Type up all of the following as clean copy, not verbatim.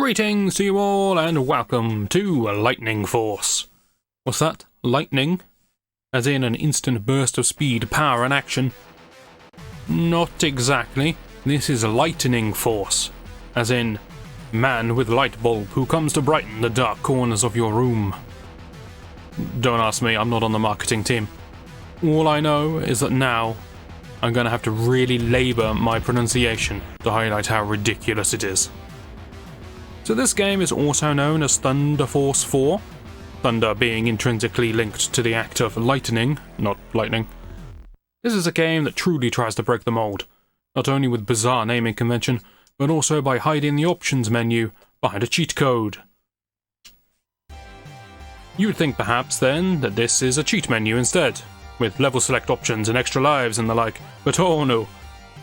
Greetings to you all, and welcome to Lightning Force. What's that? Lightning? As in an instant burst of speed, power, and action? Not exactly. This is Lightening Force. As in, man with light bulb who comes to brighten the dark corners of your room. Don't ask me, I'm not on the marketing team. All I know is that now, I'm gonna have to really labour my pronunciation to highlight how ridiculous it is. So this game is also known as Thunderforce 4, thunder being intrinsically linked to the act of lightning, not lightning. This is a game that truly tries to break the mold, not only with bizarre naming convention, but also by hiding the options menu behind a cheat code. You would think perhaps then that this is a cheat menu instead, with level select options and extra lives and the like, but oh no,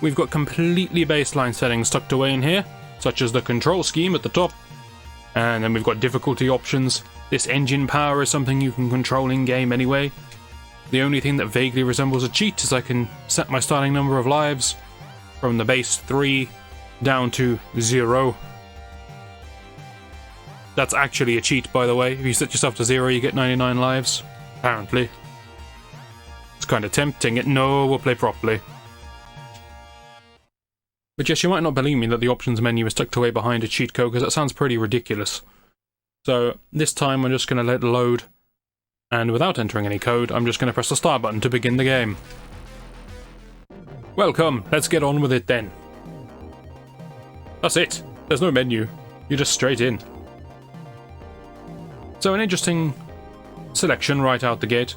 we've got completely baseline settings tucked away in here, such as the control scheme at the top, and then we've got difficulty options. This engine power is something you can control in-game anyway. The only thing that vaguely resembles a cheat is I can set my starting number of lives from the base 3 down to 0. That's actually a cheat, by the way. If you set yourself to 0, you get 99 lives, apparently. It's kind of tempting. No, we'll play properly. But yes, you might not believe me that the options menu is tucked away behind a cheat code, because that sounds pretty ridiculous. So this time I'm just going to let it load, and without entering any code, I'm just going to press the start button to begin the game. Welcome, let's get on with it then. That's it, there's no menu, you're just straight in. So an interesting selection right out the gate.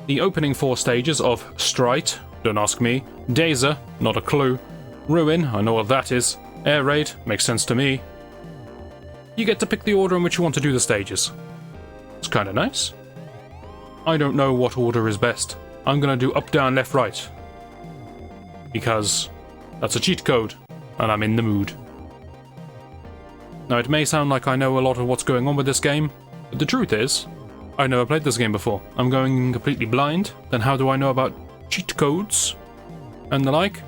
The opening 4 stages of Strite, don't ask me, Dazer, not a clue, Ruin, I know what that is, Air Raid, makes sense to me. You get to pick the order in which you want to do the stages. It's kinda nice. I don't know what order is best. I'm gonna do up, down, left, right. Because that's a cheat code, and I'm in the mood. Now it may sound like I know a lot of what's going on with this game, but the truth is, I've never played this game before. I'm going completely blind, then how do I know about cheat codes and the like?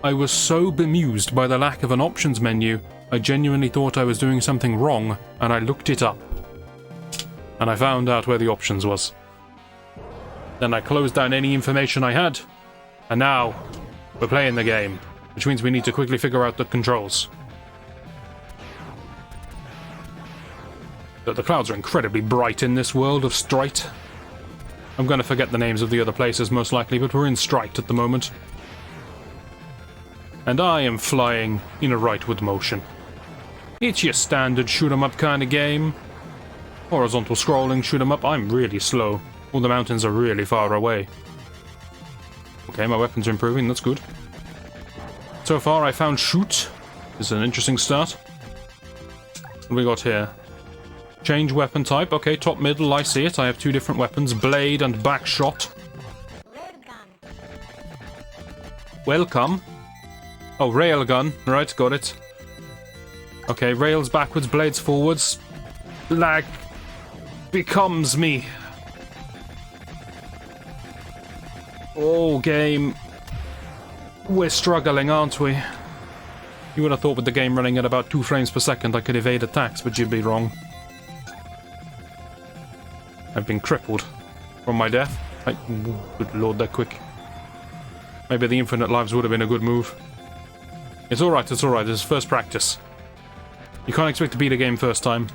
I was so bemused by the lack of an options menu, I genuinely thought I was doing something wrong, and I looked it up. And I found out where the options was. Then I closed down any information I had, and now we're playing the game, which means we need to quickly figure out the controls. The clouds are incredibly bright in this world of Strite. I'm going to forget the names of the other places most likely, but we're in Strite at the moment. And I am flying in a rightward motion. It's your standard shoot-'em-up kind of game. Horizontal scrolling shoot-'em-up. I'm really slow. All the mountains are really far away. Okay, my weapons are improving, that's good. So far I found shoot. This is an interesting start. What do we got here? Change weapon type. Okay, top, middle, I see it. I have 2 different weapons, blade and back shot. Welcome. Oh, railgun. Right, got it. Okay, rails backwards, blades forwards. Lag becomes me. Oh, game. We're struggling, aren't we? You would have thought with the game running at about 2 frames per second I could evade attacks, but you'd be wrong. I've been crippled from my death. Good lord, that quick. Maybe the infinite lives would have been a good move. It's alright, it's alright, it's first practice. You can't expect to beat a game first time.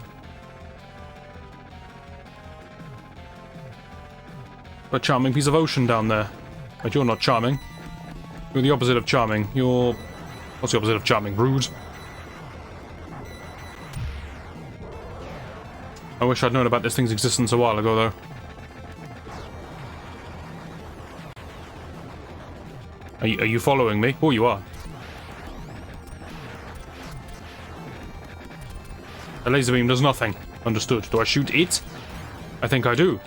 A charming piece of ocean down there. But you're not charming. You're the opposite of charming. You're... what's the opposite of charming? Rude? I wish I'd known about this thing's existence a while ago, though. Are you following me? Oh, you are. A laser beam does nothing. Understood. Do I shoot it? I think I do.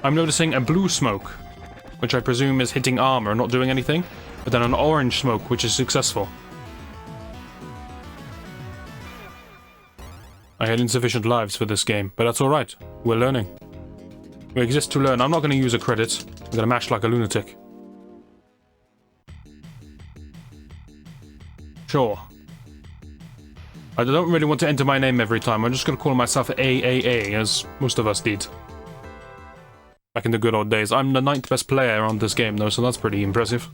I'm noticing a blue smoke, which I presume is hitting armor, not doing anything, but then an orange smoke, which is successful. I had insufficient lives for this game, but that's alright. We're learning. We exist to learn. I'm not going to use a credit. I'm going to mash like a lunatic. Sure. I don't really want to enter my name every time. I'm just going to call myself AAA, as most of us did. Back in the good old days. I'm the 9th best player on this game, though, so that's pretty impressive.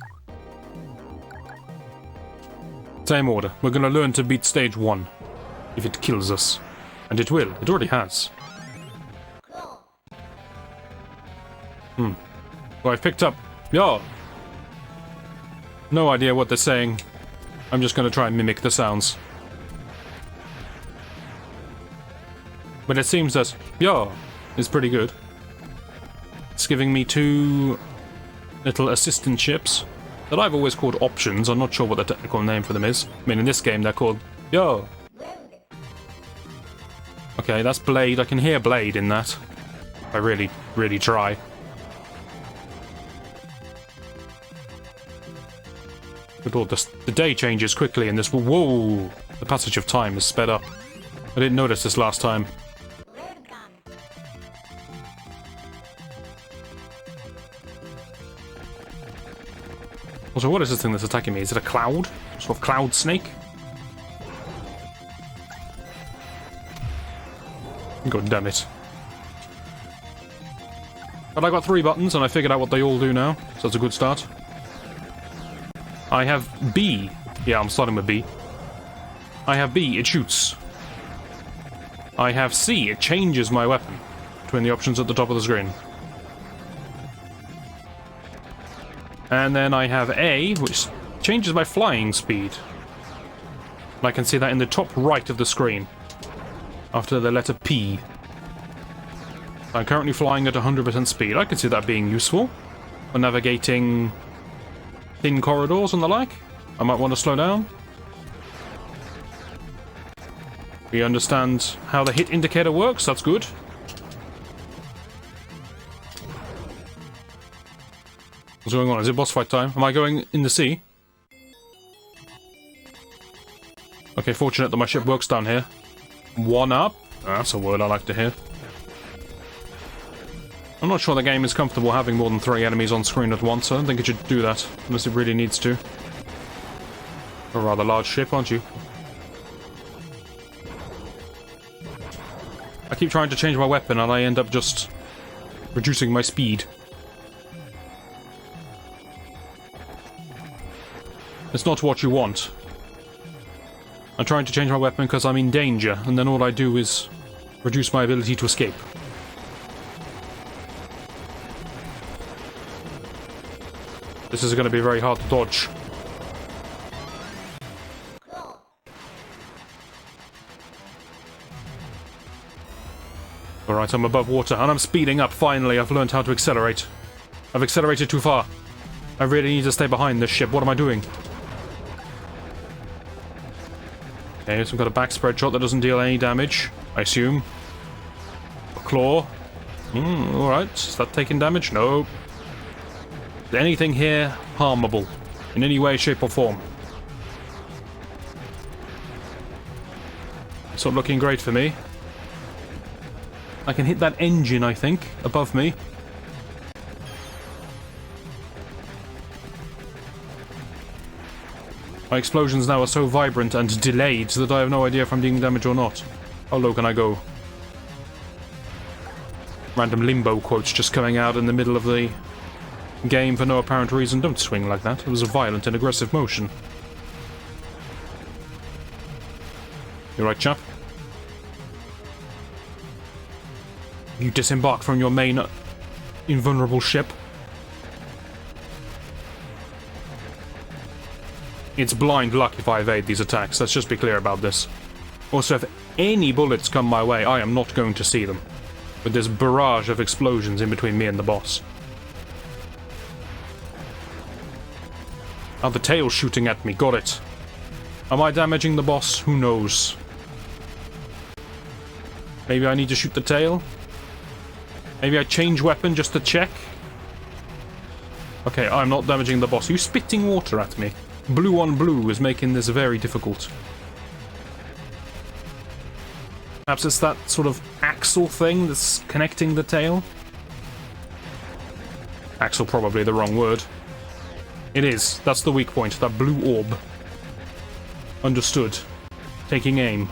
Same order. We're going to learn to beat stage 1. If it kills us. And it will. It already has. So I've picked up... Yo! No idea what they're saying. I'm just going to try and mimic the sounds. But it seems that yo is pretty good. It's giving me 2 little assistant ships that I've always called options. I'm not sure what the technical name for them is. I mean, in this game they're called yo. Okay, that's Blade. I can hear Blade in that. I really, really try. Good lord, the day changes quickly in this. Whoa! The passage of time is sped up. I didn't notice this last time. Also, what is this thing that's attacking me? Is it a cloud? Sort of cloud snake? God damn it. But I got 3 buttons and I figured out what they all do now, so that's a good start. I have B. Yeah, I'm starting with B. I have B, it shoots. I have C, it changes my weapon between the options at the top of the screen. And then I have A, which changes my flying speed. And I can see that in the top right of the screen, after the letter P. I'm currently flying at 100% speed. I can see that being useful for navigating thin corridors and the like. I might want to slow down. We understand how the hit indicator works, that's good. What's going on? Is it boss fight time? Am I going in the sea? Okay, fortunate that my ship works down here. 1 up. That's a word I like to hear. I'm not sure the game is comfortable having more than 3 enemies on screen at once. I don't think it should do that, unless it really needs to. A rather large ship, aren't you? I keep trying to change my weapon and I end up just reducing my speed. It's not what you want. I'm trying to change my weapon because I'm in danger, and then all I do is reduce my ability to escape. This is going to be very hard to dodge. Alright, I'm above water, and I'm speeding up, finally. I've learned how to accelerate. I've accelerated too far. I really need to stay behind this ship. What am I doing? Okay, so I've got a backspread shot that doesn't deal any damage, I assume. A claw. Alright. Is that taking damage? No. Is anything here harmable? In any way, shape, or form? It's not looking great for me. I can hit that engine, I think, above me. My explosions now are so vibrant and delayed that I have no idea if I'm doing damage or not. How low can I go? Random limbo quotes just coming out in the middle of the game for no apparent reason. Don't swing like that. It was a violent and aggressive motion. You right, chap? You disembark from your main invulnerable ship. It's blind luck if I evade these attacks, let's just be clear about this. Also, if any bullets come my way, I am not going to see them. With this barrage of explosions in between me and the boss. Oh, the tail's shooting at me, got it. Am I damaging the boss? Who knows? Maybe I need to shoot the tail? Maybe I change weapon just to check? Okay, I'm not damaging the boss. Are you spitting water at me? Blue on blue is making this very difficult. Perhaps it's that sort of axle thing that's connecting the tail? Axle, probably the wrong word. It is. That's the weak point, that blue orb. Understood. taking aim.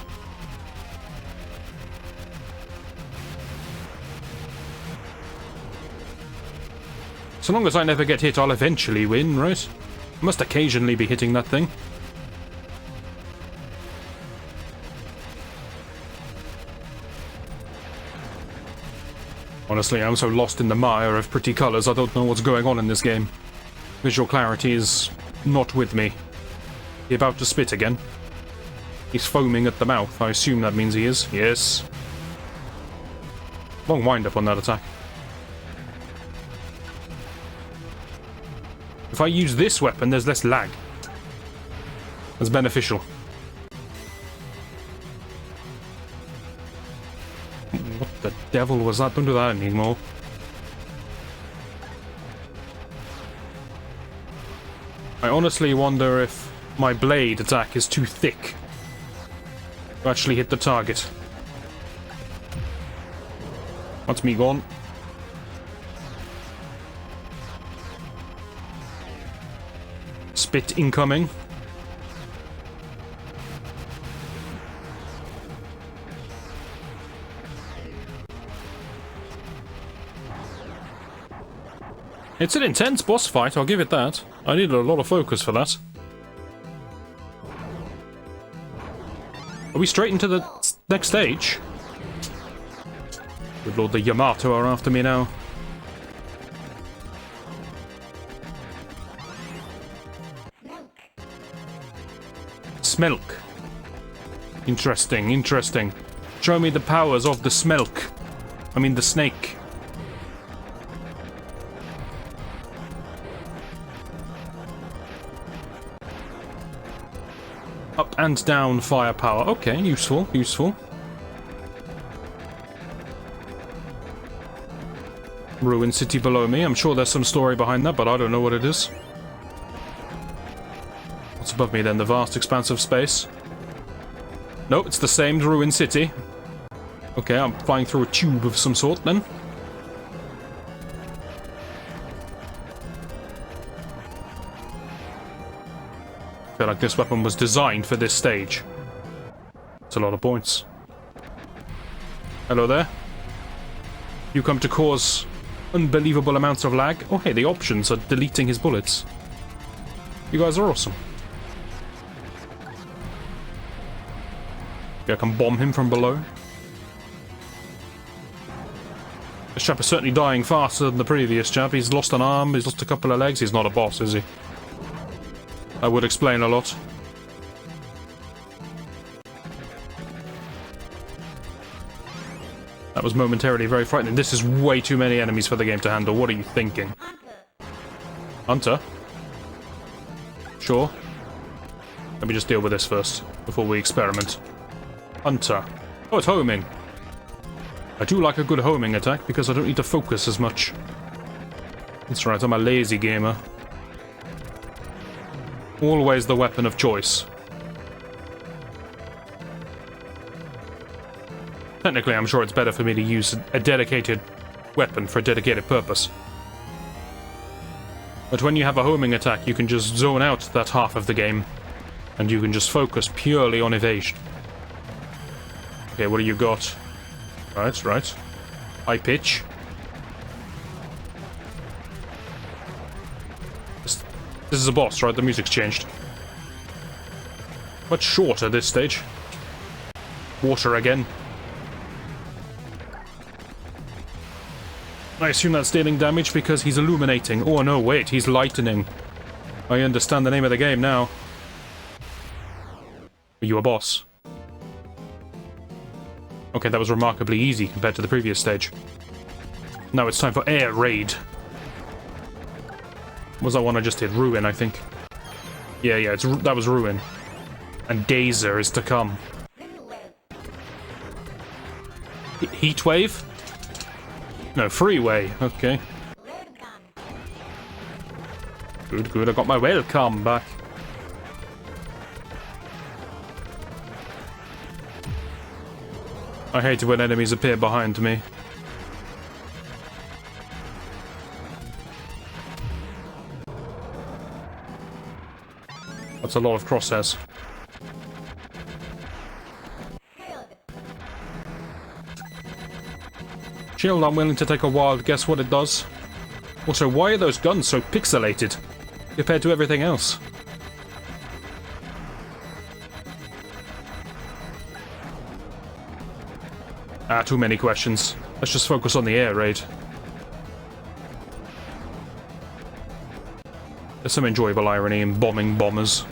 So long as I never get hit, I'll eventually win, right? I must occasionally be hitting that thing. Honestly, I'm so lost in the mire of pretty colours, I don't know what's going on in this game. Visual clarity is not with me. He about to spit again? He's foaming at the mouth. I assume that means he is. Yes. Long wind-up on that attack. If I use this weapon, there's less lag. That's beneficial. What the devil was that? Don't do that anymore. I honestly wonder if my blade attack is too thick to actually hit the target. That's me gone. Spit incoming. It's an intense boss fight, I'll give it that. I needed a lot of focus for that. Are we straight into the next stage? Good lord, the Yamato are after me now. Smelk. Interesting, interesting. Show me the powers of the Smelk. I mean the snake. Up and down firepower. Okay, useful, useful. Ruined city below me. I'm sure there's some story behind that, but I don't know what it is. What's above me then? The vast expanse of space. No, it's the same ruined city. Okay, I'm flying through a tube of some sort then. I feel like this weapon was designed for this stage. It's a lot of points. Hello there. You come to cause unbelievable amounts of lag. Oh hey, the options are deleting his bullets. You guys are awesome. Yeah, I can bomb him from below. This chap is certainly dying faster than the previous chap. He's lost an arm, he's lost a couple of legs. He's not a boss, is he? That would explain a lot. That was momentarily very frightening. This is way too many enemies for the game to handle. What are you thinking? Hunter? Sure. Let me just deal with this first, before we experiment. Hunter. Oh, it's homing. I do like a good homing attack, because I don't need to focus as much. That's right, I'm a lazy gamer. Always the weapon of choice. Technically, I'm sure it's better for me to use a dedicated weapon for a dedicated purpose. But when you have a homing attack, you can just zone out that half of the game, and you can just focus purely on evasion. Okay, what do you got? Right, right. High pitch. This is a boss, right? The music's changed. Much shorter this stage. Water again. I assume that's dealing damage because he's illuminating. Oh no, wait, he's lightening. I understand the name of the game now. Are you a boss? Okay, that was remarkably easy compared to the previous stage. Now it's time for air raid. What was that one I just did? Ruin, I think. Yeah, that was Ruin. And Gazer is to come. Heatwave? No, Freeway. Okay. Good, good. I got my welcome back. I hate it when enemies appear behind me. That's a lot of crosshairs. shield, I'm willing to take a wild guess what it does. Also, why are those guns so pixelated compared to everything else? Ah, too many questions. Let's just focus on the air raid. There's some enjoyable irony in bombing bombers.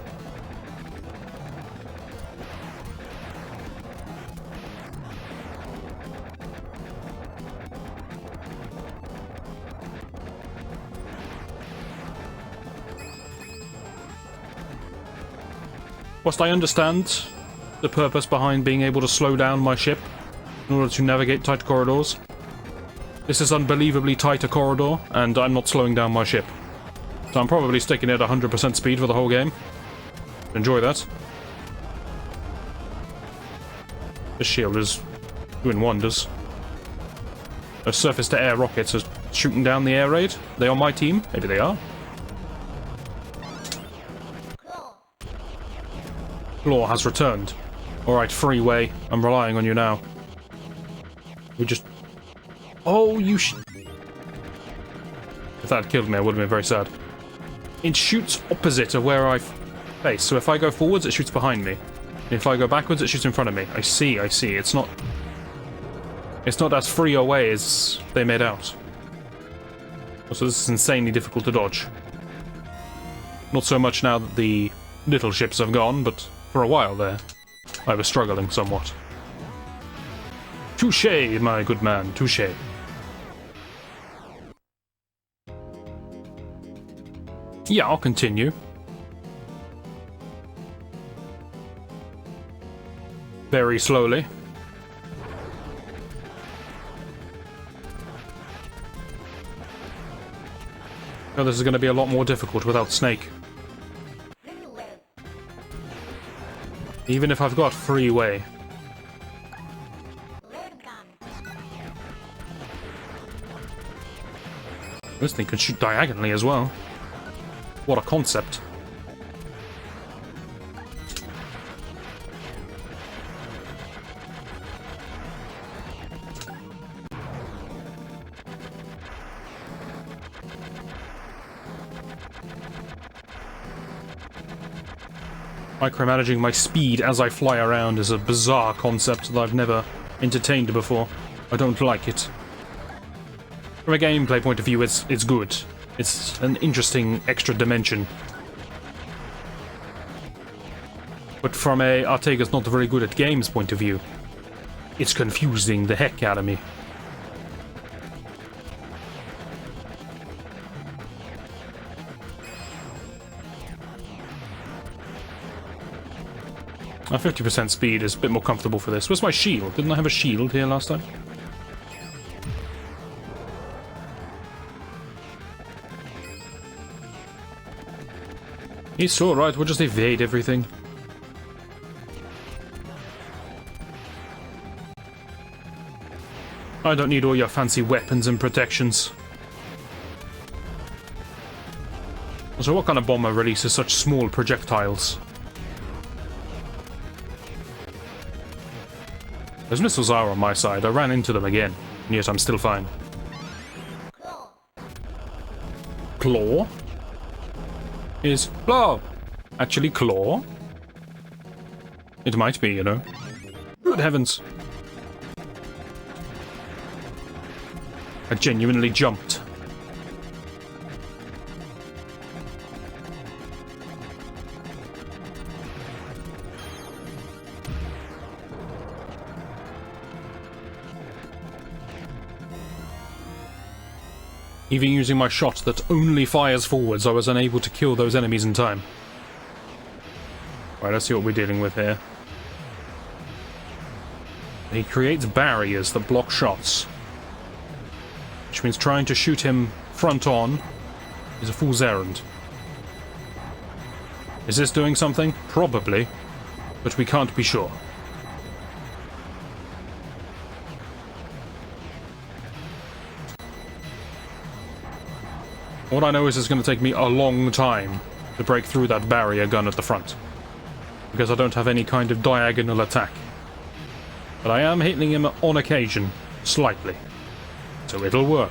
Whilst I understand the purpose behind being able to slow down my ship in order to navigate tight corridors, this is unbelievably tight a corridor, and I'm not slowing down my ship. So I'm probably sticking at 100% speed for the whole game. Enjoy that. This shield is doing wonders. Those surface-to-air rockets are shooting down the air raid. Are they on my team? Maybe they are. Claw has returned. Alright, Freeway. I'm relying on you now. We just... Oh, you If that had killed me, I would have been very sad. It shoots opposite of where I face. So if I go forwards, it shoots behind me. And if I go backwards, it shoots in front of me. I see. It's not as free a way as they made out. Also, this is insanely difficult to dodge. Not so much now that the little ships have gone, but for a while there, I was struggling somewhat. Touché, my good man, touché. Yeah, I'll continue. Very slowly. Oh, this is going to be a lot more difficult without Snake. Even if I've got Freeway. This thing can shoot diagonally as well. What a concept. Micromanaging my speed as I fly around is a bizarre concept that I've never entertained before. I don't like it. From a gameplay point of view, it's good. It's an interesting extra dimension. But from a Artega's not very good at games point of view, it's confusing the heck out of me. My 50% speed is a bit more comfortable for this. Where's my shield? Didn't I have a shield here last time? It's alright, we'll just evade everything. I don't need all your fancy weapons and protections. So what kind of bomber releases such small projectiles? Those missiles are on my side. I ran into them again, and yet I'm still fine. Claw? Is Claw actually Claw? It might be, you know. Good heavens. I genuinely jumped. Even using my shot that only fires forwards, I was unable to kill those enemies in time. Right, let's see what we're dealing with here. He creates barriers that block shots. Which means trying to shoot him front on is a fool's errand. Is this doing something? Probably. But we can't be sure. What I know is it's going to take me a long time to break through that barrier gun at the front. Because I don't have any kind of diagonal attack. But I am hitting him on occasion, slightly. So it'll work.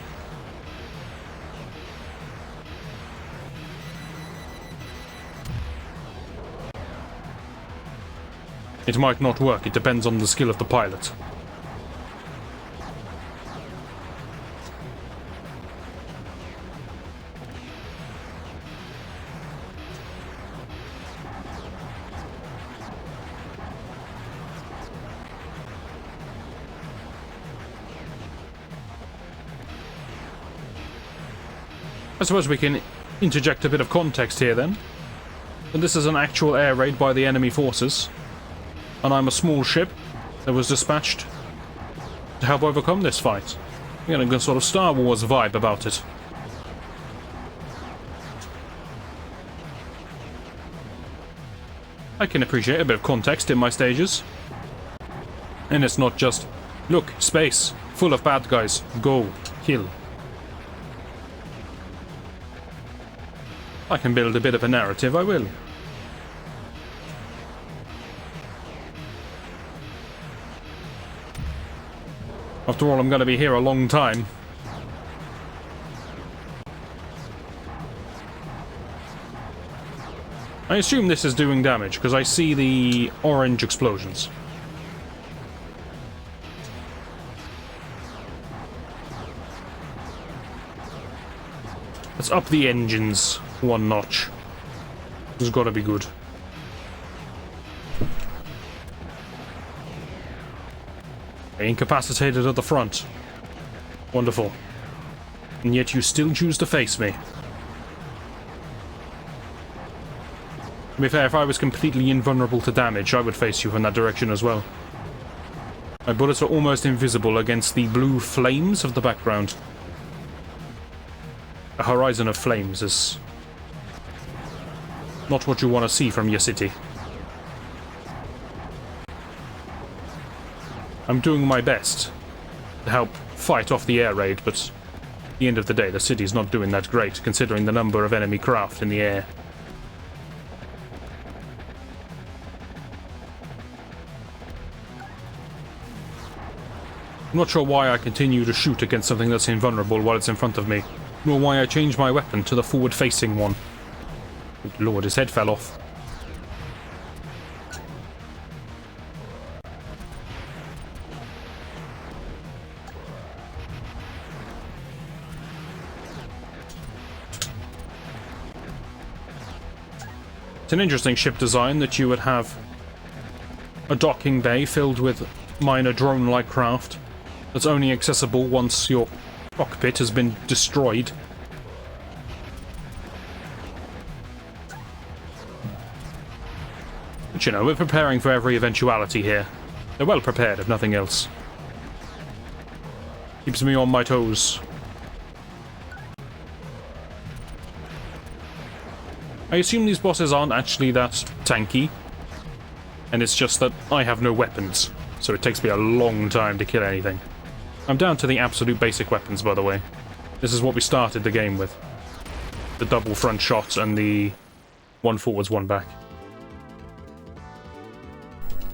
It might not work, it depends on the skill of the pilot. I suppose we can interject a bit of context here then. And this is an actual air raid by the enemy forces. And I'm a small ship that was dispatched to help overcome this fight. We got a good sort of Star Wars vibe about it. I can appreciate a bit of context in my stages. And it's not just, look, space, full of bad guys, go, kill. I can build a bit of a narrative, I will. After all, I'm going to be here a long time. I assume this is doing damage, because I see the orange explosions. Let's up the engines one notch. It's got to be good. Incapacitated at the front. Wonderful. And yet you still choose to face me. To be fair, if I was completely invulnerable to damage, I would face you from that direction as well. My bullets are almost invisible against the blue flames of the background. A horizon of flames is not what you want to see from your city. I'm doing my best to help fight off the air raid, but at the end of the day, the city's not doing that great, considering the number of enemy craft in the air. I'm not sure why I continue to shoot against something that's invulnerable while it's in front of me, nor why I change my weapon to the forward-facing one. Good lord, his head fell off. It's an interesting ship design that you would have a docking bay filled with minor drone-like craft that's only accessible once your cockpit has been destroyed. But you know, we're preparing for every eventuality here. They're well prepared, if nothing else. Keeps me on my toes. I assume these bosses aren't actually that tanky, and it's just that I have no weapons, so it takes me a long time to kill anything. I'm down to the absolute basic weapons, by the way. This is what we started the game with. The double front shot and the one forwards, one back.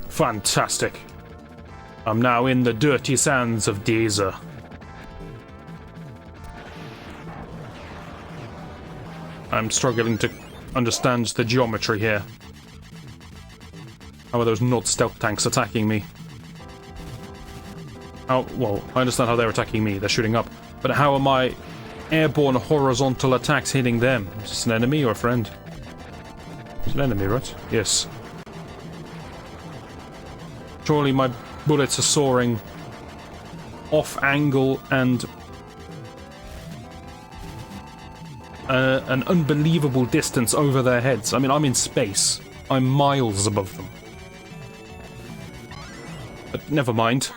Fantastic. I'm now in the dirty sands of Deza. I'm struggling to understand the geometry here. How are those not stealth tanks attacking me? How, well, I understand how they're attacking me, they're shooting up. But how are my airborne horizontal attacks hitting them? Is this an enemy or a friend? It's an enemy, right? Yes. Surely my bullets are soaring off angle and an unbelievable distance over their heads. I mean, I'm in space. I'm miles above them. But never mind.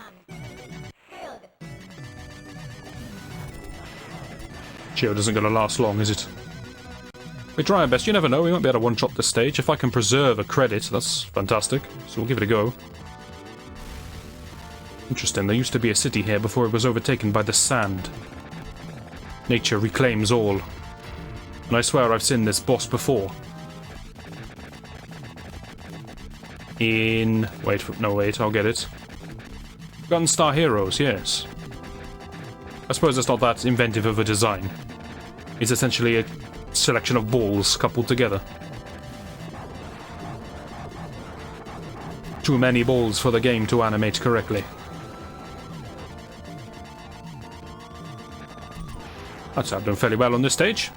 Shield isn't going to last long, is it? We try our best. You never know. We might be able to one-shot this stage. If I can preserve a credit, that's fantastic. So we'll give it a go. Interesting. There used to be a city here before it was overtaken by the sand. Nature reclaims all. And I swear I've seen this boss before. In... wait, no wait, I'll get it. Gunstar Heroes, yes. I suppose it's not that inventive of a design. It's essentially a selection of balls coupled together. Too many balls for the game to animate correctly. I've done fairly well on this stage.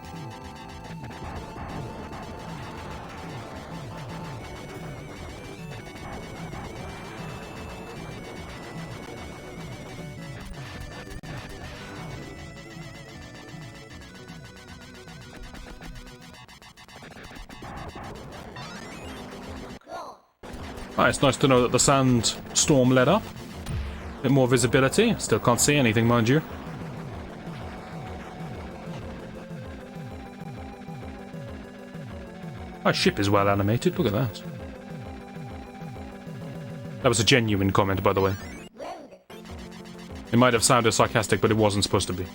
It's nice to know that the sandstorm let up. A bit more visibility. Still can't see anything, mind you. Our ship is well animated, look at that. That was a genuine comment, by the way. It might have sounded sarcastic, but it wasn't supposed to be.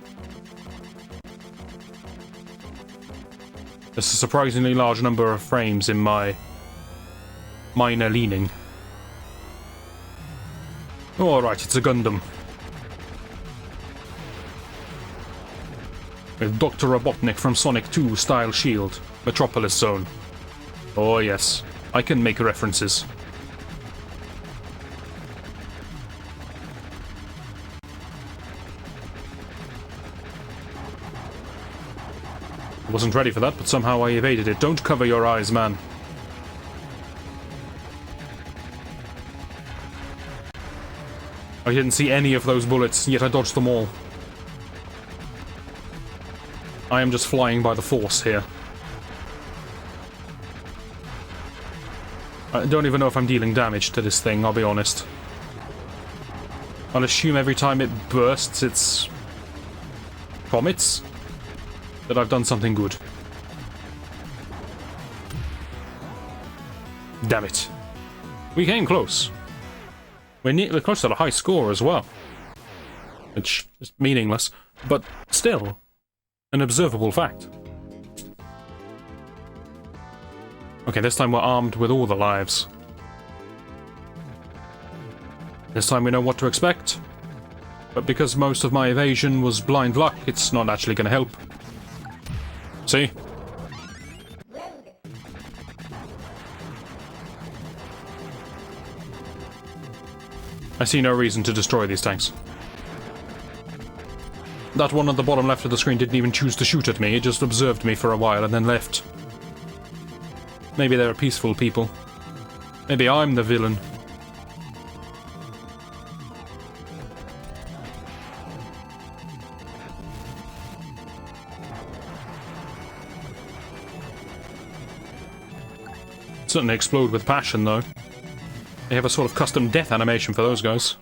There's a surprisingly large number of frames in my minor leaning. Alright, it's a Gundam. With Dr. Robotnik from Sonic 2 style shield. Metropolis Zone. Oh yes, I can make references. Wasn't ready for that, but somehow I evaded it. Don't cover your eyes, man. I didn't see any of those bullets, yet I dodged them all. I am just flying by the force here. I don't even know if I'm dealing damage to this thing, I'll be honest. I'll assume every time it bursts its comets that I've done something good. Damn it. We came close. We're close to a high score as well. Which is meaningless, but still an observable fact. Okay, this time we're armed with all the lives. This time we know what to expect. But because most of my evasion was blind luck, it's not actually going to help. See? I see no reason to destroy these tanks. That one at the bottom left of the screen didn't even choose to shoot at me, it just observed me for a while and then left. Maybe they're peaceful people. Maybe I'm the villain. Certainly explode with passion, though. They have a sort of custom death animation for those guys.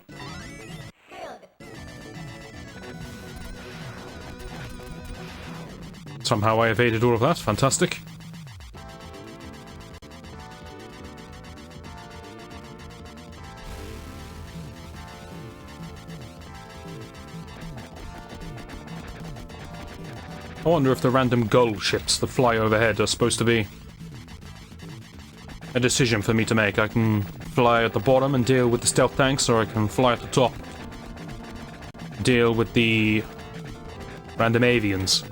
Somehow I evaded all of that. Fantastic. I wonder if the random gull ships that fly overhead are supposed to be a decision for me to make. I can fly at the bottom and deal with the stealth tanks, or I can fly at the top, deal with the random avians.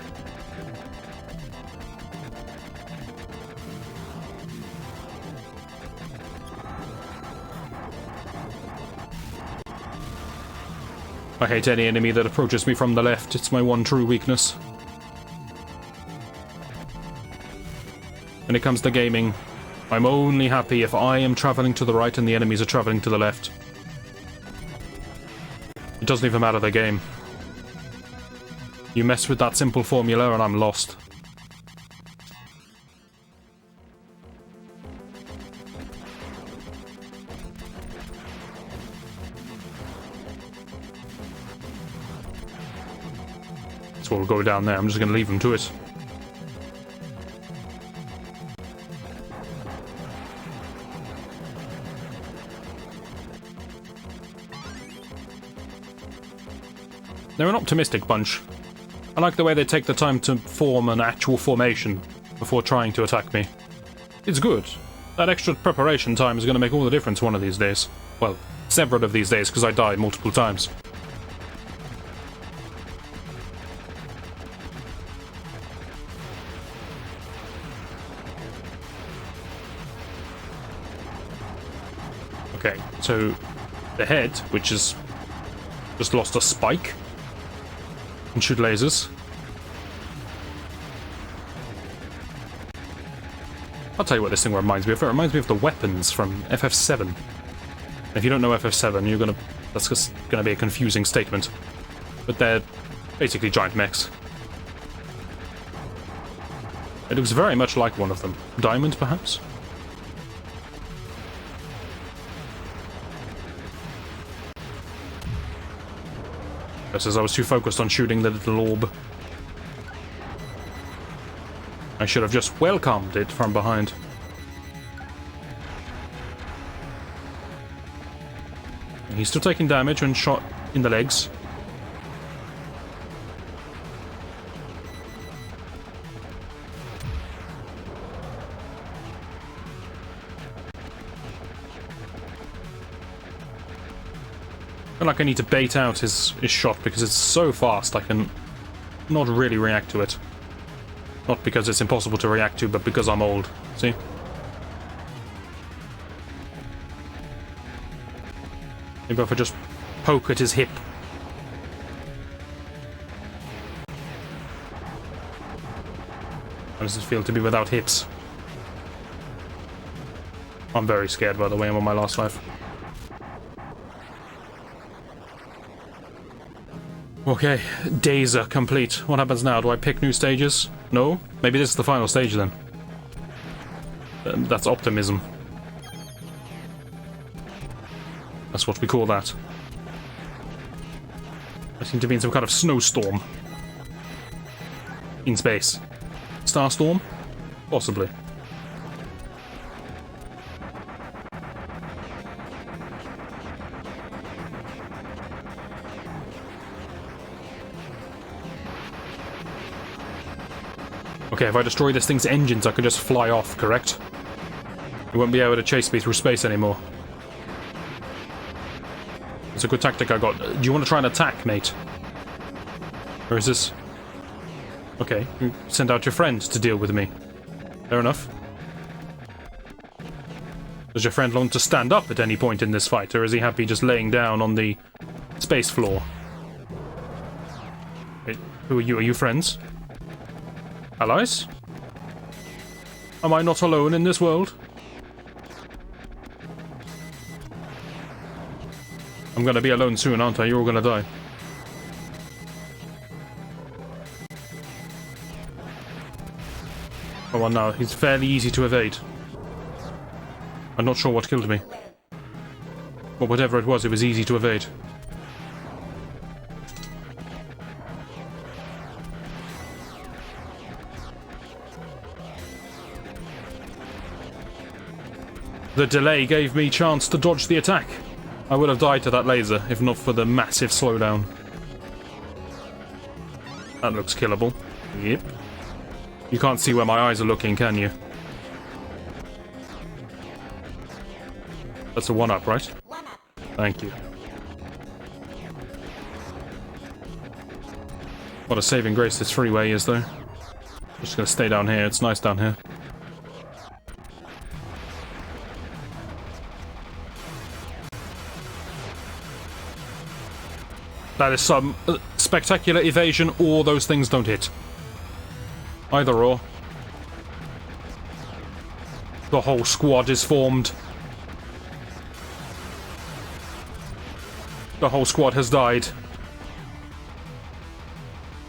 I hate any enemy that approaches me from the left. It's my one true weakness. When it comes to gaming, I'm only happy if I am traveling to the right and the enemies are traveling to the left. It doesn't even matter the game. You mess with that simple formula and I'm lost. So we'll go down there. I'm just going to leave them to it. They're an optimistic bunch. I like the way they take the time to form an actual formation before trying to attack me. It's good. That extra preparation time is going to make all the difference one of these days. Well, several of these days, because I died multiple times. Okay, so the head, which has just lost a spike, can shoot lasers. I'll tell you what this thing reminds me of. It reminds me of the weapons from FF7. If you don't know FF7, that's just gonna be a confusing statement. But they're basically giant mechs. It looks very much like one of them. Diamond, perhaps? Just as I was too focused on shooting the little orb. I should have just welcomed it from behind. He's still taking damage when shot in the legs. I feel like I need to bait out his shot because it's so fast I can not really react to it. Not because it's impossible to react to, but because I'm old. See? Maybe if I just poke at his hip. How does it feel to be without hips? I'm very scared, by the way. I'm on my last life. Okay, days are complete. What happens now? Do I pick new stages? No? Maybe this is the final stage then. That's optimism. That's what we call that. I seem to be in some kind of snowstorm. In space. Starstorm? Possibly. Okay, if I destroy this thing's engines, I can just fly off, correct? It won't be able to chase me through space anymore. It's a good tactic I got. Do you want to try and attack, mate? Or is this... Okay, you send out your friend to deal with me. Fair enough. Does your friend want to stand up at any point in this fight, or is he happy just laying down on the space floor? Wait, who are you? Are you friends? Allies? Am I not alone in this world? I'm gonna be alone soon, aren't I? You're all gonna die. Come on now, he's fairly easy to evade. I'm not sure what killed me. But whatever it was easy to evade. The delay gave me chance to dodge the attack. I would have died to that laser, if not for the massive slowdown. That looks killable. Yep. You can't see where my eyes are looking, can you? That's a one-up, right? Thank you. What a saving grace this freeway is, though. Just gonna stay down here, it's nice down here. That is some spectacular evasion, or those things don't hit. Either or. The whole squad is formed. The whole squad has died.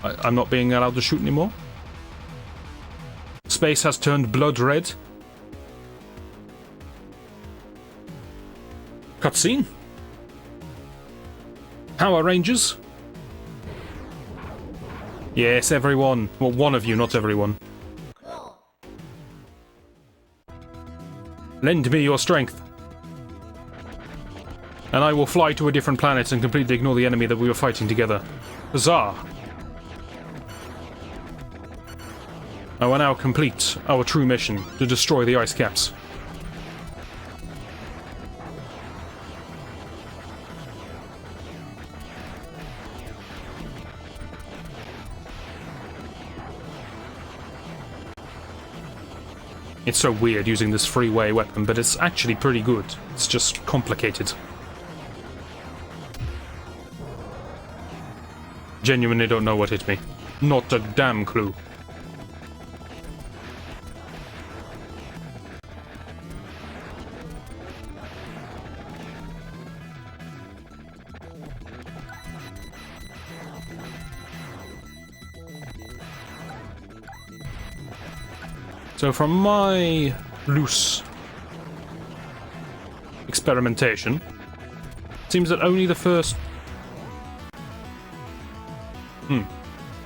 I'm not being allowed to shoot anymore. Space has turned blood red. Cutscene. Power Rangers? Yes, everyone. Well, one of you, not everyone. Lend me your strength. And I will fly to a different planet and completely ignore the enemy that we were fighting together. Huzzah! I will now complete our true mission to destroy the ice caps. It's so weird using this freeway weapon, but it's actually pretty good. It's just complicated. Genuinely don't know what hit me. Not a damn clue. So from my loose experimentation, it seems that only the first...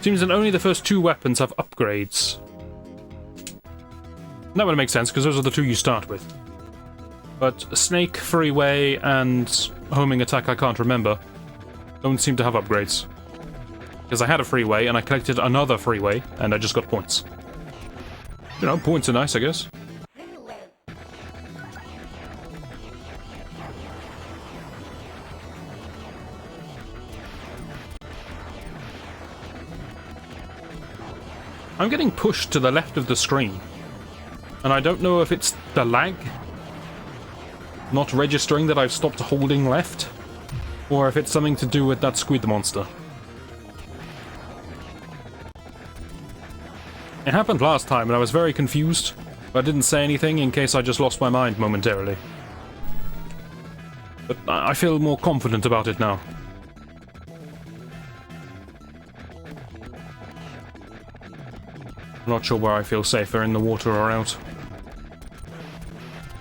Seems that only the first two weapons have upgrades. That would make sense, because those are the two you start with. But Snake, Freeway, and Homing Attack I can't remember don't seem to have upgrades. Because I had a Freeway, and I collected another Freeway, and I just got points. You know, points are nice, I guess. I'm getting pushed to the left of the screen. And I don't know if it's the lag not registering that I've stopped holding left, or if it's something to do with that squid monster. It happened last time and I was very confused, but I didn't say anything in case I just lost my mind momentarily. But I feel more confident about it now. I'm not sure where I feel safer, in the water or out.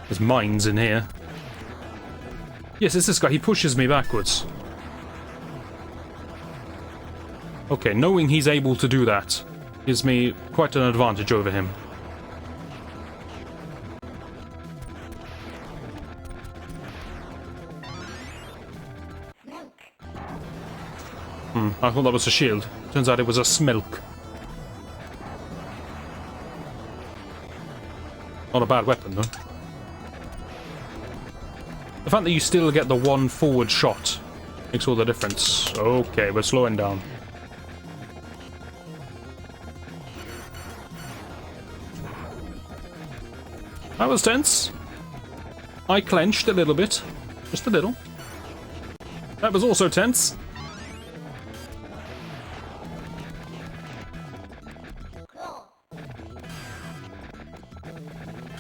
There's mines in here. Yes, it's this guy. He pushes me backwards. Okay, knowing he's able to do that gives me quite an advantage over him. I thought that was a shield. Turns out it was a smilk. Not a bad weapon, though. The fact that you still get the one forward shot makes all the difference. Okay, we're slowing down. That was tense. I clenched a little bit. Just a little. That was also tense.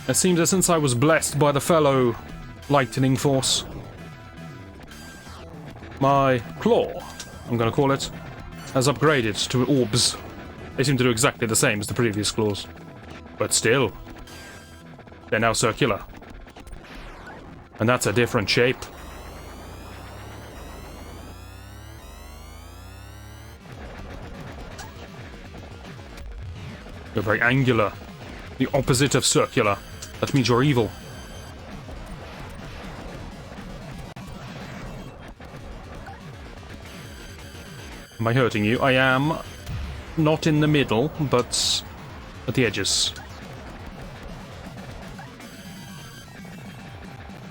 It seems that since I was blessed by the fellow Lightening Force, my claw, I'm gonna call it, has upgraded to orbs. They seem to do exactly the same as the previous claws. But still, they're now circular. And that's a different shape. You're very angular. The opposite of circular. That means you're evil. Am I hurting you? I am. Not in the middle, but at the edges.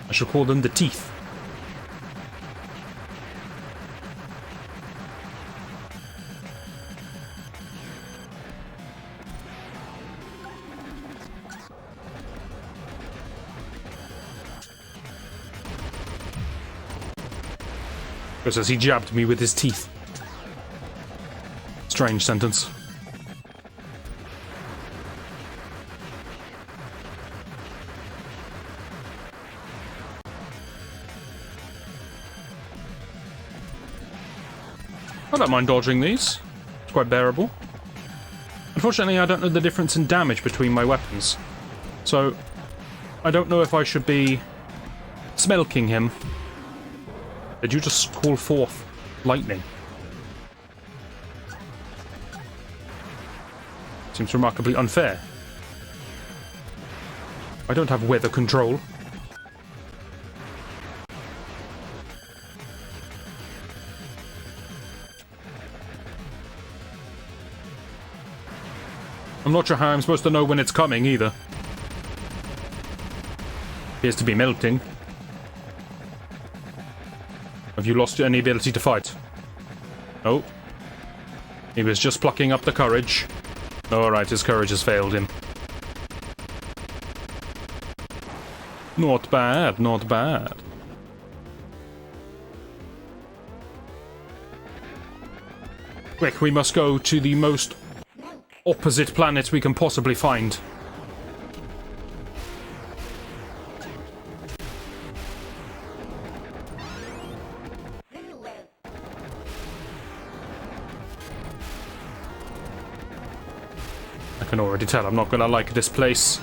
I shall call them the teeth. Just as he jabbed me with his teeth. Strange sentence. I don't mind dodging these. It's quite bearable. Unfortunately, I don't know the difference in damage between my weapons. So, I don't know if I should be smelking him. Did you just call forth lightning? Seems remarkably unfair. I don't have weather control. I'm not sure how I'm supposed to know when it's coming either. Appears to be melting. Have you lost any ability to fight? No. He was just plucking up the courage. Alright, his courage has failed him. Not bad, not bad. Quick, we must go to the most opposite planet we can possibly find. I can already tell I'm not gonna like this place.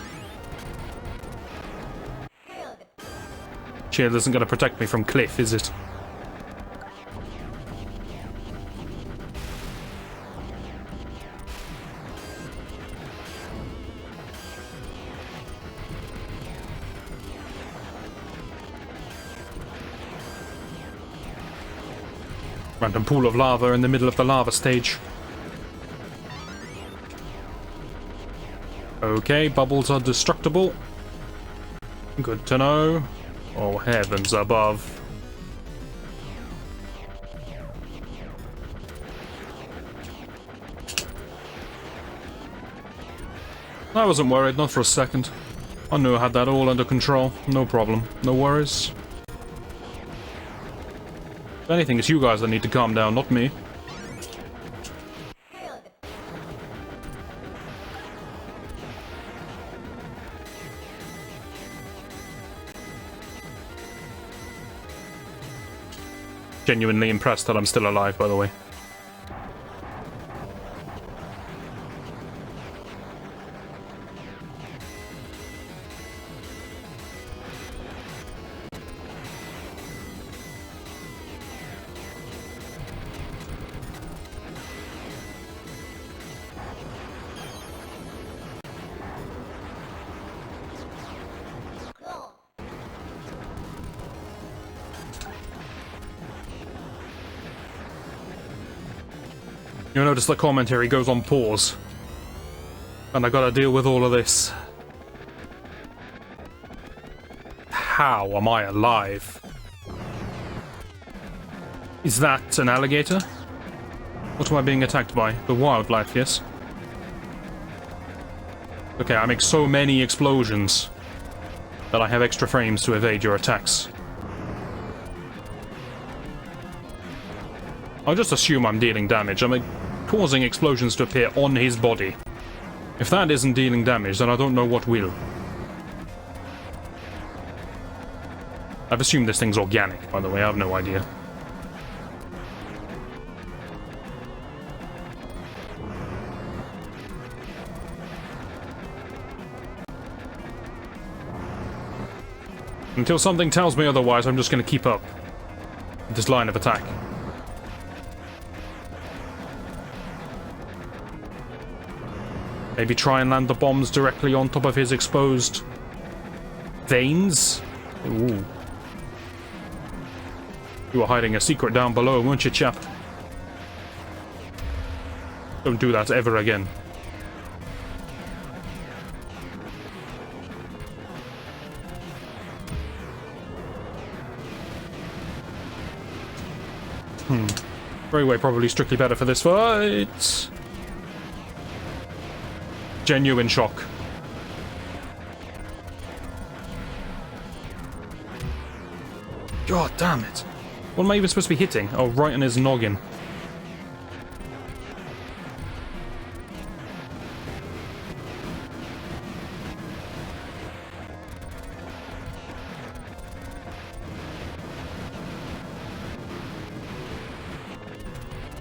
Shield isn't gonna protect me from Cliff, is it? Random pool of lava in the middle of the lava stage. Okay, bubbles are destructible. Good to know. Oh, heavens above. I wasn't worried, not for a second. I knew I had that all under control. No problem. No worries. If anything, it's you guys that need to calm down, not me. Genuinely impressed that I'm still alive, by the way. You'll notice the commentary goes on pause. And I gotta deal with all of this. How am I alive? Is that an alligator? What am I being attacked by? The wildlife, yes? Okay, I make so many explosions that I have extra frames to evade your attacks. I'll just assume I'm dealing damage. I'm causing explosions to appear on his body. If that isn't dealing damage, then I don't know what will. I've assumed this thing's organic, by the way. I have no idea. Until something tells me otherwise, I'm just going to keep up with this line of attack. Maybe try and land the bombs directly on top of his exposed veins. Ooh. You were hiding a secret down below, weren't you, chap? Don't do that ever again. Railway probably strictly better for this fight. Genuine shock. God damn it. What am I even supposed to be hitting? Oh, right in his noggin.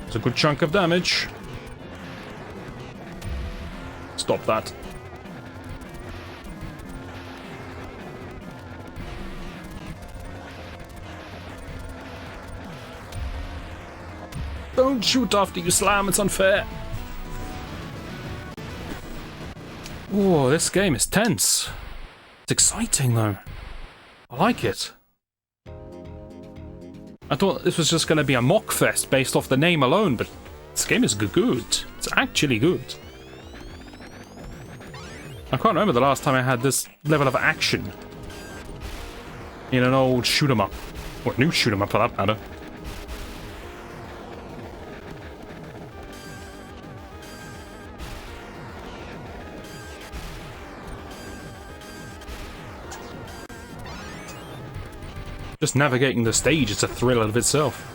It's a good chunk of damage. Stop that. Don't shoot after you slam, it's unfair. Oh, this game is tense. It's exciting though. I like it. I thought this was just going to be a mock fest based off the name alone, but this game is good. It's actually good. I can't remember the last time I had this level of action in an old shoot-'em-up, or new shoot-'em-up for that matter. Just navigating the stage is a thrill of itself.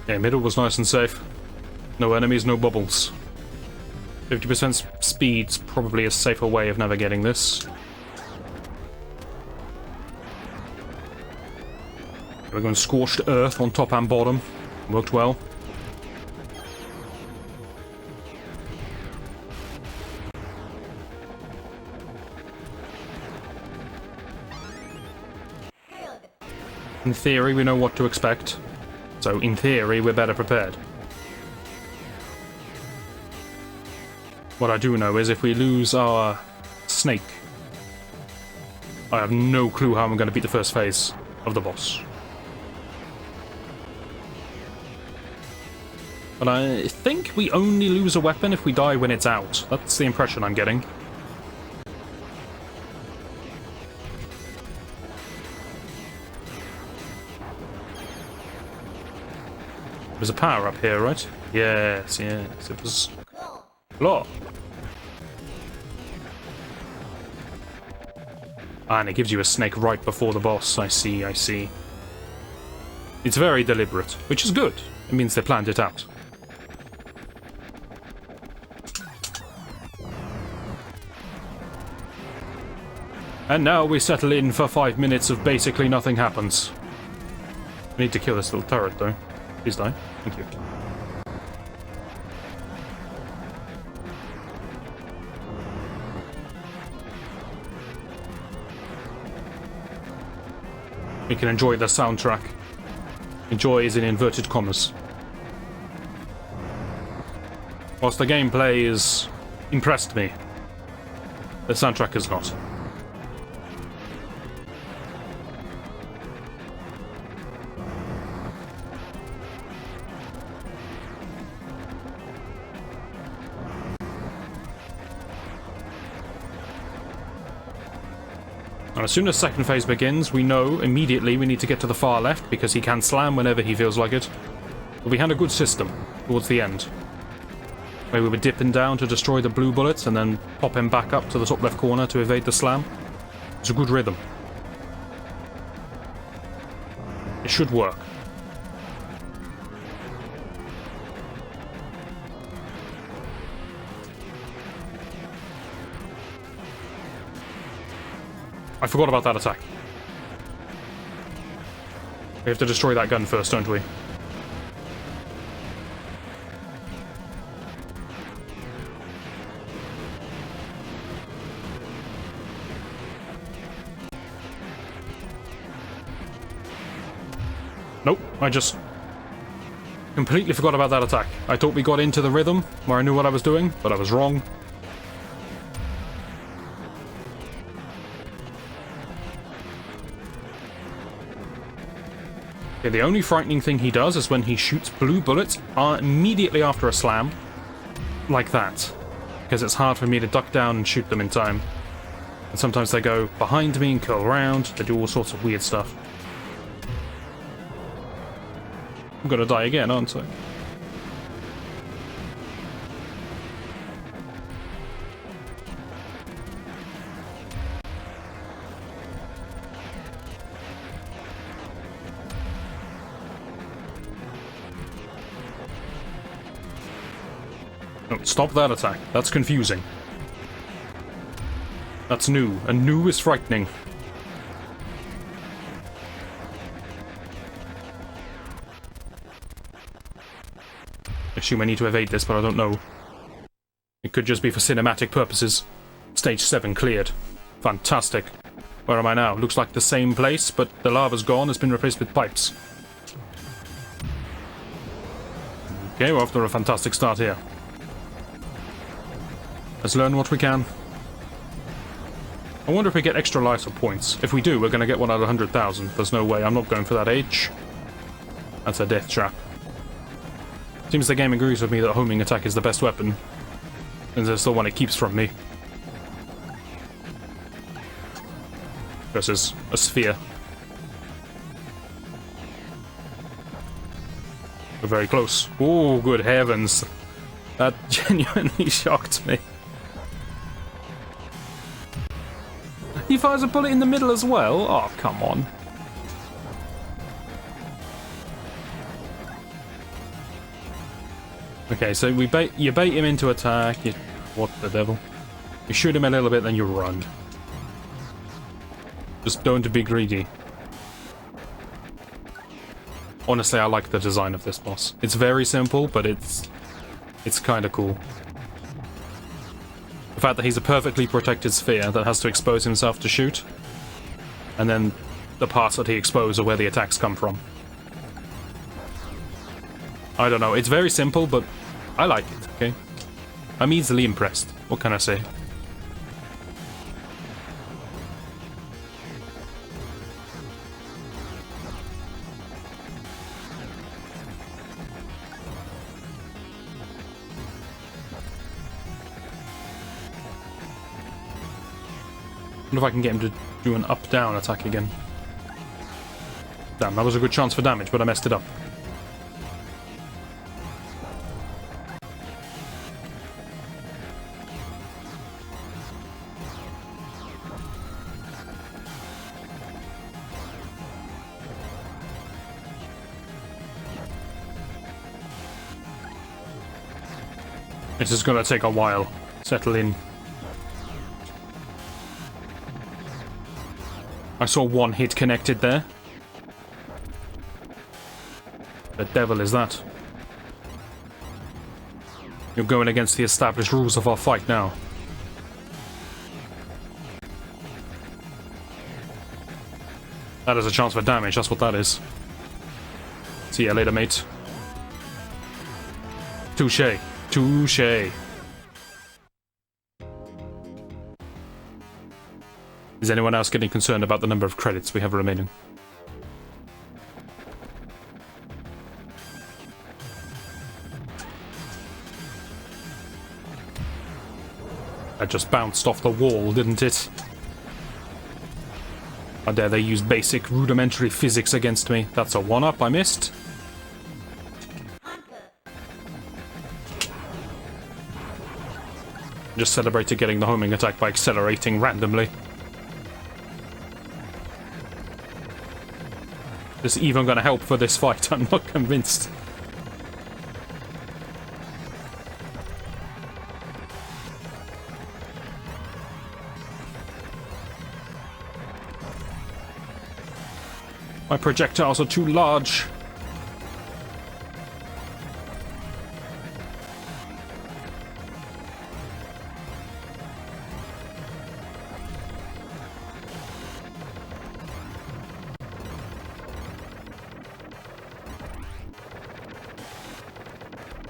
Yeah, middle was nice and safe. No enemies, no bubbles. 50% speed's probably a safer way of navigating this. We're going scorched earth on top and bottom. Worked well. In theory, we know what to expect. So, in theory, we're better prepared. What I do know is if we lose our snake, I have no clue how I'm going to beat the first phase of the boss. But I think we only lose a weapon if we die when it's out. That's the impression I'm getting. There's a power up here, right? Yes, yes, it was... Law. And it gives you a snake right before the boss. I see, I see. It's very deliberate, which is good. It means they planned it out. And now we settle in for 5 minutes of basically nothing happens. We need to kill this little turret, though. Please die. Thank you. We can enjoy the soundtrack. Enjoy is in inverted commas. Whilst the gameplay is impressed me, the soundtrack is not. And as soon as second phase begins, we know immediately we need to get to the far left because he can slam whenever he feels like it. But we had a good system towards the end, where we were dipping down to destroy the blue bullets and then pop him back up to the top left corner to evade the slam. It's a good rhythm. It should work. I forgot about that attack. We have to destroy that gun first, don't we? Nope, I just completely forgot about that attack. I thought we got into the rhythm where I knew what I was doing, but I was wrong. Okay, the only frightening thing he does is when he shoots blue bullets immediately after a slam. Like that. Because it's hard for me to duck down and shoot them in time. And sometimes they go behind me and curl around. They do all sorts of weird stuff. I'm gonna die again, aren't I? No, stop that attack. That's confusing. That's new, and new is frightening. I assume I need to evade this, but I don't know. It could just be for cinematic purposes. Stage 7 cleared. Fantastic. Where am I now? Looks like the same place, but the lava's gone. It's been replaced with pipes. Okay, we're off to a fantastic start here. Let's learn what we can. I wonder if we get extra lives or points. If we do, we're going to get one out of 100,000. There's no way. I'm not going for that H. That's a death trap. Seems the game agrees with me that homing attack is the best weapon, and it's the one it keeps from me. Versus a sphere. We're very close. Oh, good heavens. That genuinely shocked me. He fires a bullet in the middle as well? Oh, come on. Okay, so you bait him into attack. What the devil? You shoot him a little bit, then you run. Just don't be greedy. Honestly, I like the design of this boss. It's very simple, but it's kind of cool. The fact that he's a perfectly protected sphere that has to expose himself to shoot, and then the parts that he exposes are where the attacks come from. I don't know, it's very simple, but I like it, okay? I'm easily impressed. What can I say? I wonder if I can get him to do an up-down attack again. Damn, that was a good chance for damage, but I messed it up. This is gonna take a while. Settle in. I saw one hit connected there. The devil is that? You're going against the established rules of our fight now. That is a chance for damage, that's what that is. See ya later, mate. Touché. Touché. Is anyone else getting concerned about the number of credits we have remaining? That just bounced off the wall, didn't it? How dare they use basic, rudimentary physics against me? That's a one-up I missed. Just celebrated getting the homing attack by accelerating randomly. Is this even gonna help for this fight? I'm not convinced. My projectiles are too large.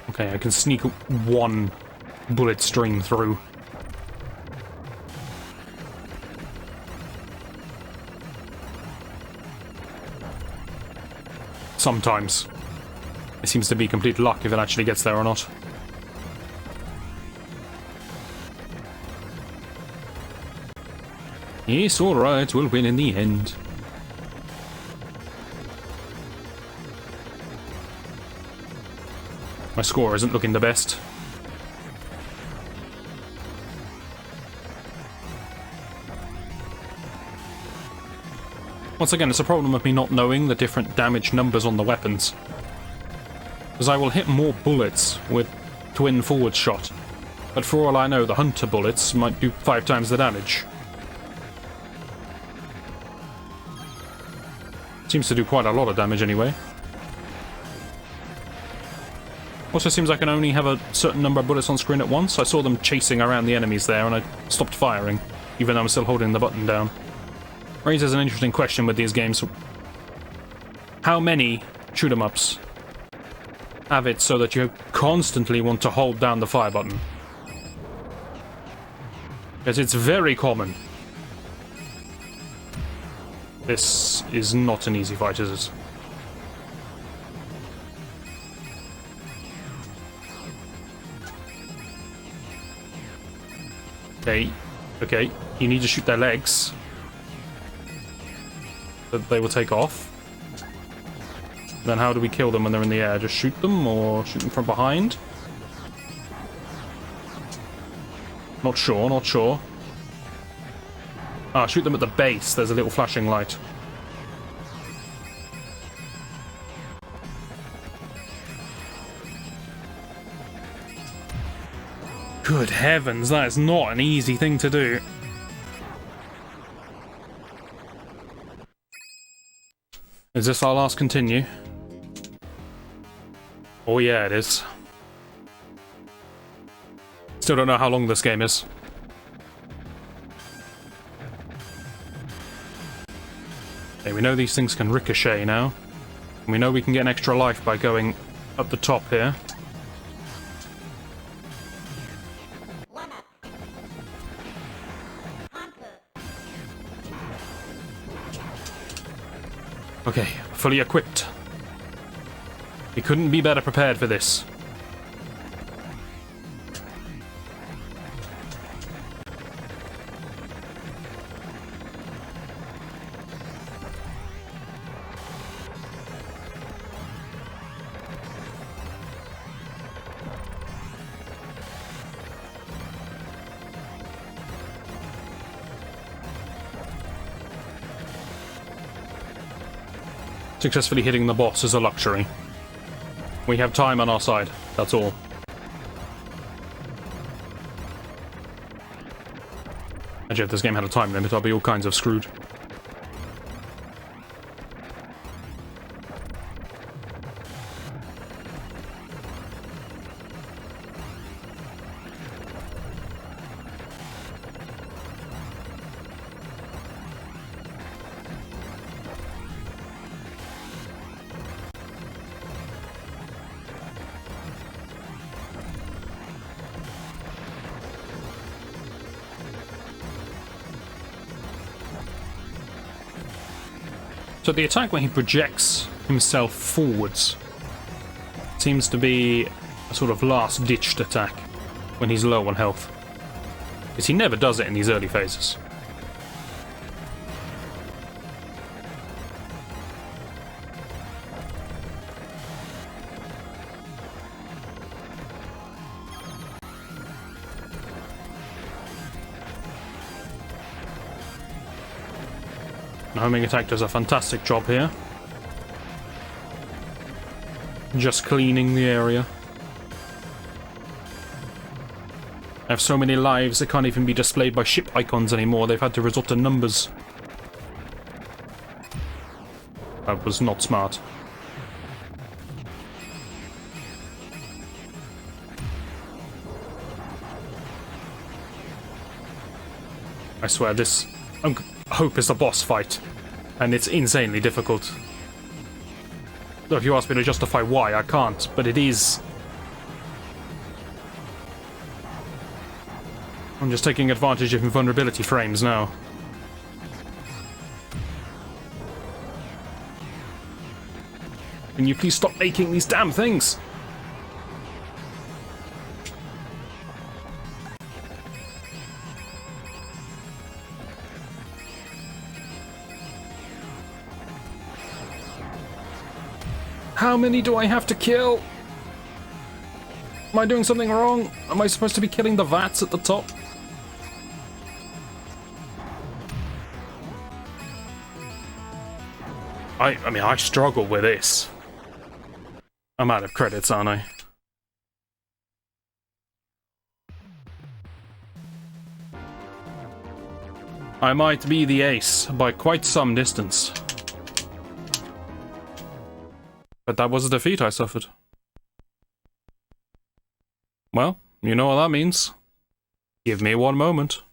Okay, I can sneak one bullet stream through. Sometimes. It seems to be complete luck if it actually gets there or not. Yes, alright, we'll win in the end. My score isn't looking the best. Once again, it's a problem of me not knowing the different damage numbers on the weapons. Because I will hit more bullets with twin forward shot, but for all I know, the hunter bullets might do 5 times the damage. Seems to do quite a lot of damage anyway. Also seems I can only have a certain number of bullets on screen at once. I saw them chasing around the enemies there and I stopped firing, even though I'm still holding the button down. Raises an interesting question with these games. How many shoot-em-ups have it so that you constantly want to hold down the fire button? Because it's very common. This is not an easy fight, is it? Okay, okay, you need to shoot their legs. That they will take off. Then how do we kill them when they're in the air? Just shoot them, or shoot them from behind? Not sure, not sure. Ah, shoot them at the base. There's a little flashing light. Good heavens, that is not an easy thing to do. Is this our last continue? Oh yeah, it is. Still don't know how long this game is. Okay, we know these things can ricochet now. And we know we can get an extra life by going up the top here. Okay, fully equipped. We couldn't be better prepared for this. Successfully hitting the boss is a luxury. We have time on our side, that's all. Actually, if this game had a time limit, I'll be all kinds of screwed. So the attack when he projects himself forwards seems to be a sort of last-ditched attack when he's low on health. Because he never does it in these early phases. The homing attack does a fantastic job here. Just cleaning the area. I have so many lives, they can't even be displayed by ship icons anymore. They've had to resort to numbers. That was not smart. I swear, this hope is a boss fight, and it's insanely difficult. Though if you ask me to justify why, I can't, but it is. I'm just taking advantage of invulnerability frames now. Can you please stop making these damn things? How many do I have to kill? Am I doing something wrong? Am I supposed to be killing the vats at the top? I mean, I struggle with this. I'm out of credits, aren't I? I might be the ace by quite some distance. But that was a defeat I suffered. Well, you know what that means. Give me one moment.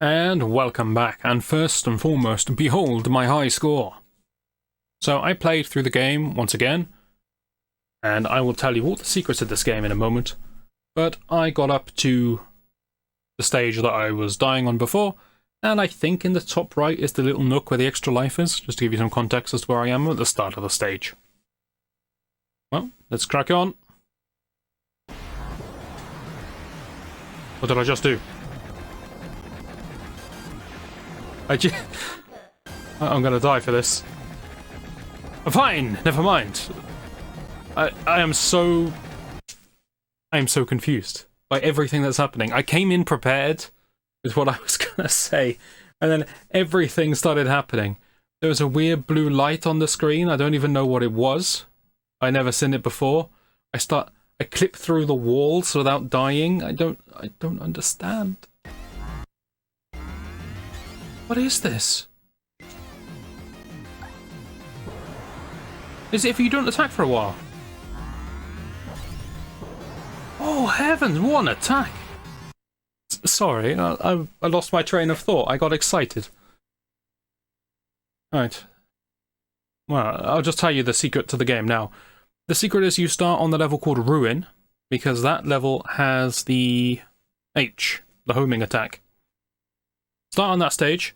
And welcome back, and first and foremost, behold my high score. So I played through the game once again, and I will tell you all the secrets of this game in a moment, but I got up to the stage that I was dying on before, and I think in the top right is the little nook where the extra life is, just to give you some context as to where I am at the start of the stage. Well, let's crack on. What did I just do? I'm gonna die for this. Fine, never mind. I am so confused by everything that's happening. I came in prepared with what I was gonna say, and then everything started happening. There was a weird blue light on the screen. I don't even know what it was. I never seen it before. I clip through the walls without dying. I don't understand. What is this? Is it if you don't attack for a while? Oh heavens, what an attack! Sorry, I lost my train of thought. I got excited. Right. Well, I'll just tell you the secret to the game now. The secret is you start on the level called Ruin, because that level has the H, the homing attack. Start on that stage,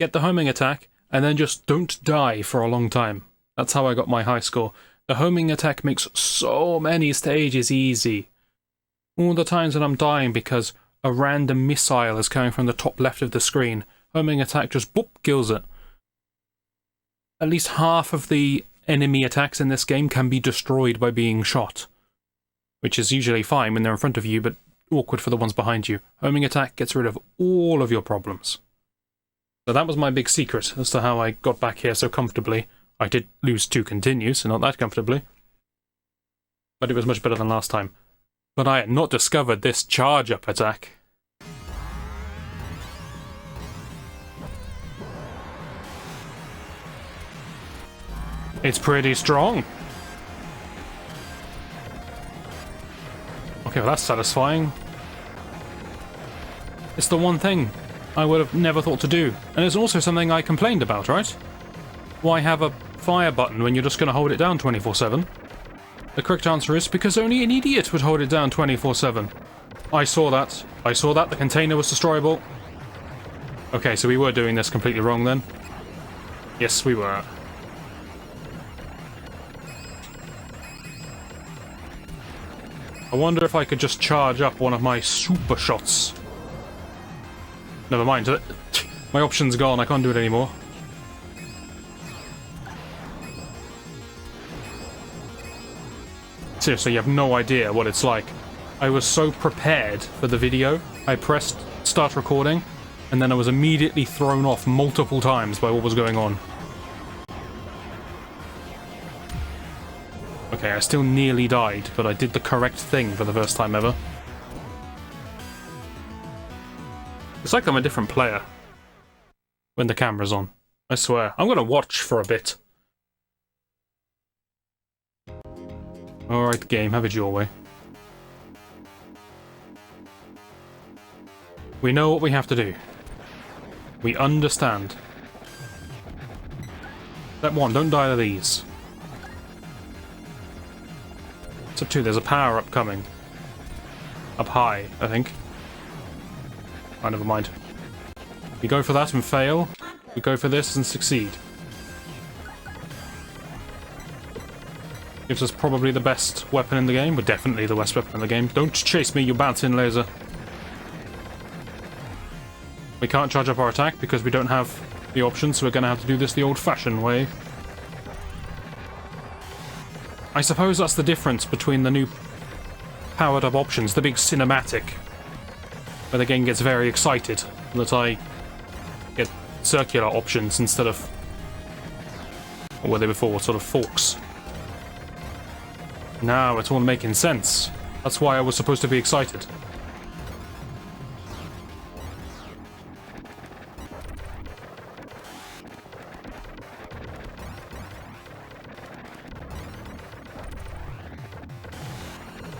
get the homing attack, and then just don't die for a long time. That's how I got my high score. The homing attack makes so many stages easy. All the times that I'm dying because a random missile is coming from the top left of the screen, homing attack just boop, kills it. At least half of the enemy attacks in this game can be destroyed by being shot, which is usually fine when they're in front of you, but awkward for the ones behind you. Homing attack gets rid of all of your problems. So that was my big secret as to how I got back here so comfortably. I did lose 2 continues, so not that comfortably, but it was much better than last time. But I had not discovered this charge-up attack. It's pretty strong. Okay, well that's satisfying. It's the one thing I would have never thought to do. And it's also something I complained about, right? Why have a fire button when you're just going to hold it down 24/7? The correct answer is because only an idiot would hold it down 24/7. I saw that. I saw that. The container was destroyable. Okay, so we were doing this completely wrong then. Yes, we were. I wonder if I could just charge up one of my super shots. Never mind. My option's gone. I can't do it anymore. Seriously, you have no idea what it's like. I was so prepared for the video. I pressed start recording, and then I was immediately thrown off multiple times by what was going on. Okay, I still nearly died, but I did the correct thing for the first time ever. It's like I'm a different player when the camera's on. I swear. I'm gonna watch for a bit. Alright, game, have it your way. We know what we have to do. We understand. Step 1, don't die to these. Step 2, there's a power-up coming. Up high, I think. Oh, never mind. We go for that and fail. We go for this and succeed. Gives us probably the best weapon in the game. But definitely the best weapon in the game. Don't chase me, you bouncing laser. We can't charge up our attack because we don't have the option, so we're going to have to do this the old-fashioned way. I suppose that's the difference between the new powered-up options, the big cinematic, where the game gets very excited that I get circular options instead of, what were they before, sort of forks. Now it's all making sense. That's why I was supposed to be excited.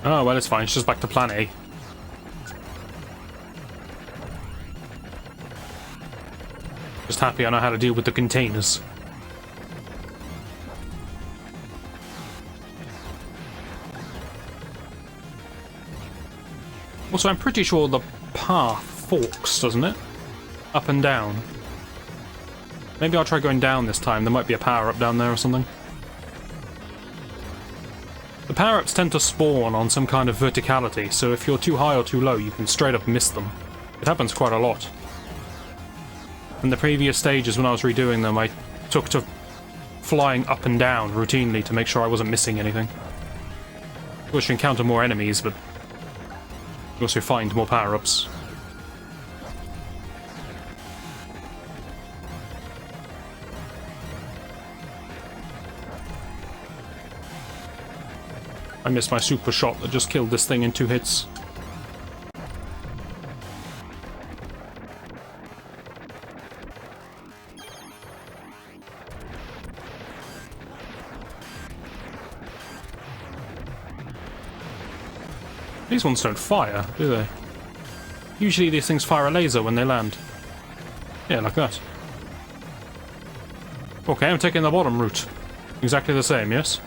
Oh, well, it's fine. It's just back to plan A. Just happy I know how to deal with the containers. Also, I'm pretty sure the path forks, doesn't it? Up and down. Maybe I'll try going down this time. There might be a power-up down there or something. The power-ups tend to spawn on some kind of verticality, so if you're too high or too low, you can straight up miss them. It happens quite a lot. In the previous stages, when I was redoing them, I took to flying up and down routinely to make sure I wasn't missing anything. Of course, you encounter more enemies, but you also find more power-ups. I missed my super shot that just killed this thing in 2 hits. These ones don't fire, do they? Usually these things fire a laser when they land. Yeah, like that. Okay, I'm taking the bottom route. Exactly the same, yes?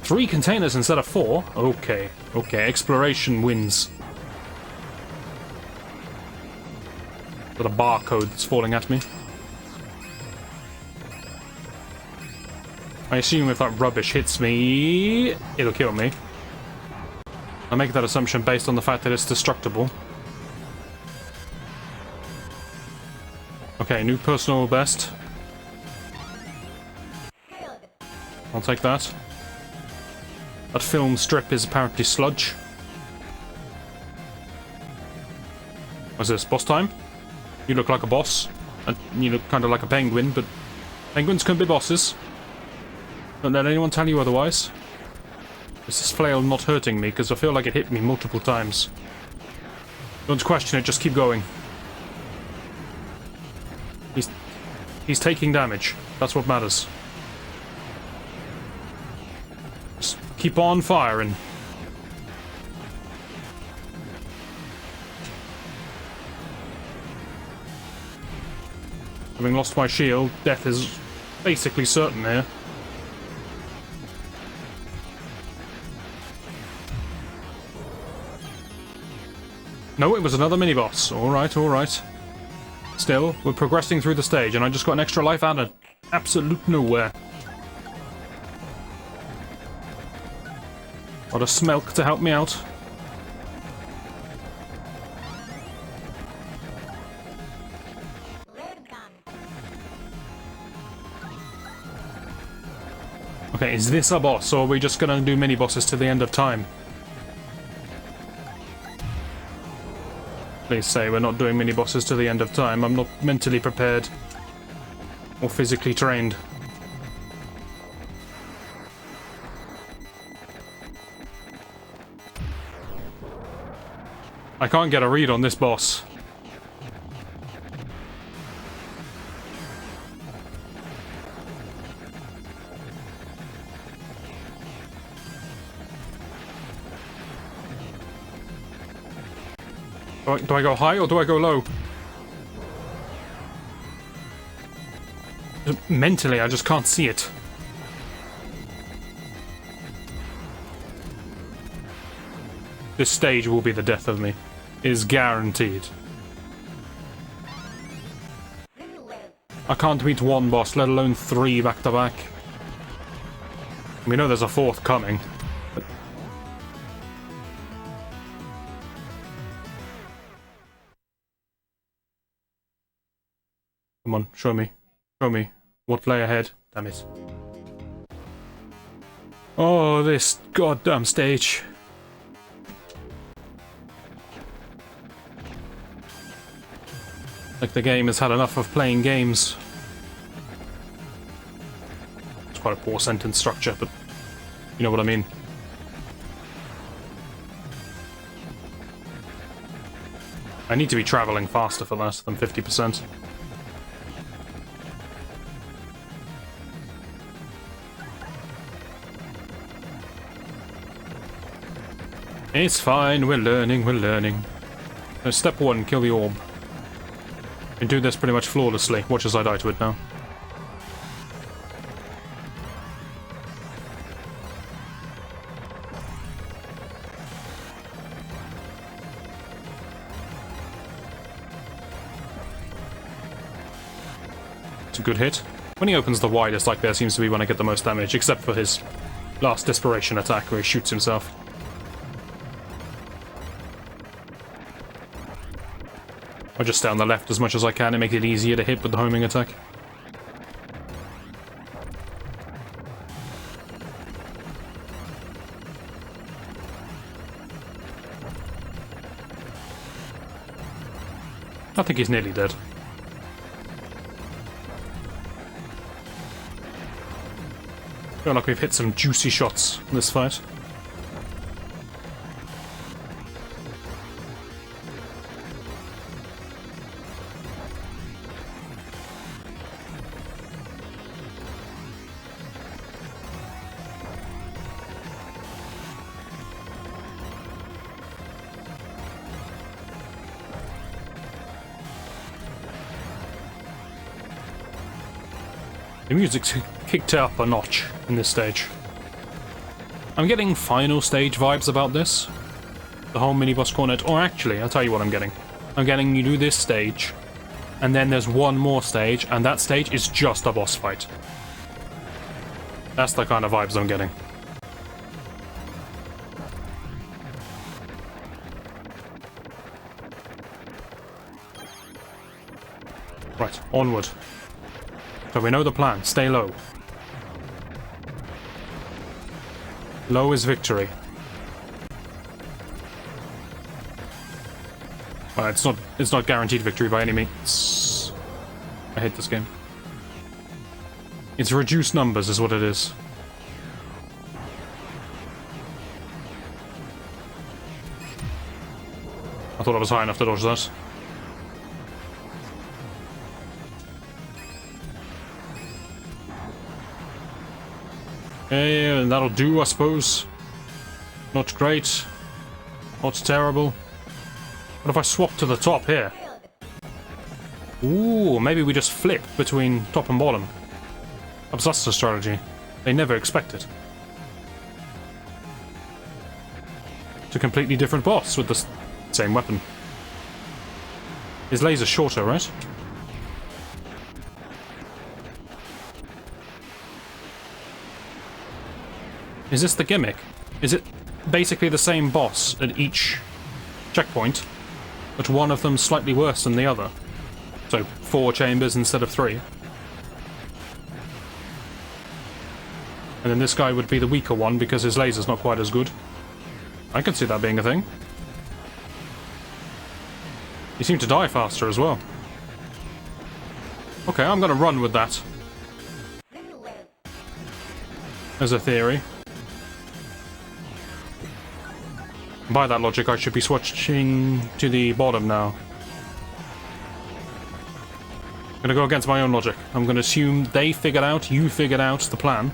3 containers instead of 4? Okay, okay, exploration wins. Got a barcode that's falling at me. I assume if that rubbish hits me, it'll kill me. I make that assumption based on the fact that it's destructible. Okay, new personal best. I'll take that. That film strip is apparently sludge. What's this, boss time? You look like a boss. And you look kind of like a penguin, but penguins can be bosses. Don't let anyone tell you otherwise. Is this flail not hurting me? Because I feel like it hit me multiple times. Don't question it, just keep going. He's taking damage. That's what matters. Just keep on firing. Having lost my shield, death is basically certain here. No, it was another mini-boss. Alright, alright. Still, we're progressing through the stage, and I just got an extra life out of absolute nowhere. Got a Smelk to help me out. Okay, is this a boss, or are we just gonna do mini-bosses to the end of time? Please say we're not doing mini-bosses to the end of time. I'm not mentally prepared or physically trained. I can't get a read on this boss. Do I go high or do I go low? Mentally, I just can't see it. This stage will be the death of me. Is guaranteed. I can't beat one boss, let alone 3 back to back. We know there's a 4th coming. Come on, show me. Show me. What lay ahead? Damn it. Oh, this goddamn stage. Like the game has had enough of playing games. It's quite a poor sentence structure, but you know what I mean. I need to be traveling faster for that than 50%. It's fine, we're learning, we're learning. Step 1, kill the orb. I can do this pretty much flawlessly. Watch as I die to it now. It's a good hit. When he opens the widest like there seems to be when I get the most damage, except for his last desperation attack where he shoots himself. I'll just stay on the left as much as I can to make it easier to hit with the homing attack. I think he's nearly dead. Feel like we've hit some juicy shots in this fight. The music's kicked up a notch in this stage. I'm getting final stage vibes about this. The whole mini-boss cornet. Or actually, I'll tell you what I'm getting. I'm getting you do this stage, and then there's one more stage, and that stage is just a boss fight. That's the kind of vibes I'm getting. Right, onward. So we know the plan. Stay low. Low is victory. Well, it's not guaranteed victory by any means. I hate this game. It's reduced numbers is what it is. I thought I was high enough to dodge that. And that'll do, I suppose. Not great. Not terrible. What if I swap to the top here? Ooh, maybe we just flip between top and bottom. Perhaps that's the strategy. They never expect it. It's a completely different boss with the same weapon. His laser's shorter, right? Is this the gimmick? Is it basically the same boss at each checkpoint, but one of them slightly worse than the other? So 4 chambers instead of 3. And then this guy would be the weaker one because his laser's not quite as good. I can see that being a thing. You seem to die faster as well. Okay, I'm gonna run with that. As a theory. By that logic, I should be switching to the bottom now. I'm gonna go against my own logic. I'm gonna assume they figured out, you figured out the plan.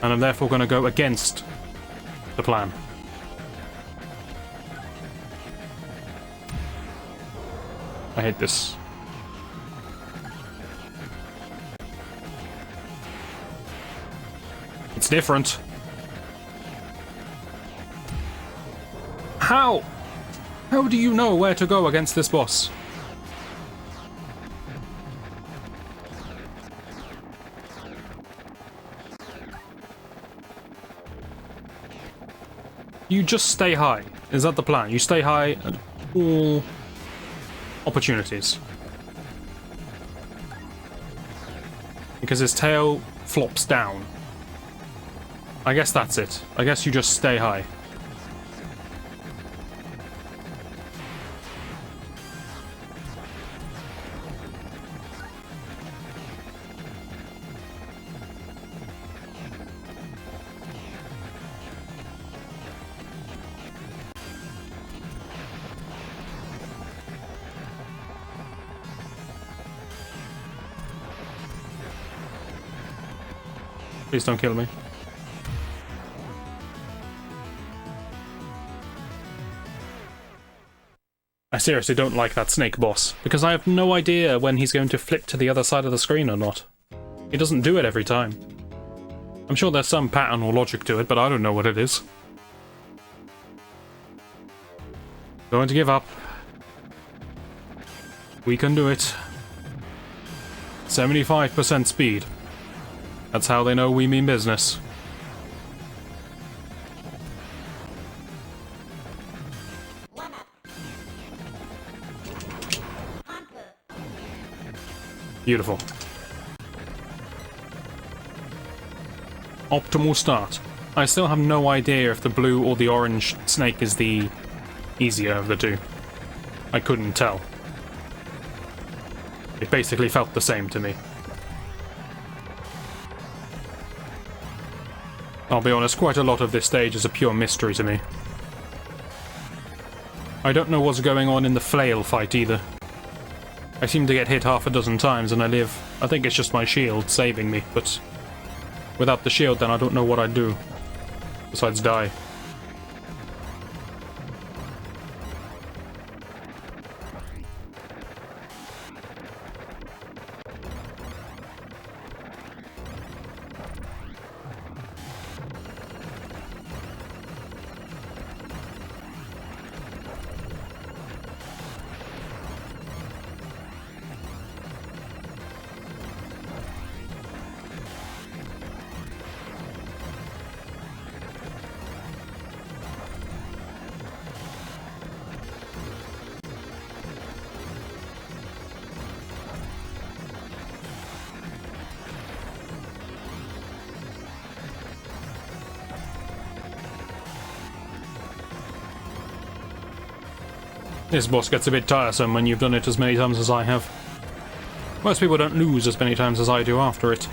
And I'm therefore gonna go against the plan. I hate this. It's different. How? How do you know where to go against this boss? You just stay high. Is that the plan? You stay high at all opportunities. Because his tail flops down. I guess that's it. I guess you just stay high. Please don't kill me. I seriously don't like that snake boss, because I have no idea when he's going to flip to the other side of the screen or not. He doesn't do it every time. I'm sure there's some pattern or logic to it, but I don't know what it is. Going to give up. We can do it. 75% speed. That's how they know we mean business. Beautiful. Optimal start. I still have no idea if the blue or the orange snake is the easier of the two. I couldn't tell. It basically felt the same to me. I'll be honest, quite a lot of this stage is a pure mystery to me. I don't know what's going on in the flail fight either. I seem to get hit half a dozen times and I live. I think it's just my shield saving me, but without the shield then I don't know what I'd do. Besides die. This boss gets a bit tiresome when you've done it as many times as I have. Most people don't lose as many times as I do after it.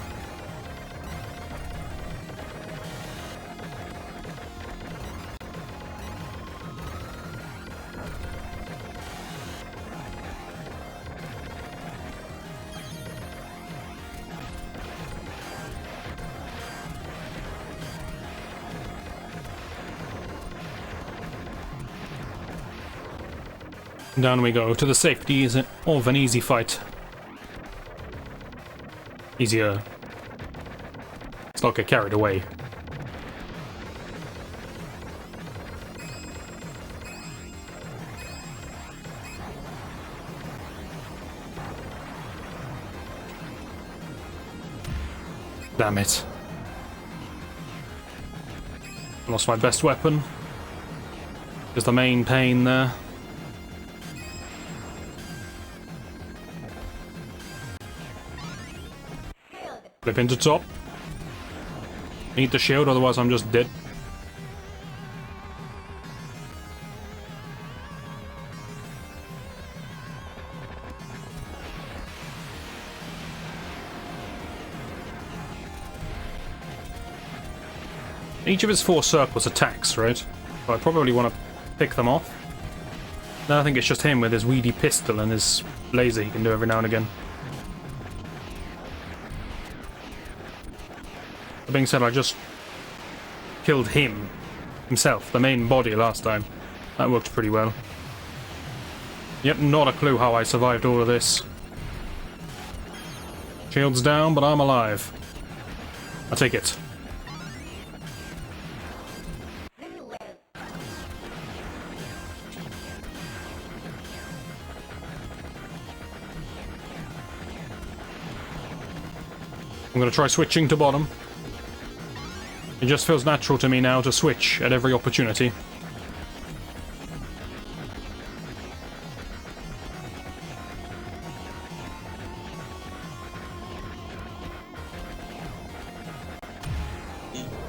Down we go to the safety of an easy fight. Easier. Let's not get carried away. Damn it. Lost my best weapon. Just the main pain there. Flip into top. Need the shield, otherwise I'm just dead. Each of his 4 circles attacks, right? So I probably want to pick them off. Then I think it's just him with his weedy pistol and his laser he can do every now and again. That being said, I just killed himself, the main body last time. That worked pretty well. Yep, not a clue how I survived all of this. Shield's down, but I'm alive. I take it. I'm gonna try switching to bottom. It just feels natural to me now to switch at every opportunity.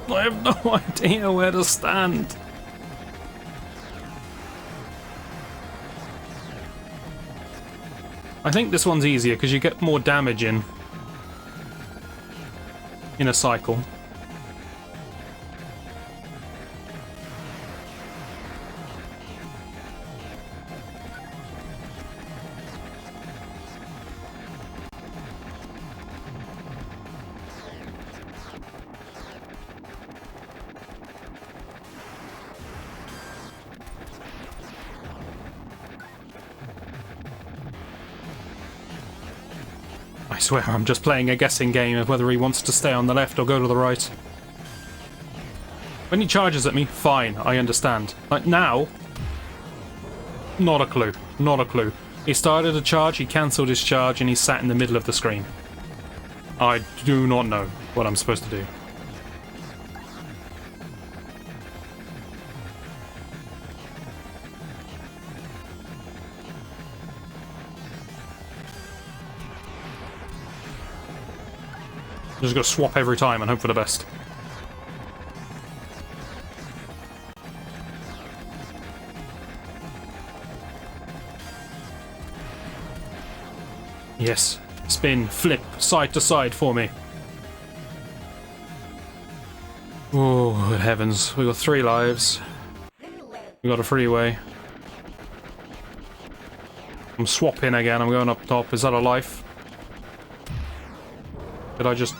I have no idea where to stand. I think this one's easier because you get more damage in a cycle. I swear I'm just playing a guessing game of whether he wants to stay on the left or go to the right. When he charges at me, fine, I understand. Like now, not a clue, not a clue. He started a charge, he cancelled his charge, and he sat in the middle of the screen. I do not know what I'm supposed to do. Just gotta swap every time and hope for the best. Yes. Spin, flip, side to side for me. Oh, good heavens. We got 3 lives. We got a freeway. I'm swapping again. I'm going up top. Is that a life? Did I just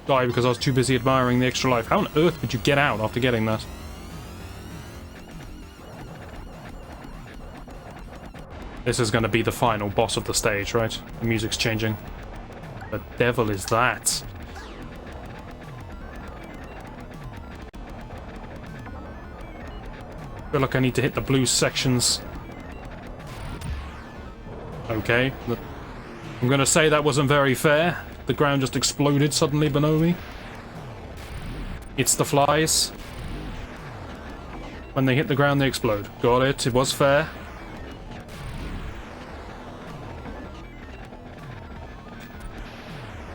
die because I was too busy admiring the extra life? How on earth would you get out after getting that? This is going to be the final boss of the stage, right? The music's changing. The devil is that? I feel like I need to hit the blue sections. Okay. I'm going to say that wasn't very fair. The ground just exploded suddenly below me. It's the flies. When they hit the ground, they explode. Got it. It was fair.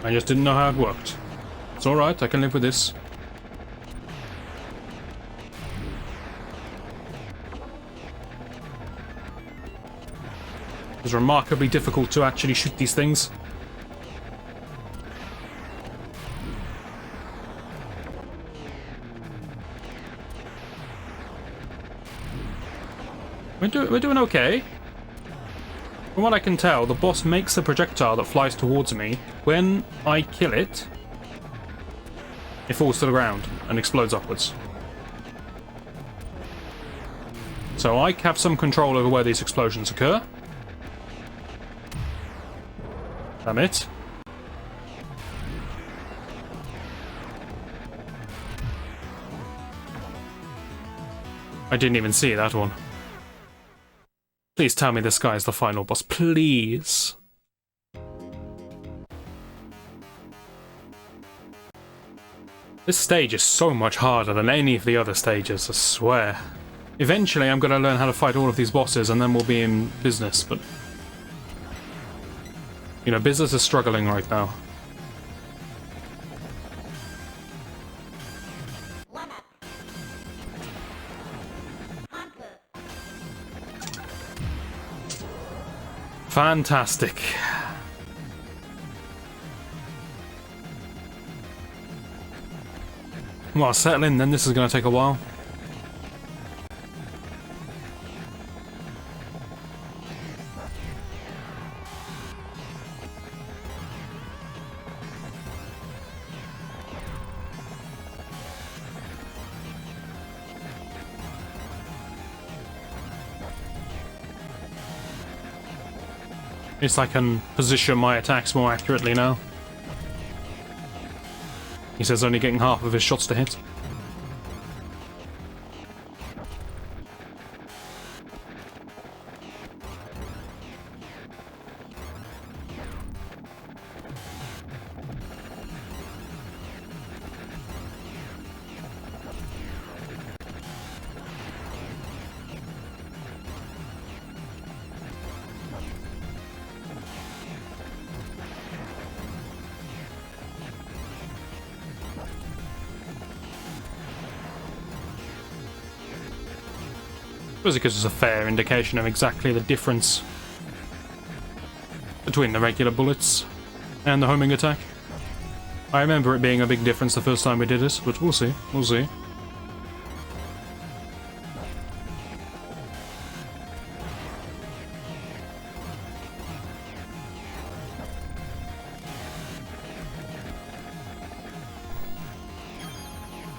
I just didn't know how it worked. It's alright, I can live with this. It's remarkably difficult to actually shoot these things. We're doing okay. From what I can tell, the boss makes a projectile that flies towards me. When I kill it, it falls to the ground and explodes upwards. So I have some control over where these explosions occur. Damn it. I didn't even see that one. Please tell me this guy is the final boss, please. This stage is so much harder than any of the other stages, I swear. Eventually I'm gonna learn how to fight all of these bosses and then we'll be in business, but... you know, business is struggling right now. Fantastic. Well, settle in then, this is going to take a while. At least I can position my attacks more accurately now. He says only getting half of his shots to hit. I suppose it gives us a fair indication of exactly the difference between the regular bullets and the homing attack. I remember it being a big difference the first time we did it, but we'll see, we'll see.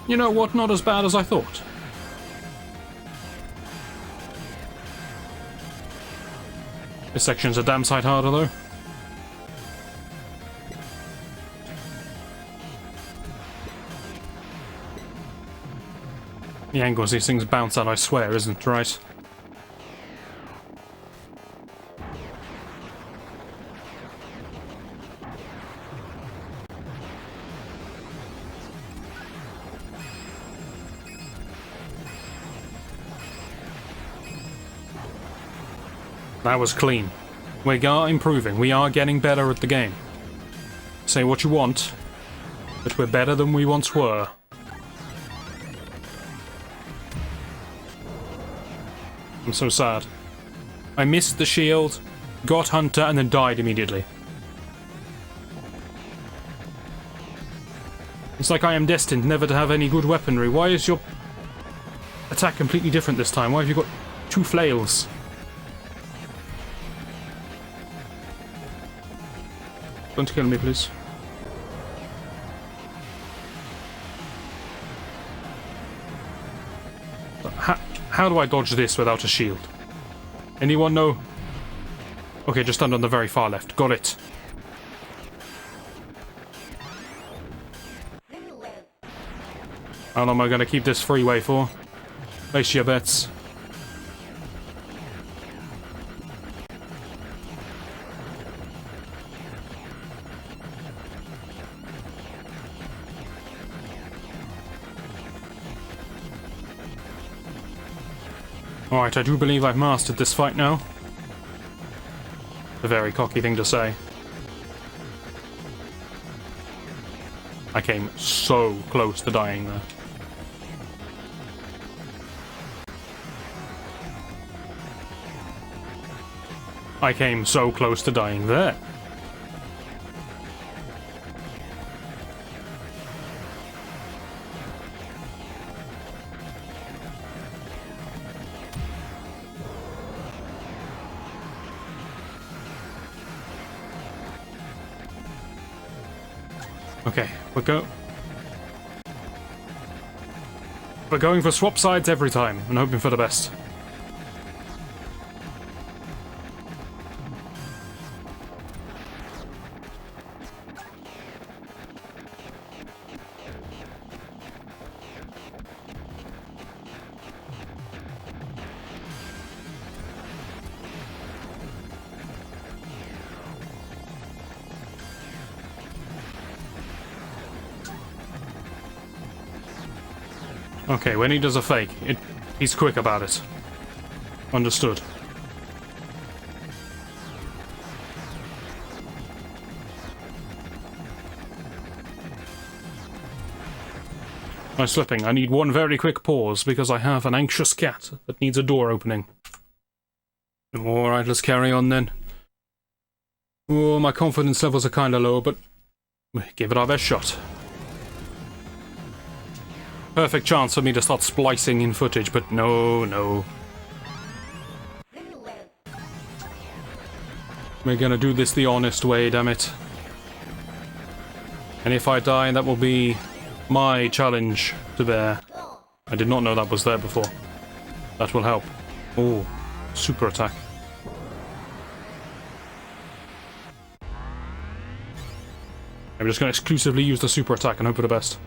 You know what, not as bad as I thought. This section's a damn sight harder, though. The angles these things bounce at, I swear, isn't right. That was clean. We are improving. We are getting better at the game. Say what you want, But we're better than we once were. I'm so sad. I missed the shield, got Hunter, and then died immediately. It's like I am destined never to have any good weaponry. Why is your attack completely different this time? Why have you got 2 flails? Don't kill me, please. How do I dodge this without a shield? Anyone know? Okay, just stand on the very far left. Got it. How long am I going to keep this freeway for? Place your bets. Alright, I do believe I've mastered this fight now. A very cocky thing to say. I came so close to dying there. I came so close to dying there. Okay, we're going for swap sides every time and hoping for the best. Okay, when he does a fake, he's quick about it. Understood. I'm slipping. I need one very quick pause because I have an anxious cat that needs a door opening. Alright, let's carry on then. Oh, my confidence levels are kinda low, but give it our best shot. Perfect chance for me to start splicing in footage, but no. We're gonna do this the honest way, damn it. And if I die, that will be my challenge to bear. I did not know that was there before. That will help. Oh, super attack. I'm just gonna exclusively use the super attack and hope for the best.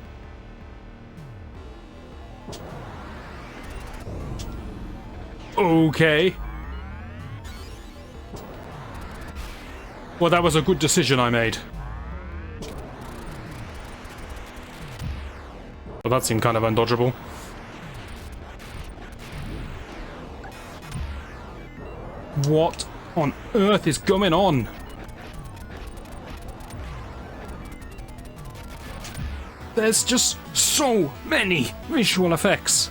Okay. Well, that was a good decision I made. Well, that seemed kind of undodgeable. What on earth is going on? There's just so many visual effects.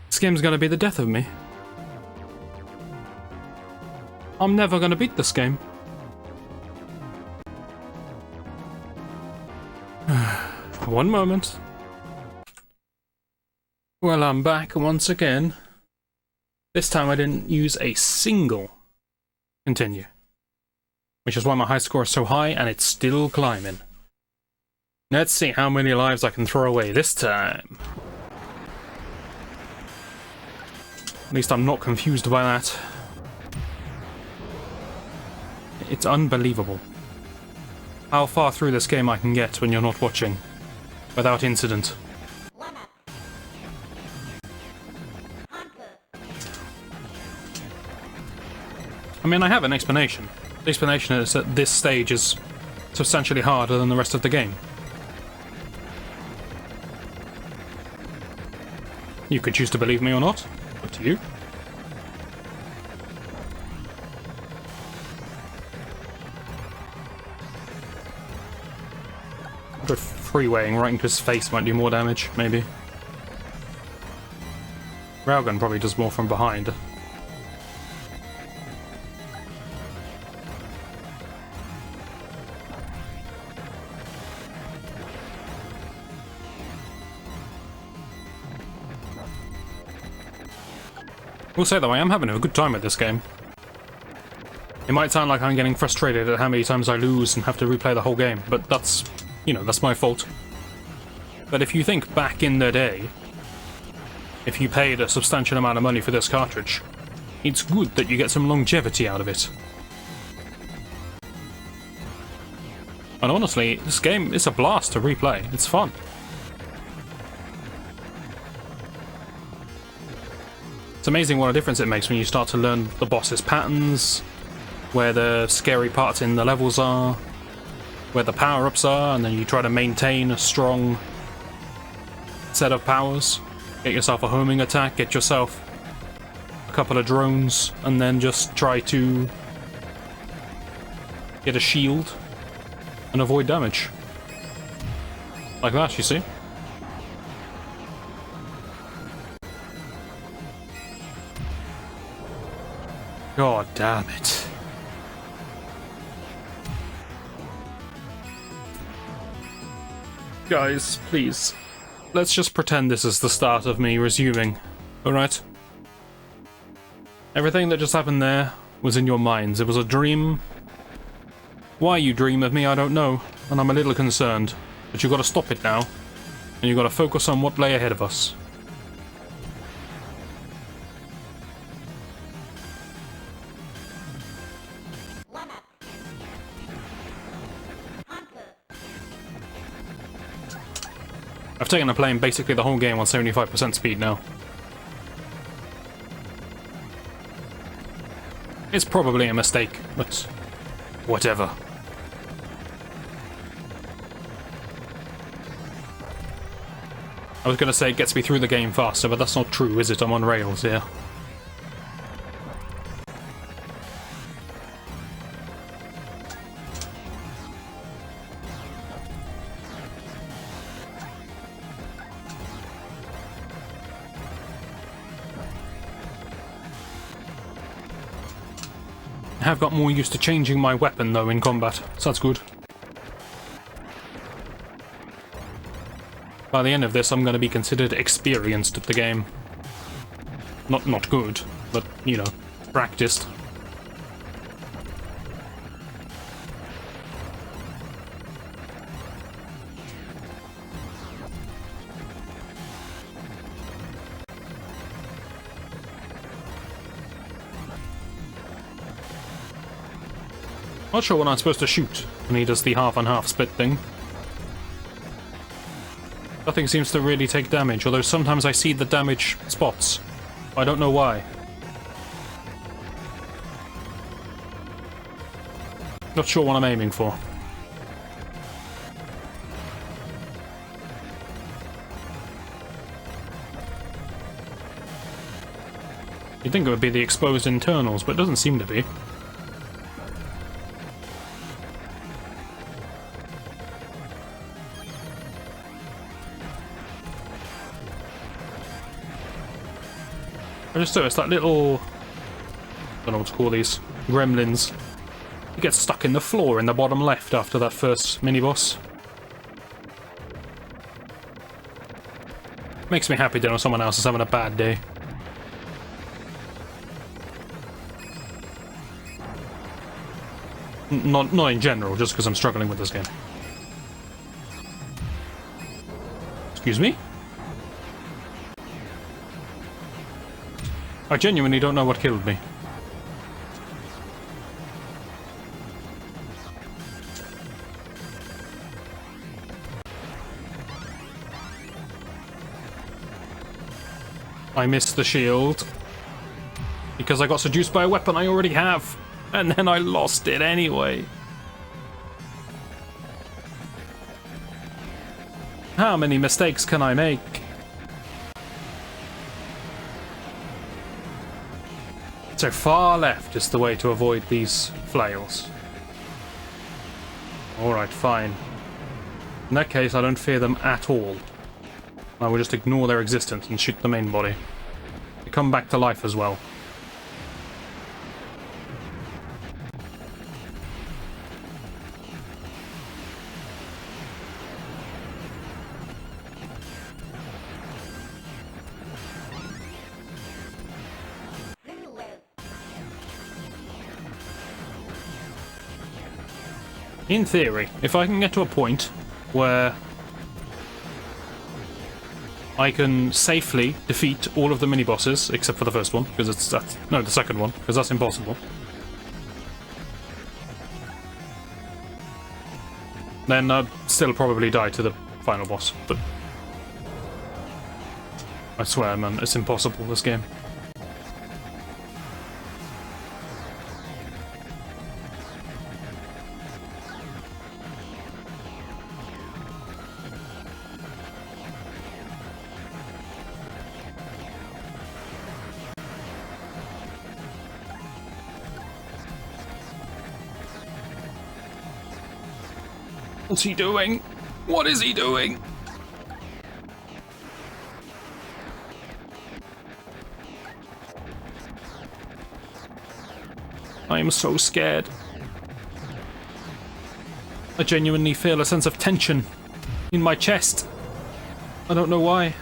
This game's gonna be the death of me. I'm never gonna beat this game. One moment. Well, I'm back once again. This time I didn't use a single continue. Which is why my high score is so high and it's still climbing. Let's see how many lives I can throw away this time. At least I'm not confused by that. It's unbelievable how far through this game I can get when you're not watching, without incident. I mean, I have an explanation. The explanation is that this stage is substantially harder than the rest of the game. You could choose to believe me or not, Up to you. But freewaying right into his face might do more damage, maybe. Railgun probably does more from behind. We'll say though, I am having a good time at this game. It might sound like I'm getting frustrated at how many times I lose and have to replay the whole game, but that's, you know, that's my fault. But if you think back in the day, if you paid a substantial amount of money for this cartridge, it's good that you get some longevity out of it. And honestly, this game is a blast to replay. It's fun. It's amazing what a difference it makes when you start to learn the boss's patterns, where the scary parts in the levels are, where the power-ups are, and then you try to maintain a strong set of powers. Get yourself a homing attack, get yourself a couple of drones, and then just try to get a shield and avoid damage. Like that, you see? God damn it. Guys, please. Let's just pretend this is the start of me resuming, alright? Everything that just happened there was in your minds. It was a dream. Why you dream of me, I don't know, and I'm a little concerned. But you've got to stop it now, and you've got to focus on what lay ahead of us. I've taken to playing basically the whole game on 75% speed now. It's probably a mistake, but whatever. I was gonna say it gets me through the game faster, but that's not true, is it? I'm on rails here. I have got more used to changing my weapon though in combat, so that's good. By the end of this, I'm going to be considered experienced at the game. Not good, but, you know, practiced. Not sure what I'm supposed to shoot when he does the half-and-half split thing. Nothing seems to really take damage, although sometimes I see the damage spots. I don't know why. Not sure what I'm aiming for. You'd think it would be the exposed internals, but it doesn't seem to be. I just noticed that little... I don't know what to call these. Gremlins. He gets stuck in the floor in the bottom left after that first mini-boss. Makes me happy to know someone else is having a bad day. Not in general, just because I'm struggling with this game. Excuse me? I genuinely don't know what killed me. I missed the shield because I got seduced by a weapon I already have, and then I lost it anyway. How many mistakes can I make? So far left is the way to avoid these flails. Alright, fine. In that case, I don't fear them at all. I will just ignore their existence and shoot the main body. They come back to life as well. In theory, if I can get to a point where I can safely defeat all of the mini-bosses, except for the first one, because it's that. No, the second one, because that's impossible. Then I'd still probably die to the final boss, but I swear, man, it's impossible, this game. What's he doing? What is he doing? I am so scared. I genuinely feel a sense of tension in my chest. I don't know why.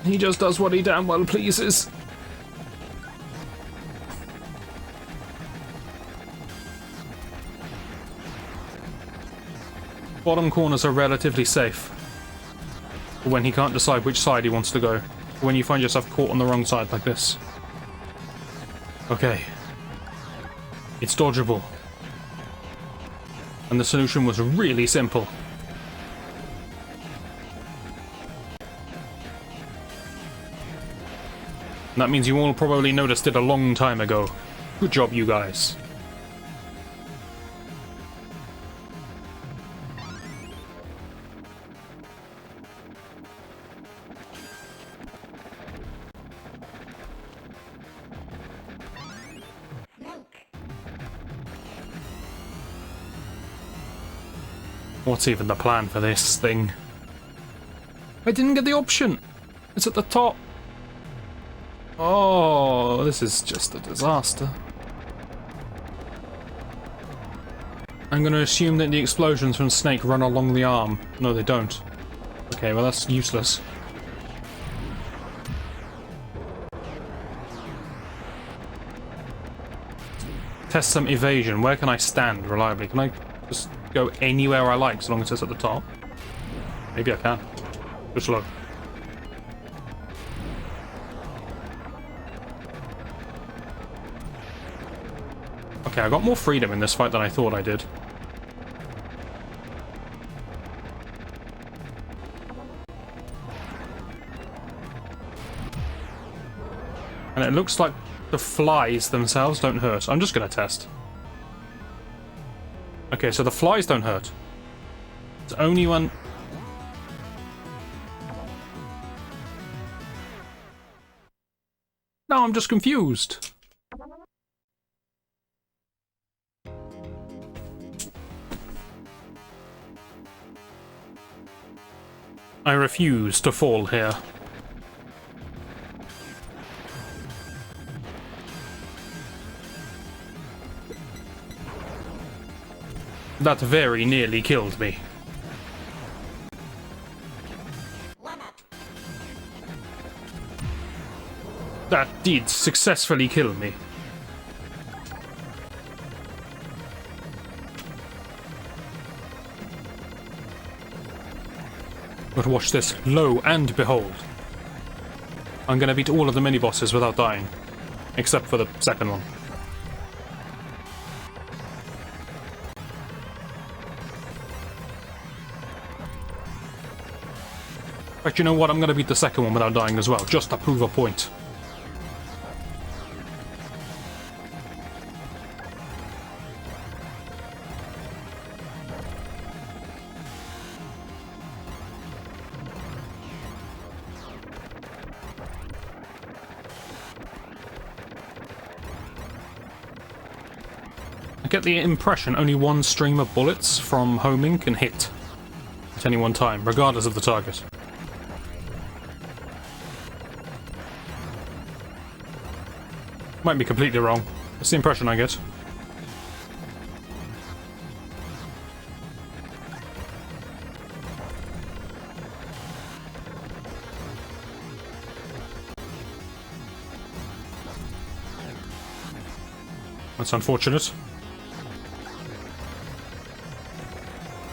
He just does what he damn well pleases. Bottom corners are relatively safe when he can't decide which side he wants to go. When you find yourself caught on the wrong side like this. Okay. It's dodgeable. And the solution was really simple. And that means you all probably noticed it a long time ago. Good job, you guys. What's even the plan for this thing? I didn't get the option! It's at the top! Oh, this is just a disaster. I'm gonna assume that the explosions from Snake run along the arm. No, they don't. Okay, well that's useless. Test some evasion. Where can I stand reliably? Can I just go anywhere I like, so long as it's at the top? Maybe I can. Just look. Okay, I got more freedom in this fight than I thought I did. And it looks like the flies themselves don't hurt. I'm just gonna test. Okay, so the flies don't hurt. It's only when... No, I'm just confused. I refuse to fall here. That very nearly killed me. That did successfully kill me. But watch this. Lo and behold. I'm gonna beat all of the mini-bosses without dying. Except for the second one. But you know what? I'm gonna beat the second one without dying as well, just to prove a point. get the impression only one stream of bullets from homing can hit at any one time, regardless of the target. Might be completely wrong. That's the impression I get. That's unfortunate.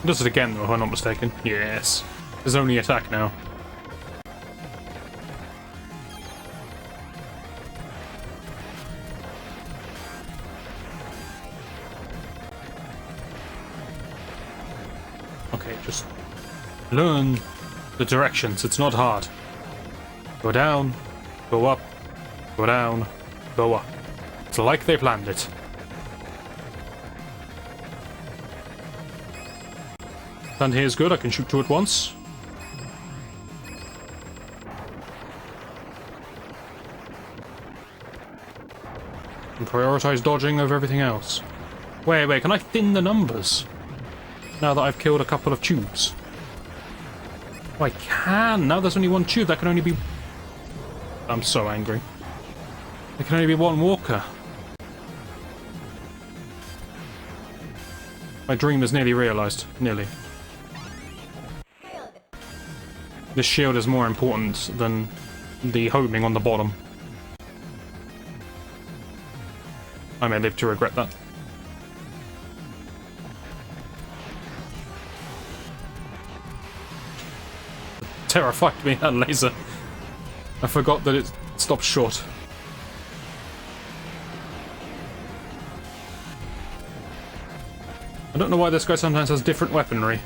Does it again, though, if I'm not mistaken. Yes. There's only attack now. Okay, just learn the directions. It's not hard. Go down, go up, go down, go up. It's like they planned it. Stand here is good, I can shoot two at once. And prioritize dodging over everything else. Wait, can I thin the numbers? Now that I've killed a couple of tubes. Oh, I can! Now there's only one tube, that can only be... I'm so angry. There can only be one walker. My dream is nearly realised. Nearly. This shield is more important than the homing on the bottom. I may live to regret that. Terrified me, that laser. I forgot that it stopped short. I don't know why this guy sometimes has different weaponry.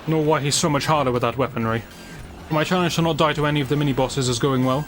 Nor why he's so much harder with that weaponry. My challenge to not die to any of the mini-bosses is going well.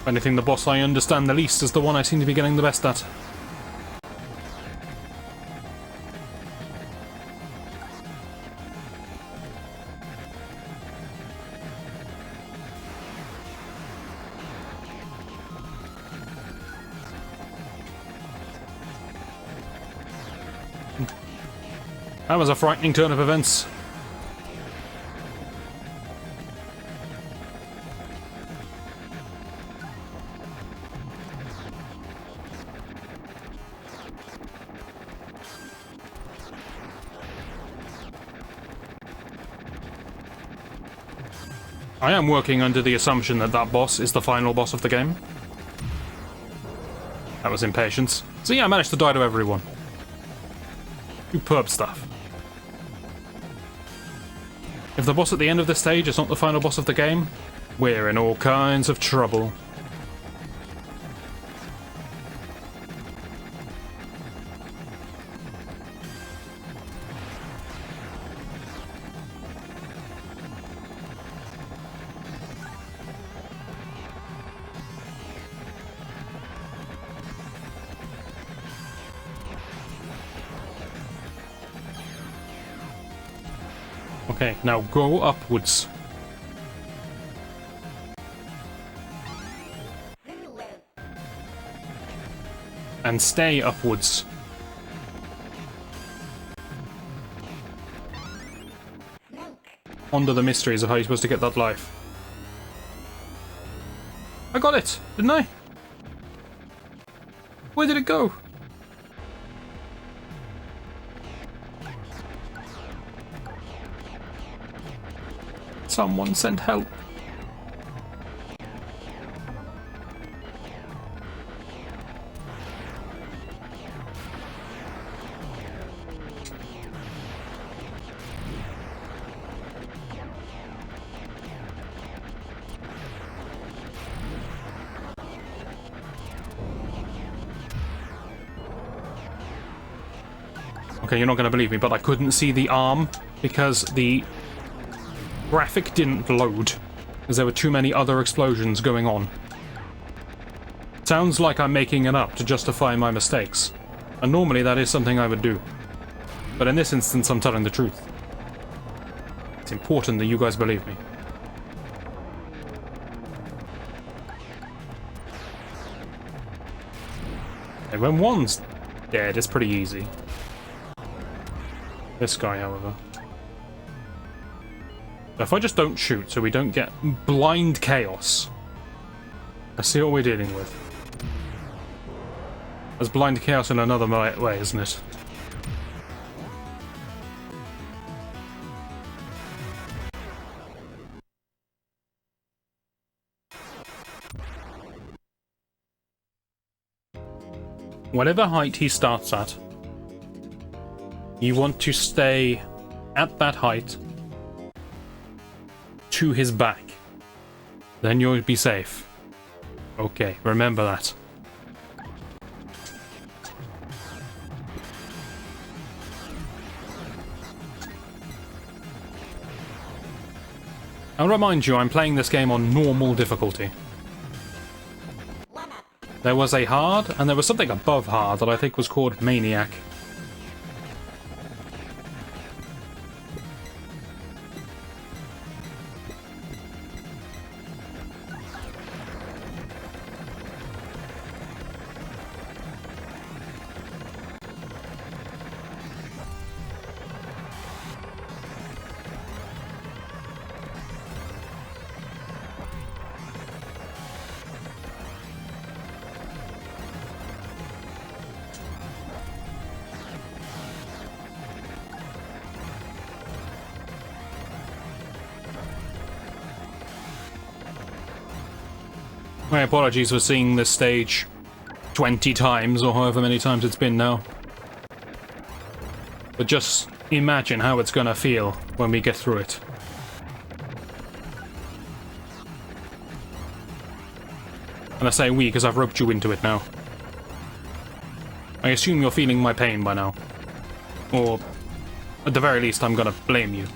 If anything, the boss I understand the least is the one I seem to be getting the best at. That was a frightening turn of events. I am working under the assumption that that boss is the final boss of the game. That was impatience. So yeah, I managed to die to everyone. Superb stuff. If the boss at the end of this stage is not the final boss of the game, we're in all kinds of trouble. Okay, now go upwards. And stay upwards. Ponder the mysteries of how you're supposed to get that life. I got it, didn't I? Where did it go? Someone send help. Okay, you're not going to believe me, but I couldn't see the arm because the graphic didn't load, because there were too many other explosions going on. Sounds like I'm making it up to justify my mistakes, and normally that is something I would do. But in this instance, I'm telling the truth. It's important that you guys believe me. And when one's dead, it's pretty easy. This guy, however. So if I just don't shoot, so we don't get blind chaos. Let's see what we're dealing with. There's blind chaos in another way, isn't it? Whatever height he starts at, you want to stay at that height to his back. Then you'll be safe. Okay, remember that. I'll remind you, I'm playing this game on normal difficulty. There was a hard, and there was something above hard that I think was called Maniac. My apologies for seeing this stage 20 times, or however many times it's been now. But just imagine how it's gonna feel when we get through it. And I say we because I've roped you into it now. I assume you're feeling my pain by now. Or, at the very least, I'm gonna blame you.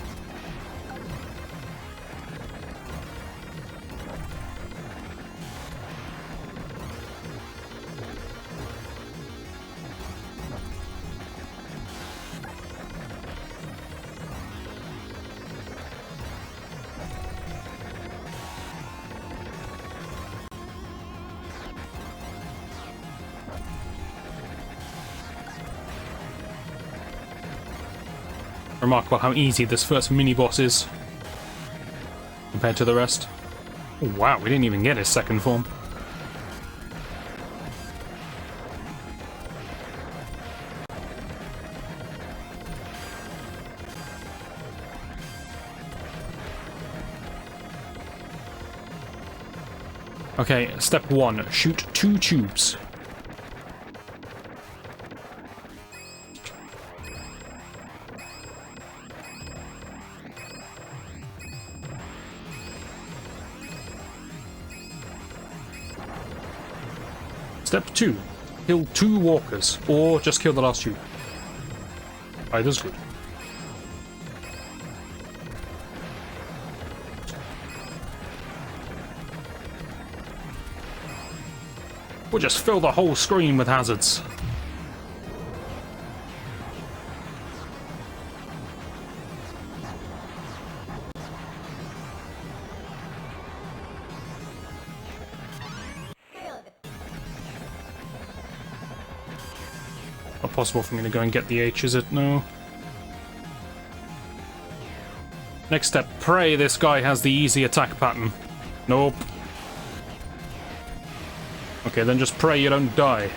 Remarkable how easy this first mini-boss is compared to the rest. Oh, wow, we didn't even get his second form. Okay, step 1, shoot 2 tubes. Step 2, kill 2 walkers, or just kill the last tube. Either's good. We'll just fill the whole screen with hazards. Not possible for me to go and get the H, is it? No. Next step, pray this guy has the easy attack pattern. Nope. Okay, then just pray you don't die.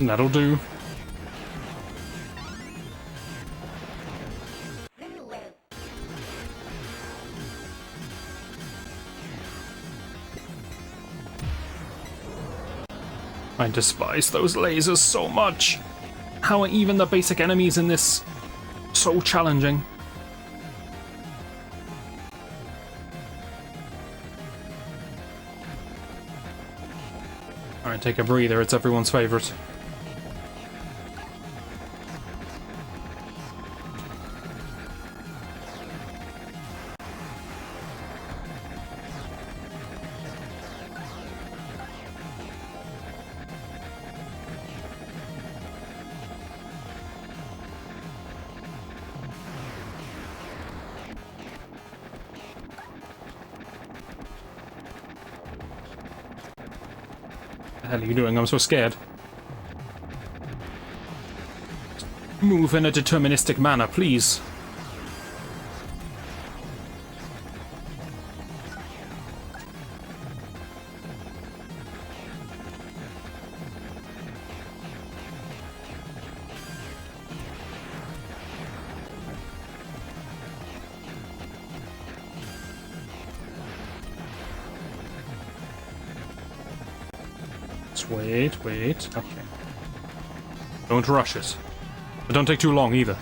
That'll do. I despise those lasers so much. How are even the basic enemies in this so challenging? Alright, take a breather, it's everyone's favorite. What the hell are you doing? I'm so scared. Move in a deterministic manner, please. Wait. Okay. Don't rush it. But don't take too long either.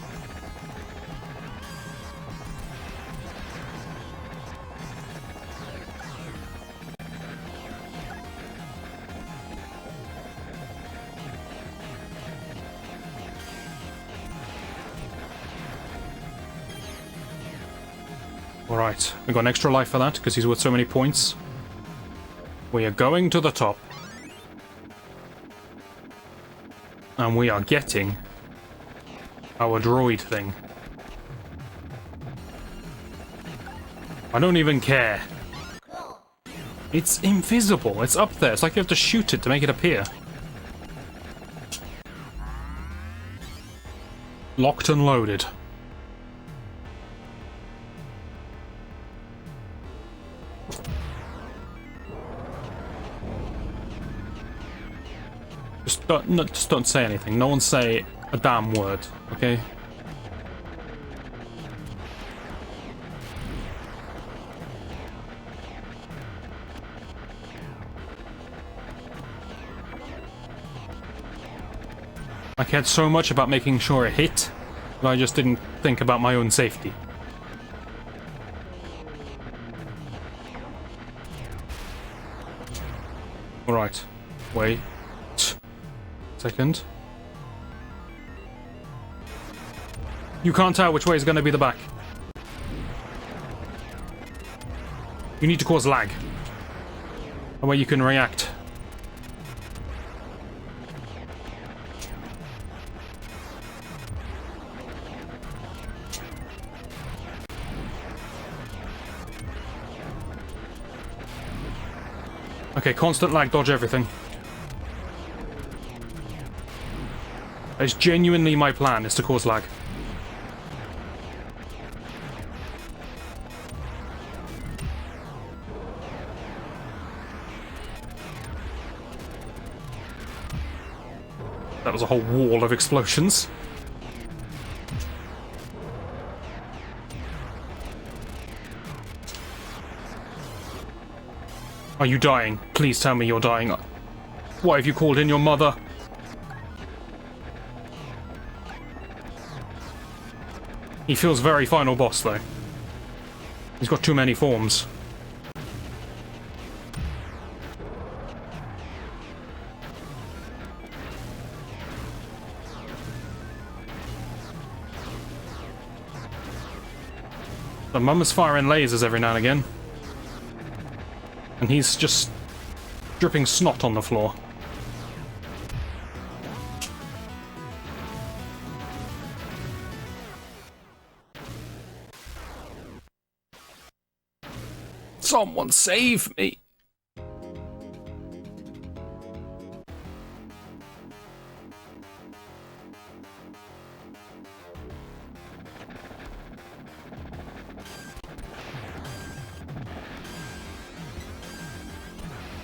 Alright, we got an extra life for that because he's worth so many points. We are going to the top. And we are getting our droid thing. I don't even care. It's invisible. It's up there. It's like you have to shoot it to make it appear. Locked and loaded. Just don't say anything. No one say a damn word, okay? I cared so much about making sure it hit, but I just didn't think about my own safety. Alright. Wait. Second. You can't tell which way is going to be the back. You need to cause lag. A way you can react. Okay, constant lag, dodge everything. It's genuinely my plan, is to cause lag. That was a whole wall of explosions. Are you dying? Please tell me you're dying. Why have you called in your mother? He feels very final boss, though. He's got too many forms. The mum is firing lasers every now and again. And he's just dripping snot on the floor. Someone save me!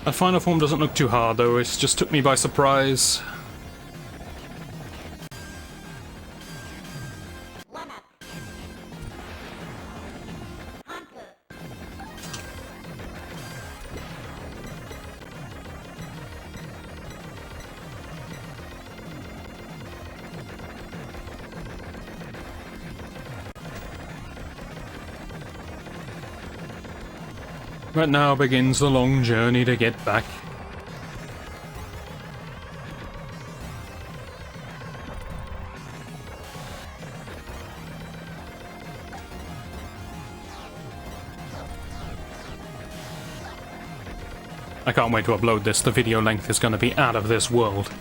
That final form doesn't look too hard, though. It just took me by surprise. But now begins the long journey to get back. I can't wait to upload this. The video length is going to be out of this world.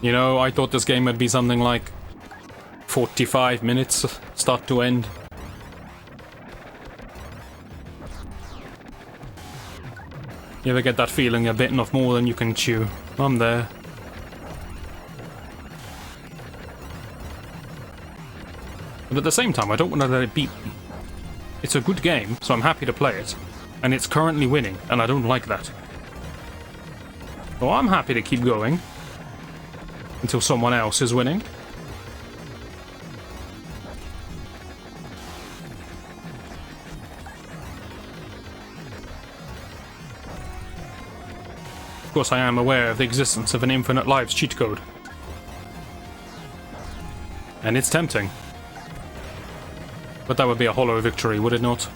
You know, I thought this game would be something like 45 minutes, start to end. You ever get that feeling you're bitten off more than you can chew? I'm there. But at the same time, I don't want to let it beat me. It's a good game, so I'm happy to play it. And it's currently winning, and I don't like that. So I'm happy to keep going. Until someone else is winning. Of course, I am aware of the existence of an infinite lives cheat code. And it's tempting. But that would be a hollow victory, would it not?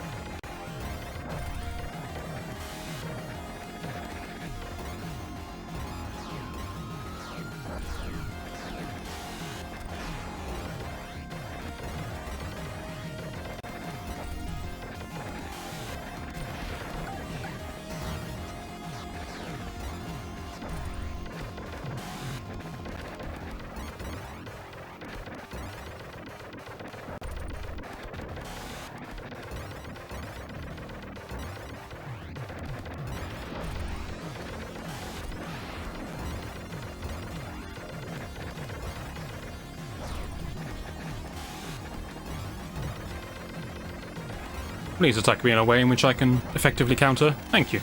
Please attack me in a way in which I can effectively counter. Thank you.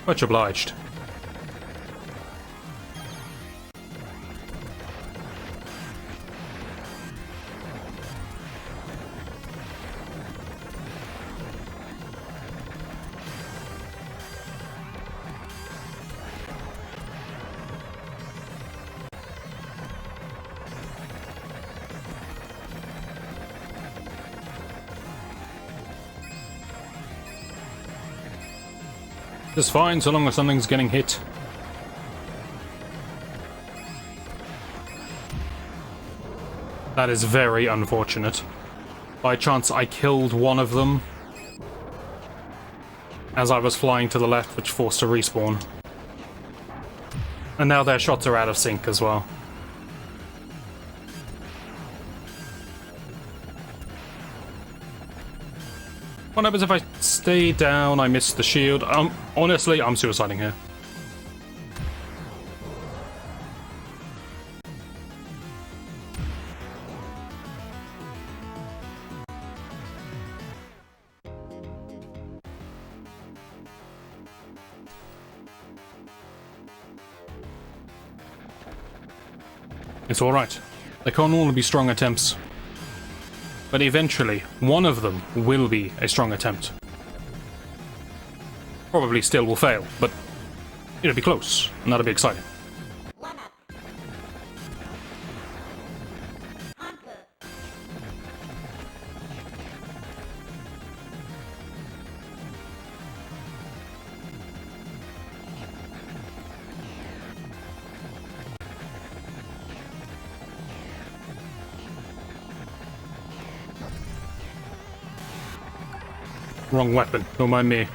Much obliged. It's fine so long as something's getting hit. That is very unfortunate. By chance I killed one of them as I was flying to the left, which forced a respawn. And now their shots are out of sync as well. What happens if I stay down, I miss the shield? Honestly, I'm suiciding here. It's alright. They can't all be strong attempts. But eventually, one of them will be a strong attempt. Probably still will fail, but it'll be close, and that'll be exciting. Wrong weapon, don't mind me.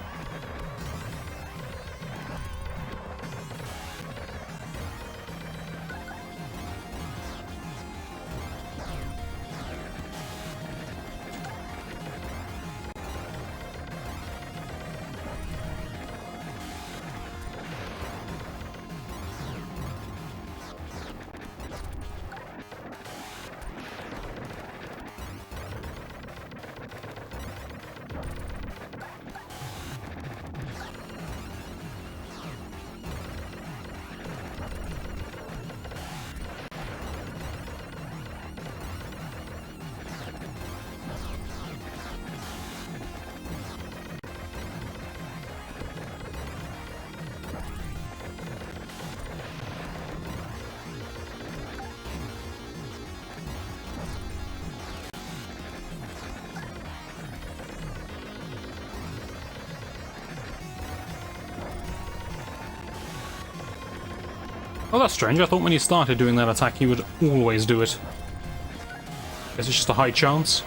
Oh, that's strange. I thought when he started doing that attack, he would always do it. Guess it's just a high chance.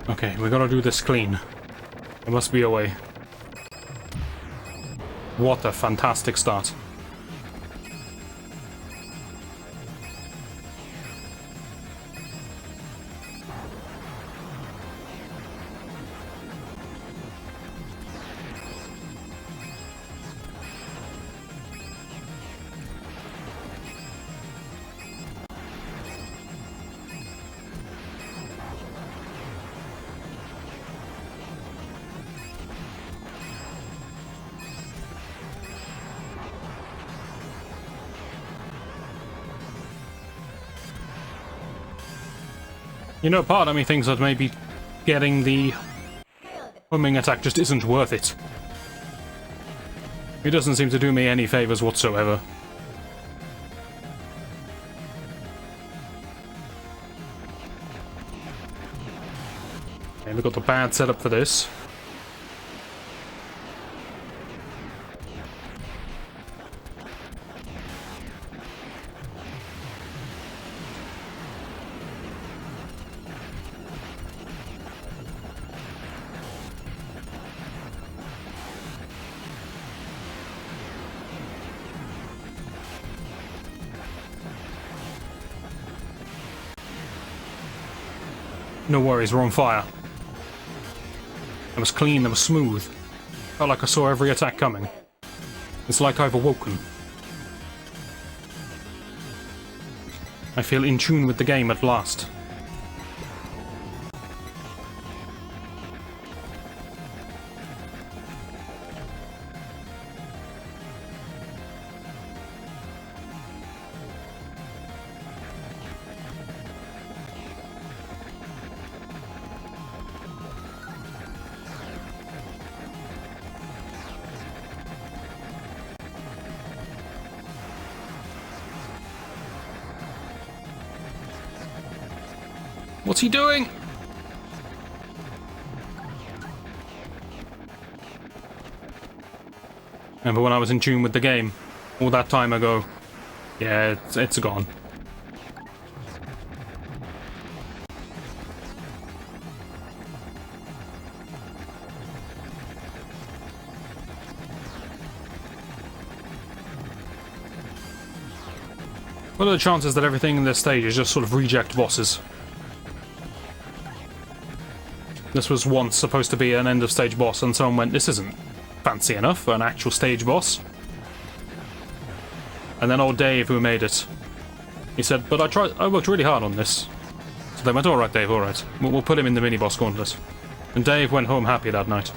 Okay, we gotta do this clean. There must be a way. What a fantastic start. You know, part of me thinks that maybe getting the homing attack just isn't worth it. It doesn't seem to do me any favors whatsoever. Okay, we've got the bad setup for this. No worries, we're on fire. That was clean, that was smooth. Felt like I saw every attack coming. It's like I've awoken. I feel in tune with the game at last. What's he doing? Remember when I was in tune with the game? All that time ago. Yeah, it's gone. What are the chances that everything in this stage is just sort of reject bosses? This was once supposed to be an end-of-stage boss, and someone went, this isn't fancy enough for an actual stage boss. And then old Dave, who made it, he said, but I worked really hard on this. So they went, alright Dave, alright. We'll put him in the mini-boss gauntlet. And Dave went home happy that night.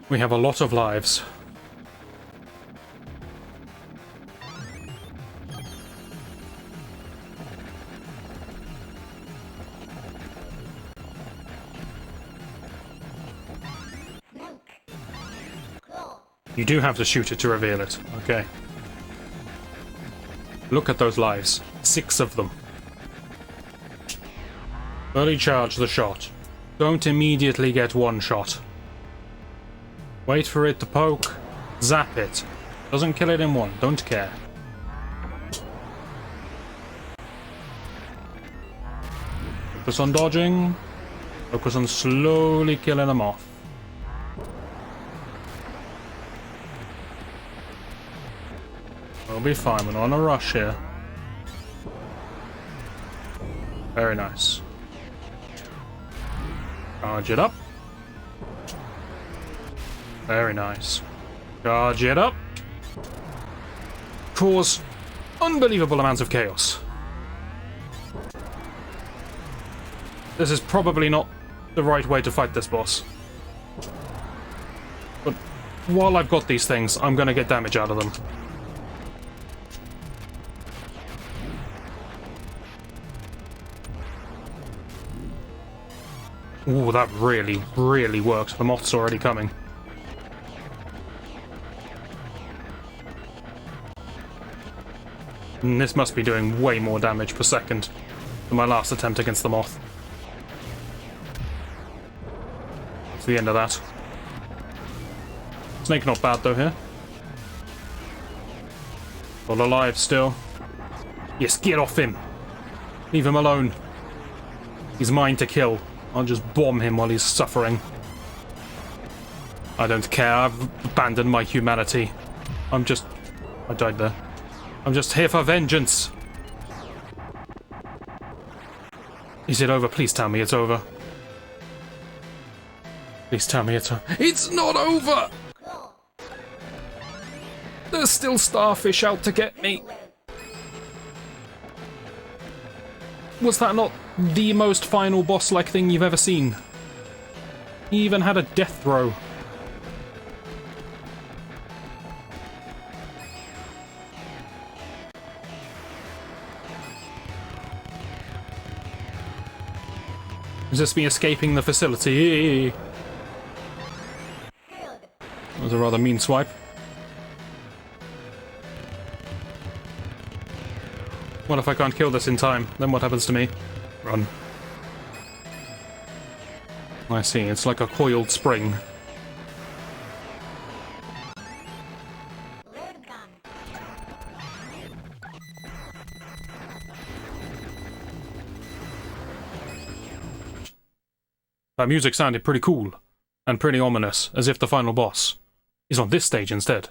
We have a lot of lives. You do have to shoot it to reveal it. Okay. Look at those lives. 6 of them. Early charge the shot. Don't immediately get one shot. Wait for it to poke. Zap it. Doesn't kill it in one. Don't care. Focus on dodging. Focus on slowly killing them off. We'll be fine. We're not on a rush here. Very nice. Charge it up. Very nice. Charge it up. Cause unbelievable amounts of chaos. This is probably not the right way to fight this boss. But while I've got these things, I'm gonna get damage out of them. Ooh, that really, really works. The moth's already coming. And this must be doing way more damage per second than my last attempt against the moth. That's the end of that. Snake not bad though here. All alive still. Yes, get off him! Leave him alone. He's mine to kill. I'll just bomb him while he's suffering. I don't care, I've abandoned my humanity. I died there. I'm just here for vengeance. Is it over? Please tell me it's over. Please tell me it's over. It's not over! There's still starfish out to get me. Was that not the most final boss-like thing you've ever seen? He even had a death throw. Is this me escaping the facility? That was a rather mean swipe. What if I can't kill this in time? Then what happens to me? Run. I see, it's like a coiled spring. That music sounded pretty cool, and pretty ominous, as if the final boss is on this stage instead.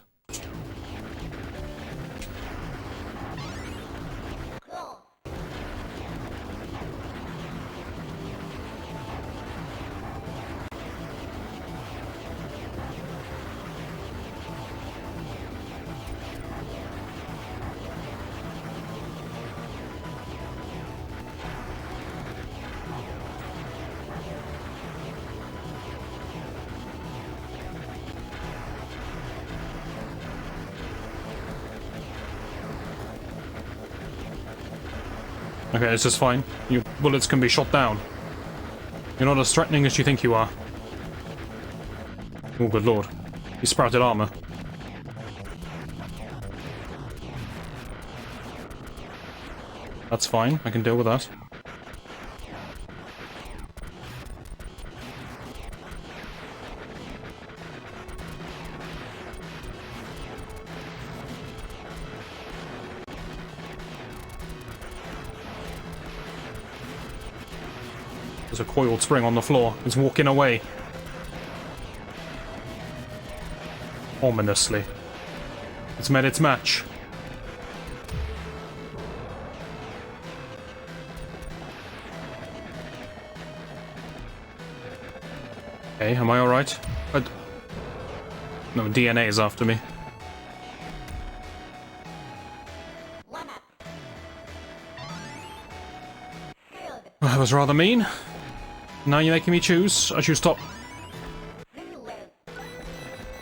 Okay, this is fine. Your bullets can be shot down. You're not as threatening as you think you are. Oh, good lord. He sprouted armor. That's fine, I can deal with that. There's a coiled spring on the floor. It's walking away. Ominously. It's met its match. Okay, am I alright? No, DNA is after me. Well, that was rather mean. Now you're making me choose. I choose top.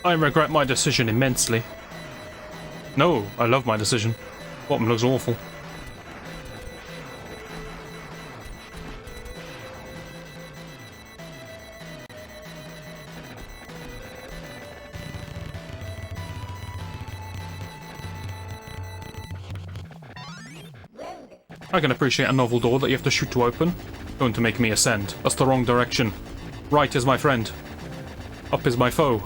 I regret my decision immensely. No, I love my decision. Bottom looks awful. I can appreciate a novel door that you have to shoot to open. Going to make me ascend. That's the wrong direction. Right is my friend. Up is my foe.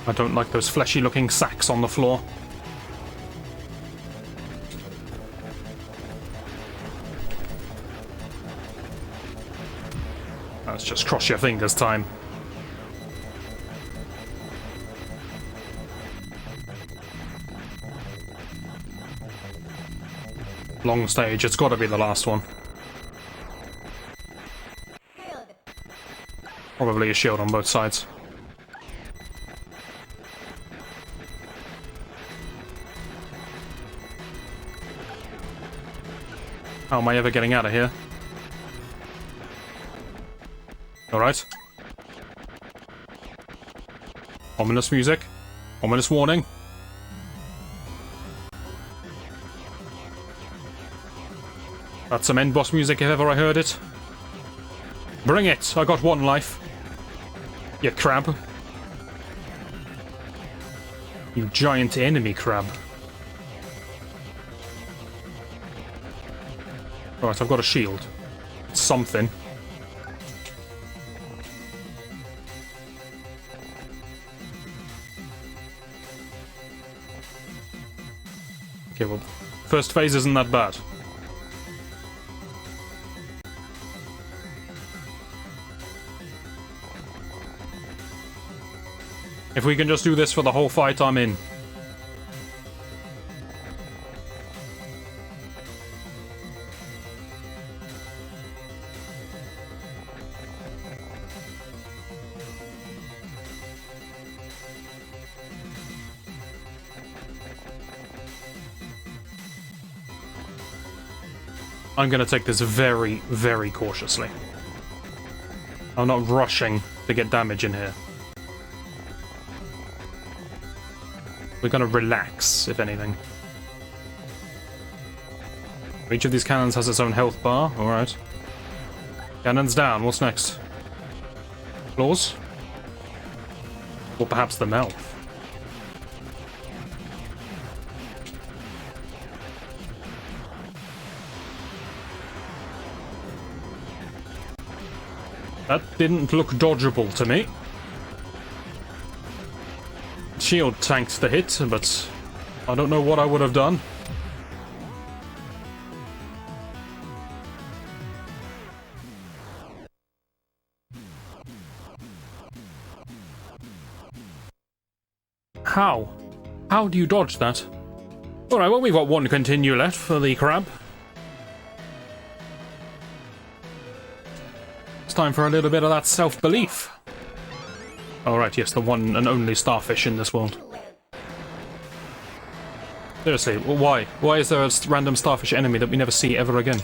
I don't like those fleshy-looking sacks on the floor. Let's just cross your fingers time. Long stage, it's gotta be the last one. Probably a shield on both sides. How am I ever getting out of here? Alright. Ominous music. Ominous warning. That's some end boss music if ever I heard it. Bring it! I got one life. You crab. You giant enemy crab. Alright, I've got a shield. It's something. Okay, well, first phase isn't that bad. If we can just do this for the whole fight, I'm in. I'm gonna take this very, very cautiously. I'm not rushing to get damage in here. We're gonna relax, if anything. Each of these cannons has its own health bar. Alright. Cannons down. What's next? Claws? Or perhaps the mouth? That didn't look dodgeable to me. Shield tanked the hit, but I don't know what I would have done. How? How do you dodge that? Alright, well, we've got one continue left for the crab. It's time for a little bit of that self-belief. Alright, yes, the one and only starfish in this world. Seriously, why? Why is there a random starfish enemy that we never see ever again?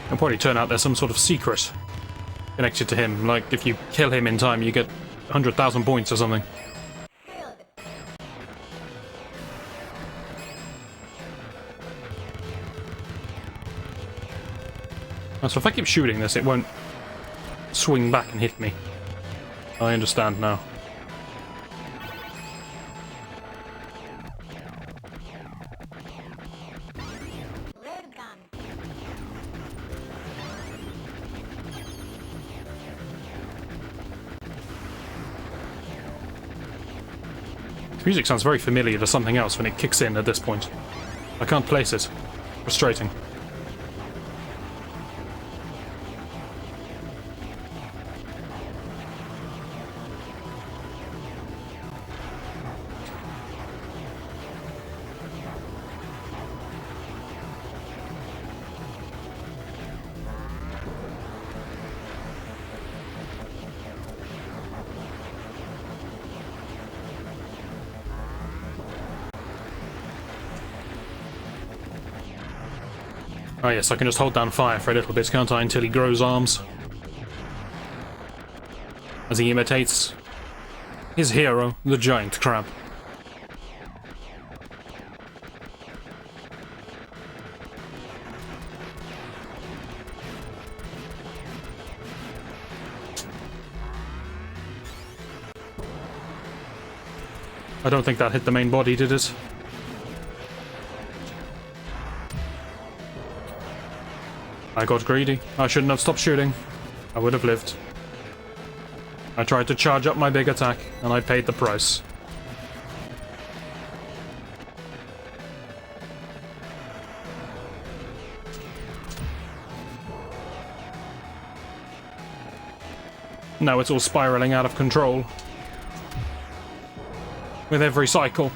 It'll probably turn out there's some sort of secret connected to him. Like, if you kill him in time, you get 100,000 points or something. So if I keep shooting this, it won't swing back and hit me. I understand now. The music sounds very familiar to something else when it kicks in at this point. I can't place it. Frustrating. Oh yes, I can just hold down fire for a little bit, can't I, until he grows arms. As he imitates his hero, the giant crab. I don't think that hit the main body, did it? I got greedy. I shouldn't have stopped shooting. I would have lived. I tried to charge up my big attack, and I paid the price. Now it's all spiraling out of control. With every cycle.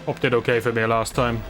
Pop did okay for me last time.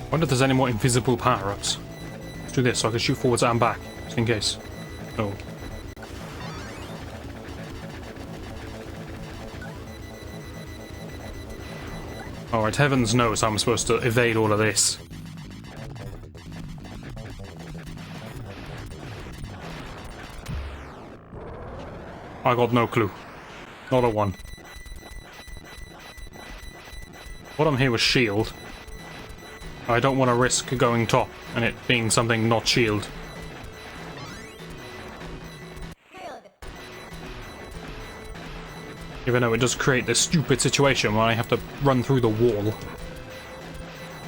I wonder if there's any more invisible power-ups. Let's do this so I can shoot forwards and back, just in case. Oh. Alright, heavens knows I'm supposed to evade all of this. I got no clue. Not a one. What I'm here with shield. I don't want to risk going top and it being something not shield. Even though it does create this stupid situation where I have to run through the wall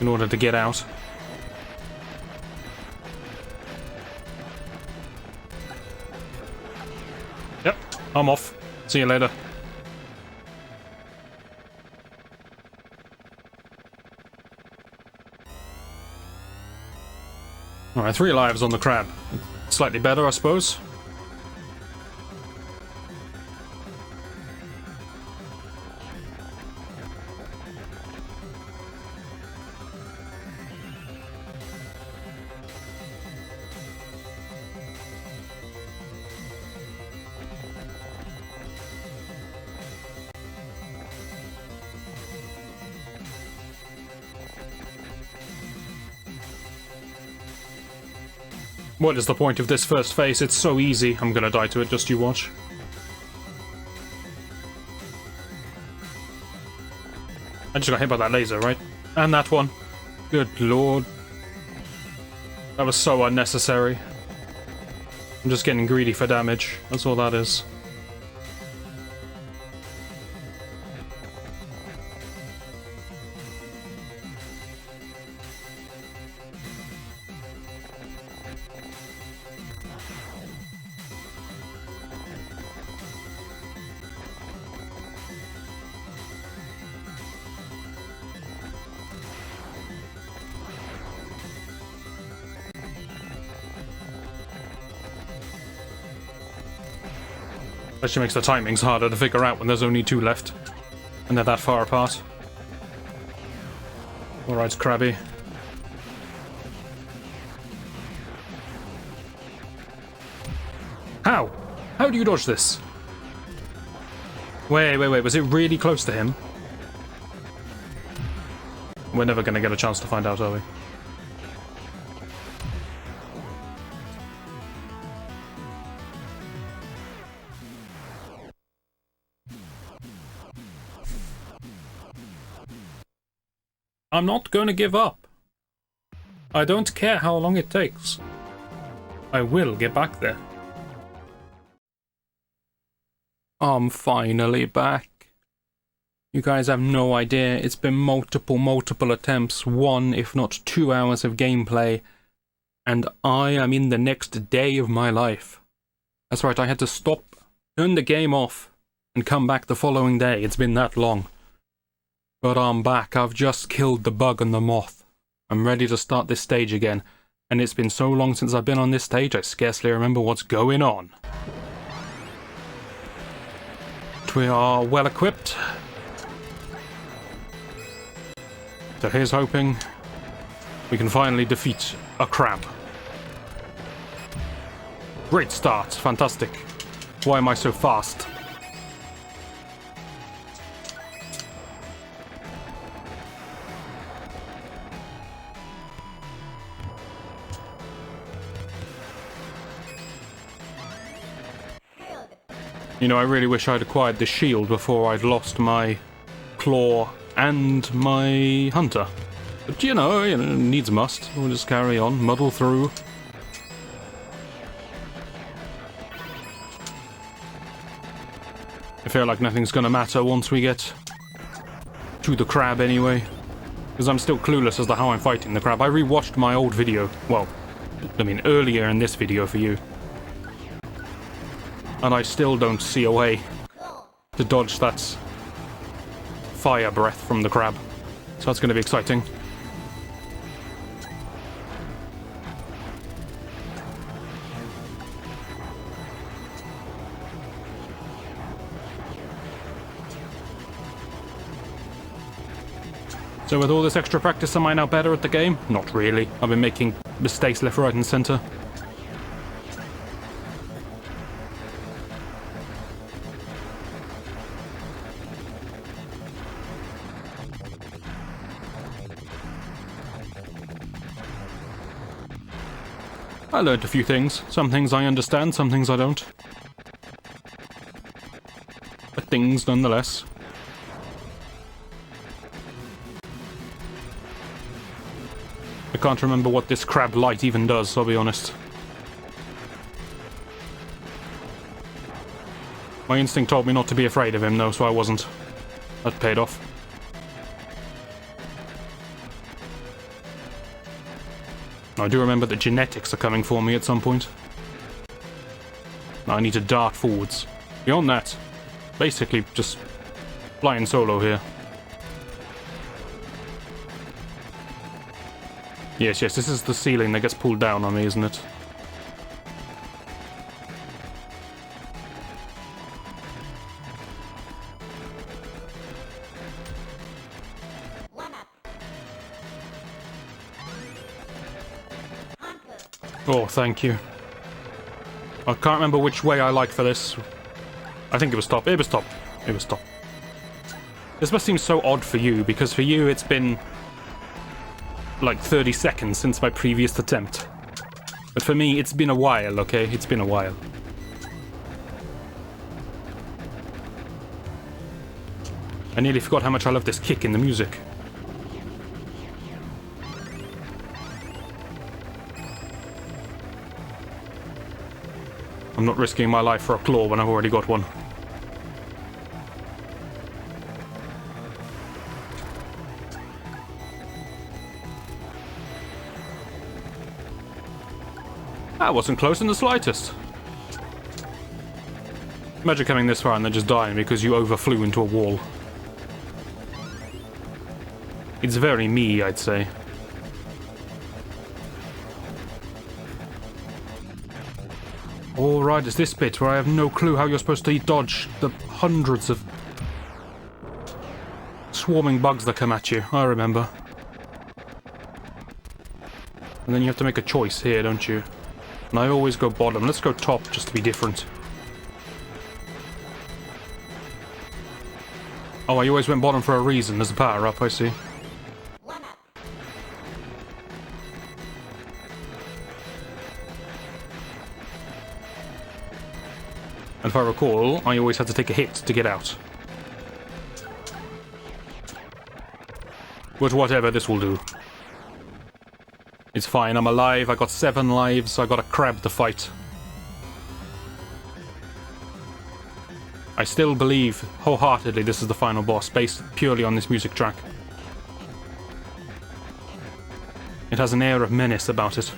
in order to get out. Yep, I'm off. See you later. Alright, 3 lives on the crab. Slightly better, I suppose. What is the point of this first phase? It's so easy. I'm gonna die to it, just you watch. I just got hit by that laser, right? And that one. Good lord. That was so unnecessary. I'm just getting greedy for damage. That's all that is. Actually makes the timings harder to figure out when there's only 2 left. And they're that far apart. Alright, Krabby. How? How do you dodge this? Wait, was it really close to him? We're never gonna get a chance to find out, are we? I'm not going to give up. I don't care how long it takes. I will get back there. I'm finally back. You guys have no idea. It's been multiple attempts. 1, if not 2 hours of gameplay. And I am in the next day of my life. That's right, I had to stop, turn the game off, and come back the following day. It's been that long. But I'm back. I've just killed the bug and the moth. I'm ready to start this stage again. And it's been so long since I've been on this stage, I scarcely remember what's going on. But we are well equipped. So here's hoping we can finally defeat a crab. Great start. Fantastic. Why am I so fast? You know, I really wish I'd acquired the shield before I'd lost my claw and my hunter. But you know, needs must. We'll just carry on, muddle through. I feel like nothing's gonna matter once we get to the crab anyway. Because I'm still clueless as to how I'm fighting the crab. I rewatched my old video. Well, I mean earlier in this video for you. And I still don't see a way to dodge that fire breath from the crab. So that's going to be exciting. So with all this extra practice, am I now better at the game? Not really. I've been making mistakes left, right and centre. I learned a few things. Some things I understand, some things I don't. But things nonetheless. I can't remember what this crab light even does, I'll be honest. My instinct told me not to be afraid of him though, so I wasn't. That paid off. I do remember that genetics are coming for me at some point. Now I need to dart forwards. Beyond that, basically just flying solo here. Yes, this is the ceiling that gets pulled down on me, isn't it? Oh, thank you. I can't remember which way I like for this. I think it was top. It was top. It was top. This must seem so odd for you, because for you it's been like 30 seconds since my previous attempt. But for me, it's been a while, okay? It's been a while. I nearly forgot how much I love this kick in the music. I'm not risking my life for a claw when I've already got one. That wasn't close in the slightest. Imagine coming this far and then just dying because you overflew into a wall. It's very me, I'd say. Alright, it's this bit where I have no clue how you're supposed to dodge the hundreds of swarming bugs that come at you. I remember. And then you have to make a choice here, don't you? And I always go bottom. Let's go top just to be different. Oh, I always went bottom for a reason. There's a power up, I see. And if I recall, I always had to take a hit to get out. But whatever, this will do. It's fine, I'm alive, I got 7 lives, I got a crab to fight. I still believe wholeheartedly this is the final boss, based purely on this music track. It has an air of menace about it.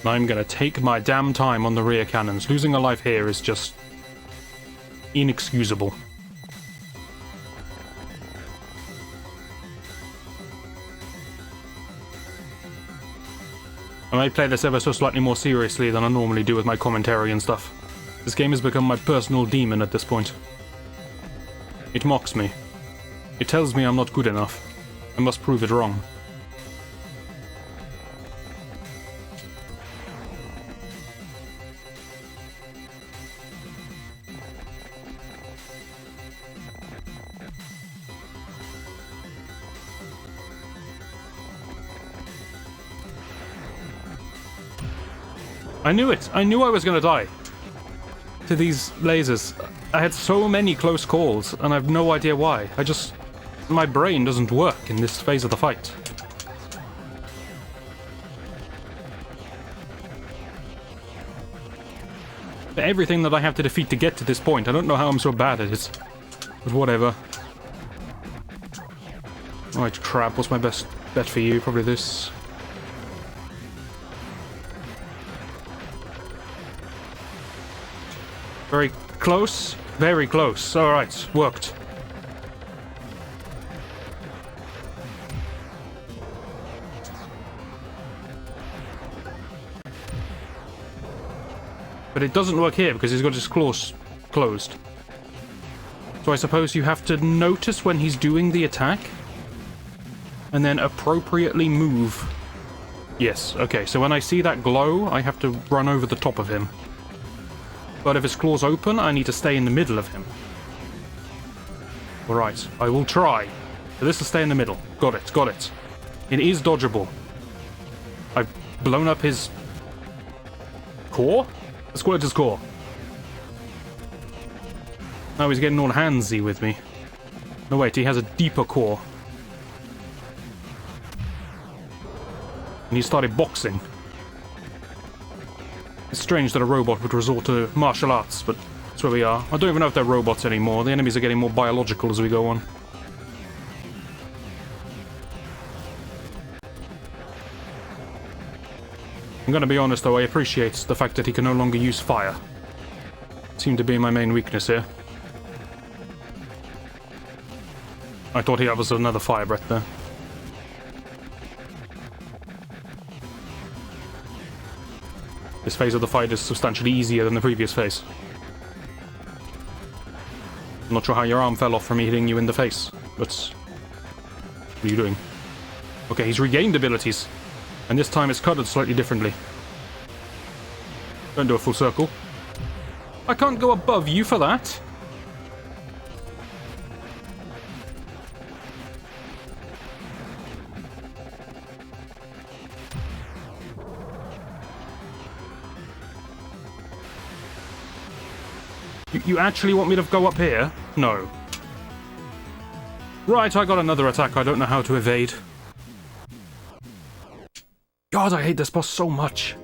I'm gonna take my damn time on the rear cannons. Losing a life here is just inexcusable. I may play this ever so slightly more seriously than I normally do with my commentary and stuff. This game has become my personal demon at this point. It mocks me. It tells me I'm not good enough. I must prove it wrong. I knew it! I knew I was gonna die to these lasers. I had so many close calls, and I have no idea why. My brain doesn't work in this phase of the fight. For everything that I have to defeat to get to this point, I don't know how I'm so bad at it. But whatever. Right, crap, what's my best bet for you? Probably this. Very close. Very close. Alright, worked. But it doesn't work here because he's got his claws closed. So I suppose you have to notice when he's doing the attack and then appropriately move. Yes, okay, so when I see that glow, I have to run over the top of him. But if his claws open, I need to stay in the middle of him. Alright, I will try. So this is stay in the middle. Got it, got it. It is dodgeable. I've blown up his core? Let's call it his core. Now he's getting all handsy with me. No, wait, he has a deeper core. And he started boxing. It's strange that a robot would resort to martial arts, but that's where we are. I don't even know if they're robots anymore. The enemies are getting more biological as we go on. I'm gonna be honest though, I appreciate the fact that he can no longer use fire. Seemed to be my main weakness here. I thought he was another fire breath there. This phase of the fight is substantially easier than the previous phase. I'm not sure how your arm fell off from me hitting you in the face, but... what are you doing? Okay, he's regained abilities. And this time it's cutted slightly differently. Don't do a full circle. I can't go above you for that. You actually want me to go up here? No. Right, I got another attack I don't know how to evade. God, I hate this boss so much.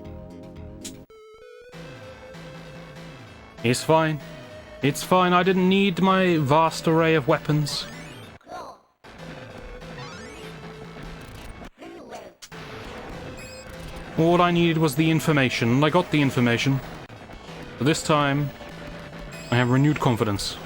It's fine. It's fine, I didn't need my vast array of weapons. All I needed was the information, and I got the information. But this time, I have renewed confidence.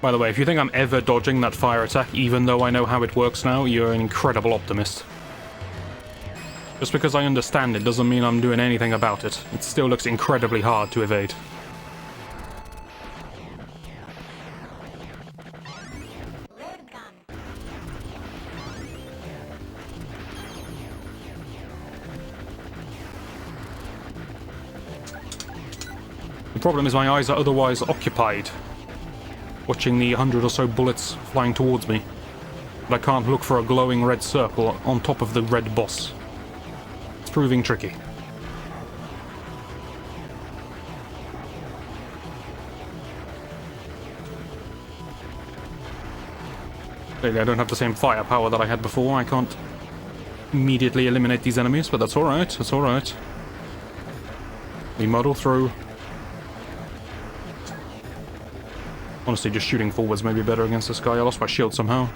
By the way, if you think I'm ever dodging that fire attack, even though I know how it works now, you're an incredible optimist. Just because I understand it doesn't mean I'm doing anything about it. It still looks incredibly hard to evade. The problem is my eyes are otherwise occupied, watching the 100 or so bullets flying towards me. But I can't look for a glowing red circle on top of the red boss. It's proving tricky. Clearly I don't have the same firepower that I had before. I can't immediately eliminate these enemies, but that's alright, that's alright. We muddle through. Honestly, just shooting forwards may be better against this guy. I lost my shield somehow.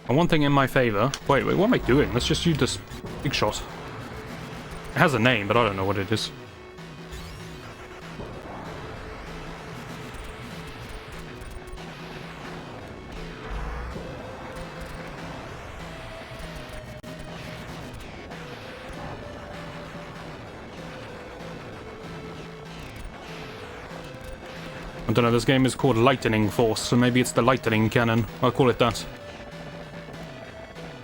And one thing in my favor... Wait, what am I doing? Let's just use this big shot. It has a name, but I don't know what it is. I don't know, this game is called Lightening Force, so maybe it's the lightning cannon. I'll call it that.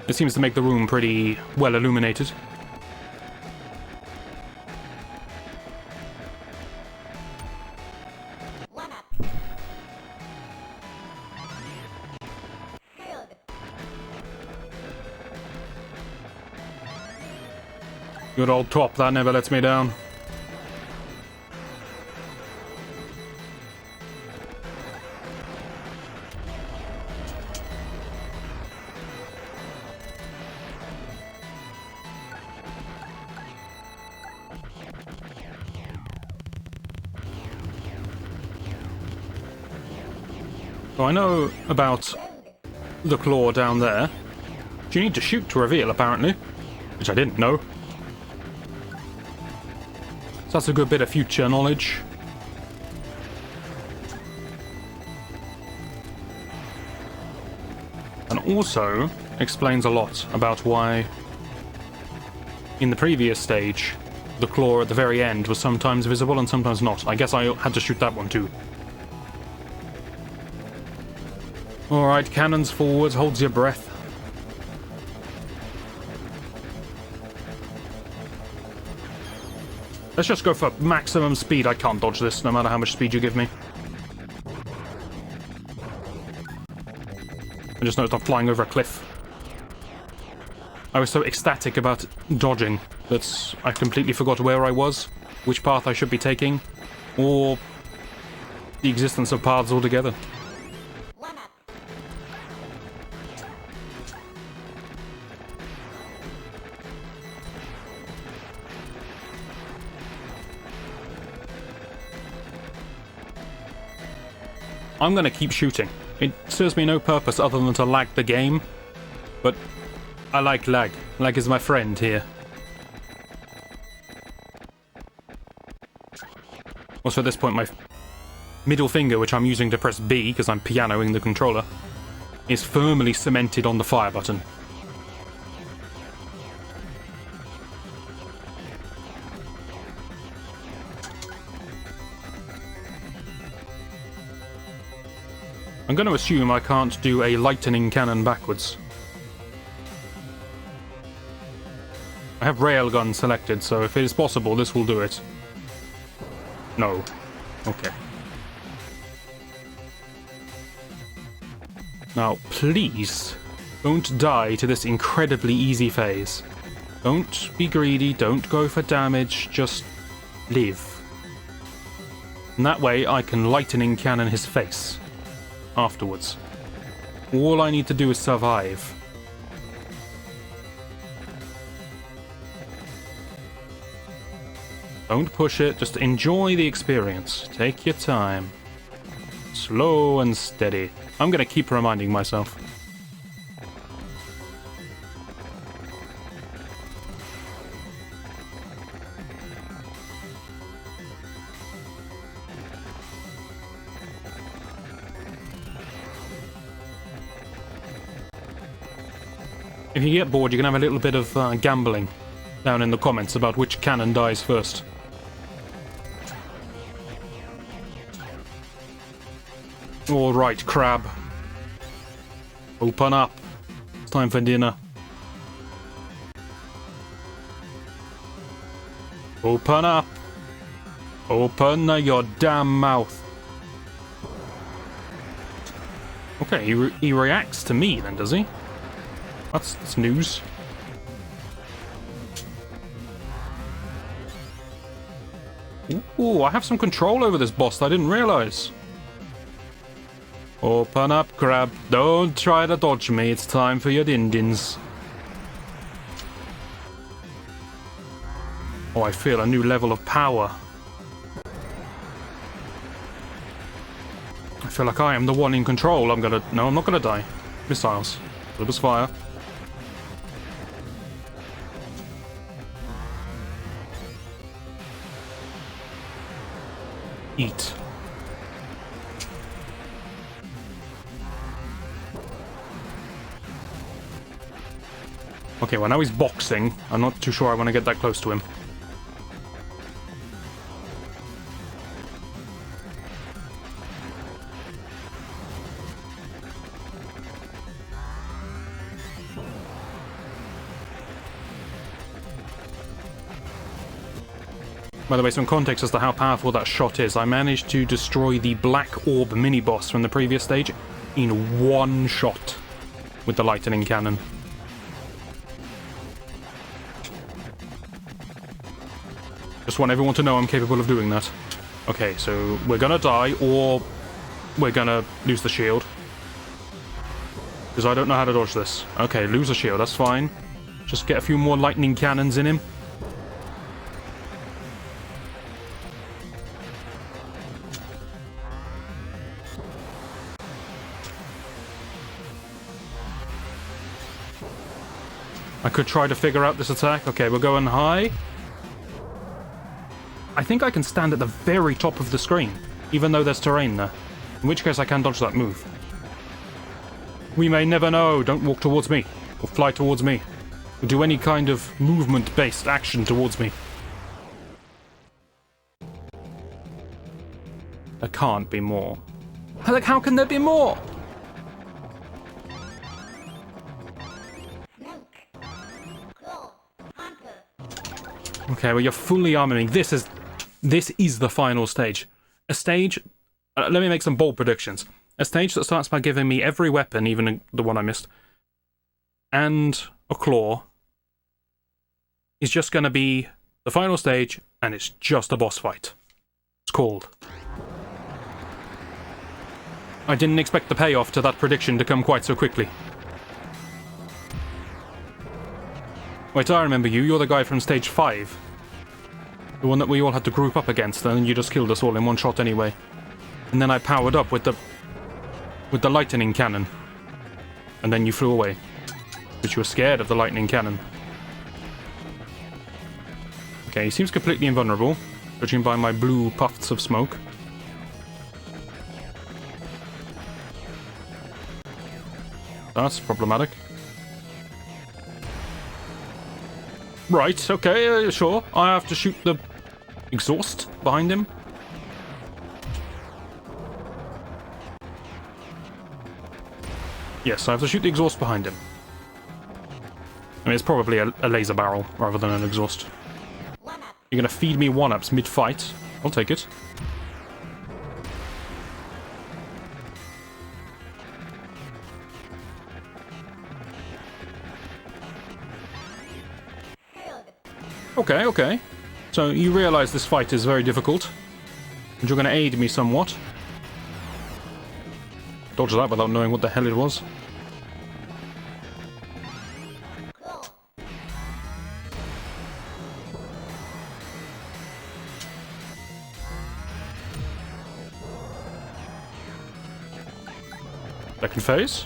It seems to make the room pretty well illuminated. Good old top, that never lets me down. So I know about the claw down there. You need to shoot to reveal, apparently. Which I didn't know. So that's a good bit of future knowledge. And also explains a lot about why in the previous stage the claw at the very end was sometimes visible and sometimes not. I guess I had to shoot that one too. Alright, cannons forward, holds your breath. Let's just go for maximum speed. I can't dodge this, no matter how much speed you give me. I just noticed I'm flying over a cliff. I was so ecstatic about dodging that I completely forgot where I was, which path I should be taking, or the existence of paths altogether. I'm gonna keep shooting. It serves me no purpose other than to lag the game, but I like lag. Lag is my friend here. Also at this point my middle finger, which I'm using to press B because I'm pianoing the controller, is firmly cemented on the fire button. I'm going to assume I can't do a lightning cannon backwards. I have railgun selected, so if it is possible, this will do it. No. Okay. Now, please, don't die to this incredibly easy phase. Don't be greedy, don't go for damage, just live. And that way I can lightning cannon his face. Afterwards. All I need to do is survive. Don't push it, just enjoy the experience. Take your time. Slow and steady. I'm gonna keep reminding myself. If you get bored, you can have a little bit of gambling down in the comments about which cannon dies first. Alright, crab. Open up. It's time for dinner. Open up. Open your damn mouth. Okay, he reacts to me then, does he? That's news. Ooh, I have some control over this boss that I didn't realize. Open up, crab. Don't try to dodge me. It's time for your din-dins. Oh, I feel a new level of power. I feel like I am the one in control. No, I'm not gonna die. Missiles. It was fire. Eat. Okay, well now he's boxing. I'm not too sure I want to get that close to him. By the way, some context as to how powerful that shot is. I managed to destroy the Black Orb mini-boss from the previous stage in one shot with the lightning cannon. Just want everyone to know I'm capable of doing that. Okay, so we're gonna die, or we're gonna lose the shield. Because I don't know how to dodge this. Okay, lose the shield, that's fine. Just get a few more lightning cannons in him. I could try to figure out this attack. Okay, we're going high. I think I can stand at the very top of the screen, even though there's terrain there. In which case I can dodge that move. We may never know. Don't walk towards me, or fly towards me, or do any kind of movement-based action towards me. There can't be more. Like, how can there be more? Okay, well, you're fully arming. This is the final stage. A stage... let me make some bold predictions. A stage that starts by giving me every weapon, even the one I missed, and a claw, is just going to be the final stage, and it's just a boss fight. It's called. I didn't expect the payoff to that prediction to come quite so quickly. Wait, I remember you. You're the guy from stage 5. The one that we all had to group up against, and you just killed us all in one shot anyway. And then I powered up with the lightning cannon. And then you flew away. But you were scared of the lightning cannon. Okay, he seems completely invulnerable, judging by my blue puffs of smoke. That's problematic. Right, okay, sure. I have to shoot the exhaust behind him. Yes, I have to shoot the exhaust behind him. I mean, it's probably a laser barrel rather than an exhaust. You're gonna feed me one-ups mid-fight. I'll take it. Okay, okay. So you realize this fight is very difficult, and you're going to aid me somewhat. Dodge that without knowing what the hell it was. Second phase.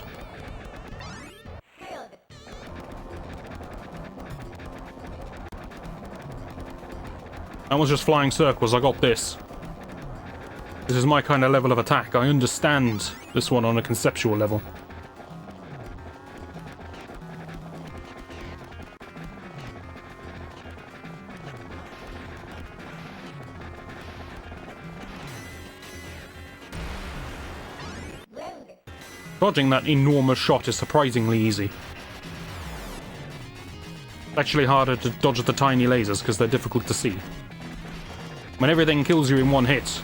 That was just flying circles. I got this. This is my kind of level of attack. I understand this one on a conceptual level. Dodging that enormous shot is surprisingly easy. It's actually harder to dodge the tiny lasers because they're difficult to see. When everything kills you in one hit,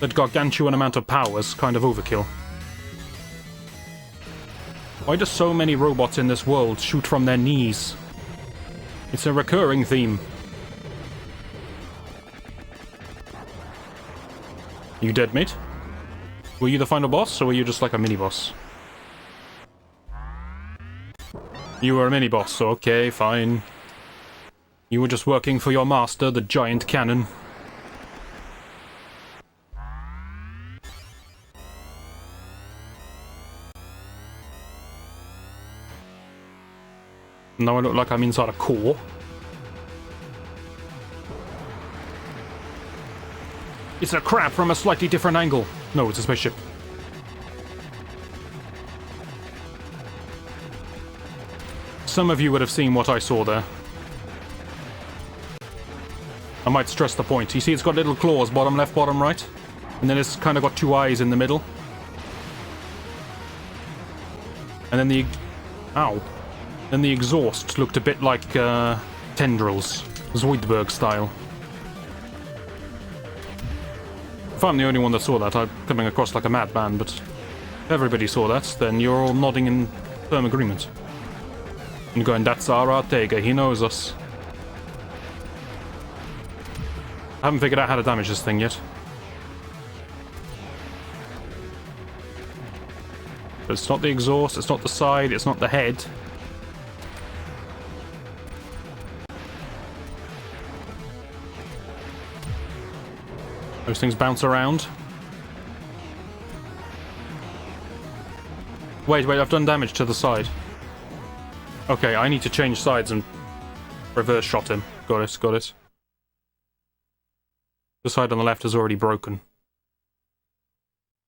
that gargantuan amount of power is kind of overkill. Why do so many robots in this world shoot from their knees? It's a recurring theme. You dead, mate? Were you the final boss, or were you just like a mini-boss? You were a mini-boss, so okay, fine. You were just working for your master, the giant cannon. Now I look like I'm inside a core. It's a crab from a slightly different angle. No, it's a spaceship. Some of you would have seen what I saw there. I might stress the point. You see it's got little claws, bottom left, bottom right. And then it's kind of got two eyes in the middle. And then the... Ow. Then the exhaust looked a bit like tendrils. Zoidberg style. If I'm the only one that saw that, I'm coming across like a madman, but if everybody saw that, then you're all nodding in firm agreement. And going, that's our Ortega, he knows us. I haven't figured out how to damage this thing yet. But it's not the exhaust, it's not the side, it's not the head. Those things bounce around. Wait, I've done damage to the side. Okay, I need to change sides and reverse shot him. Got it. The side on the left is already broken.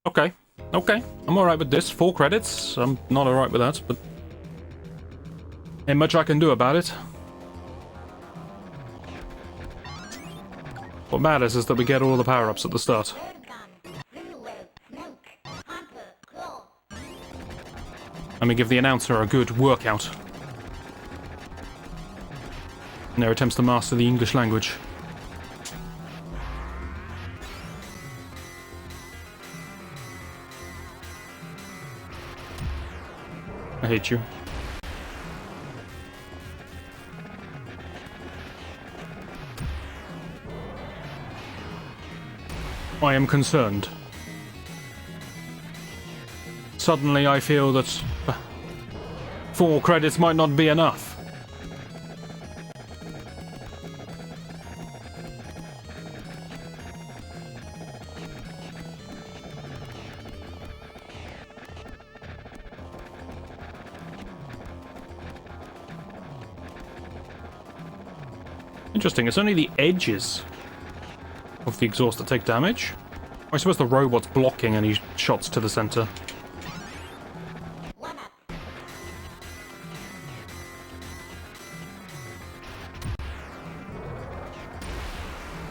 Okay, I'm alright with this. 4 credits. I'm not alright with that, but ain't much I can do about it. What matters is that we get all the power-ups at the start. Let me give the announcer a good workout in their attempts to master the English language. I hate you. I am concerned. Suddenly I feel that 4 credits might not be enough. Interesting, it's only the edges of the exhaust that take damage. I suppose the robot's blocking any shots to the center.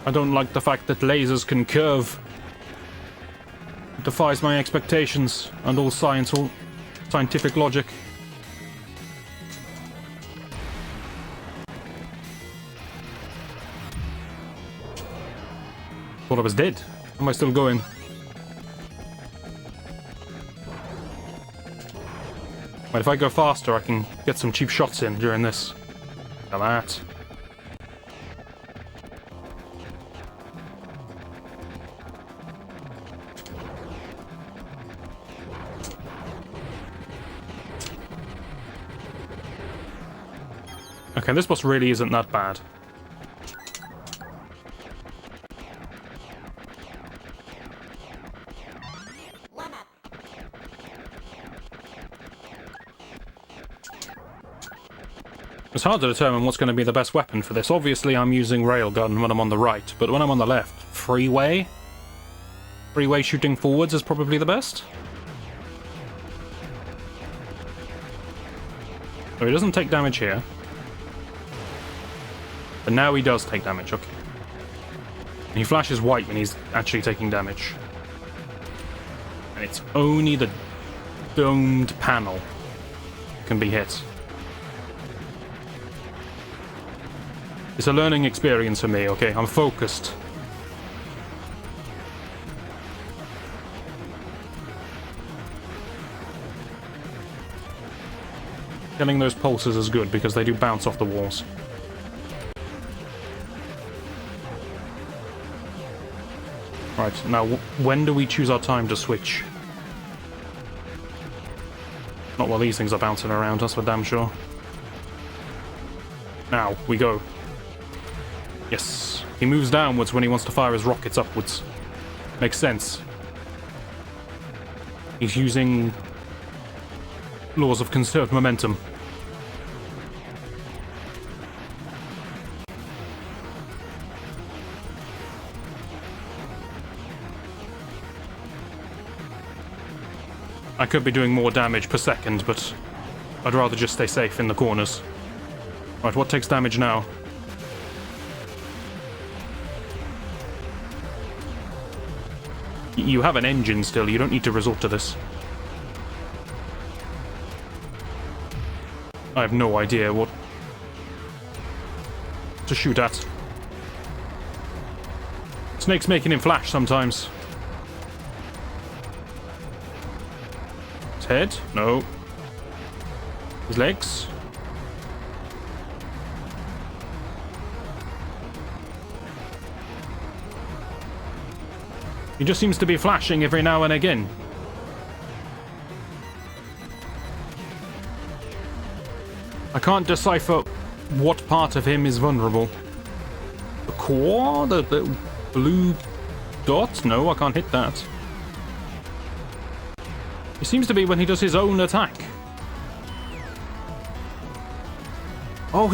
I don't like the fact that lasers can curve. It defies my expectations and all science, all scientific logic. Thought I was dead. Am I still going? Wait, if I go faster, I can get some cheap shots in during this. Look at that. Okay, this boss really isn't that bad. It's hard to determine what's going to be the best weapon for this. Obviously, I'm using railgun when I'm on the right, but when I'm on the left, freeway? Freeway shooting forwards is probably the best. So he doesn't take damage here. But now he does take damage, okay. And he flashes white when he's actually taking damage. And it's only the domed panel that can be hit. It's a learning experience for me, okay? I'm focused. Killing those pulses is good because they do bounce off the walls. Right, now when do we choose our time to switch? Not while these things are bouncing around, that's for damn sure. Now, we go. Yes. He moves downwards when he wants to fire his rockets upwards. Makes sense. He's using laws of conserved momentum. I could be doing more damage per second, but I'd rather just stay safe in the corners. Right, what takes damage now? You have an engine still, you don't need to resort to this. I have no idea what to shoot at. Snake's making him flash sometimes. head? No. His legs? He just seems to be flashing every now and again. I can't decipher what part of him is vulnerable. The core? The blue dot? No, I can't hit that. It seems to be when he does his own attack. Oh,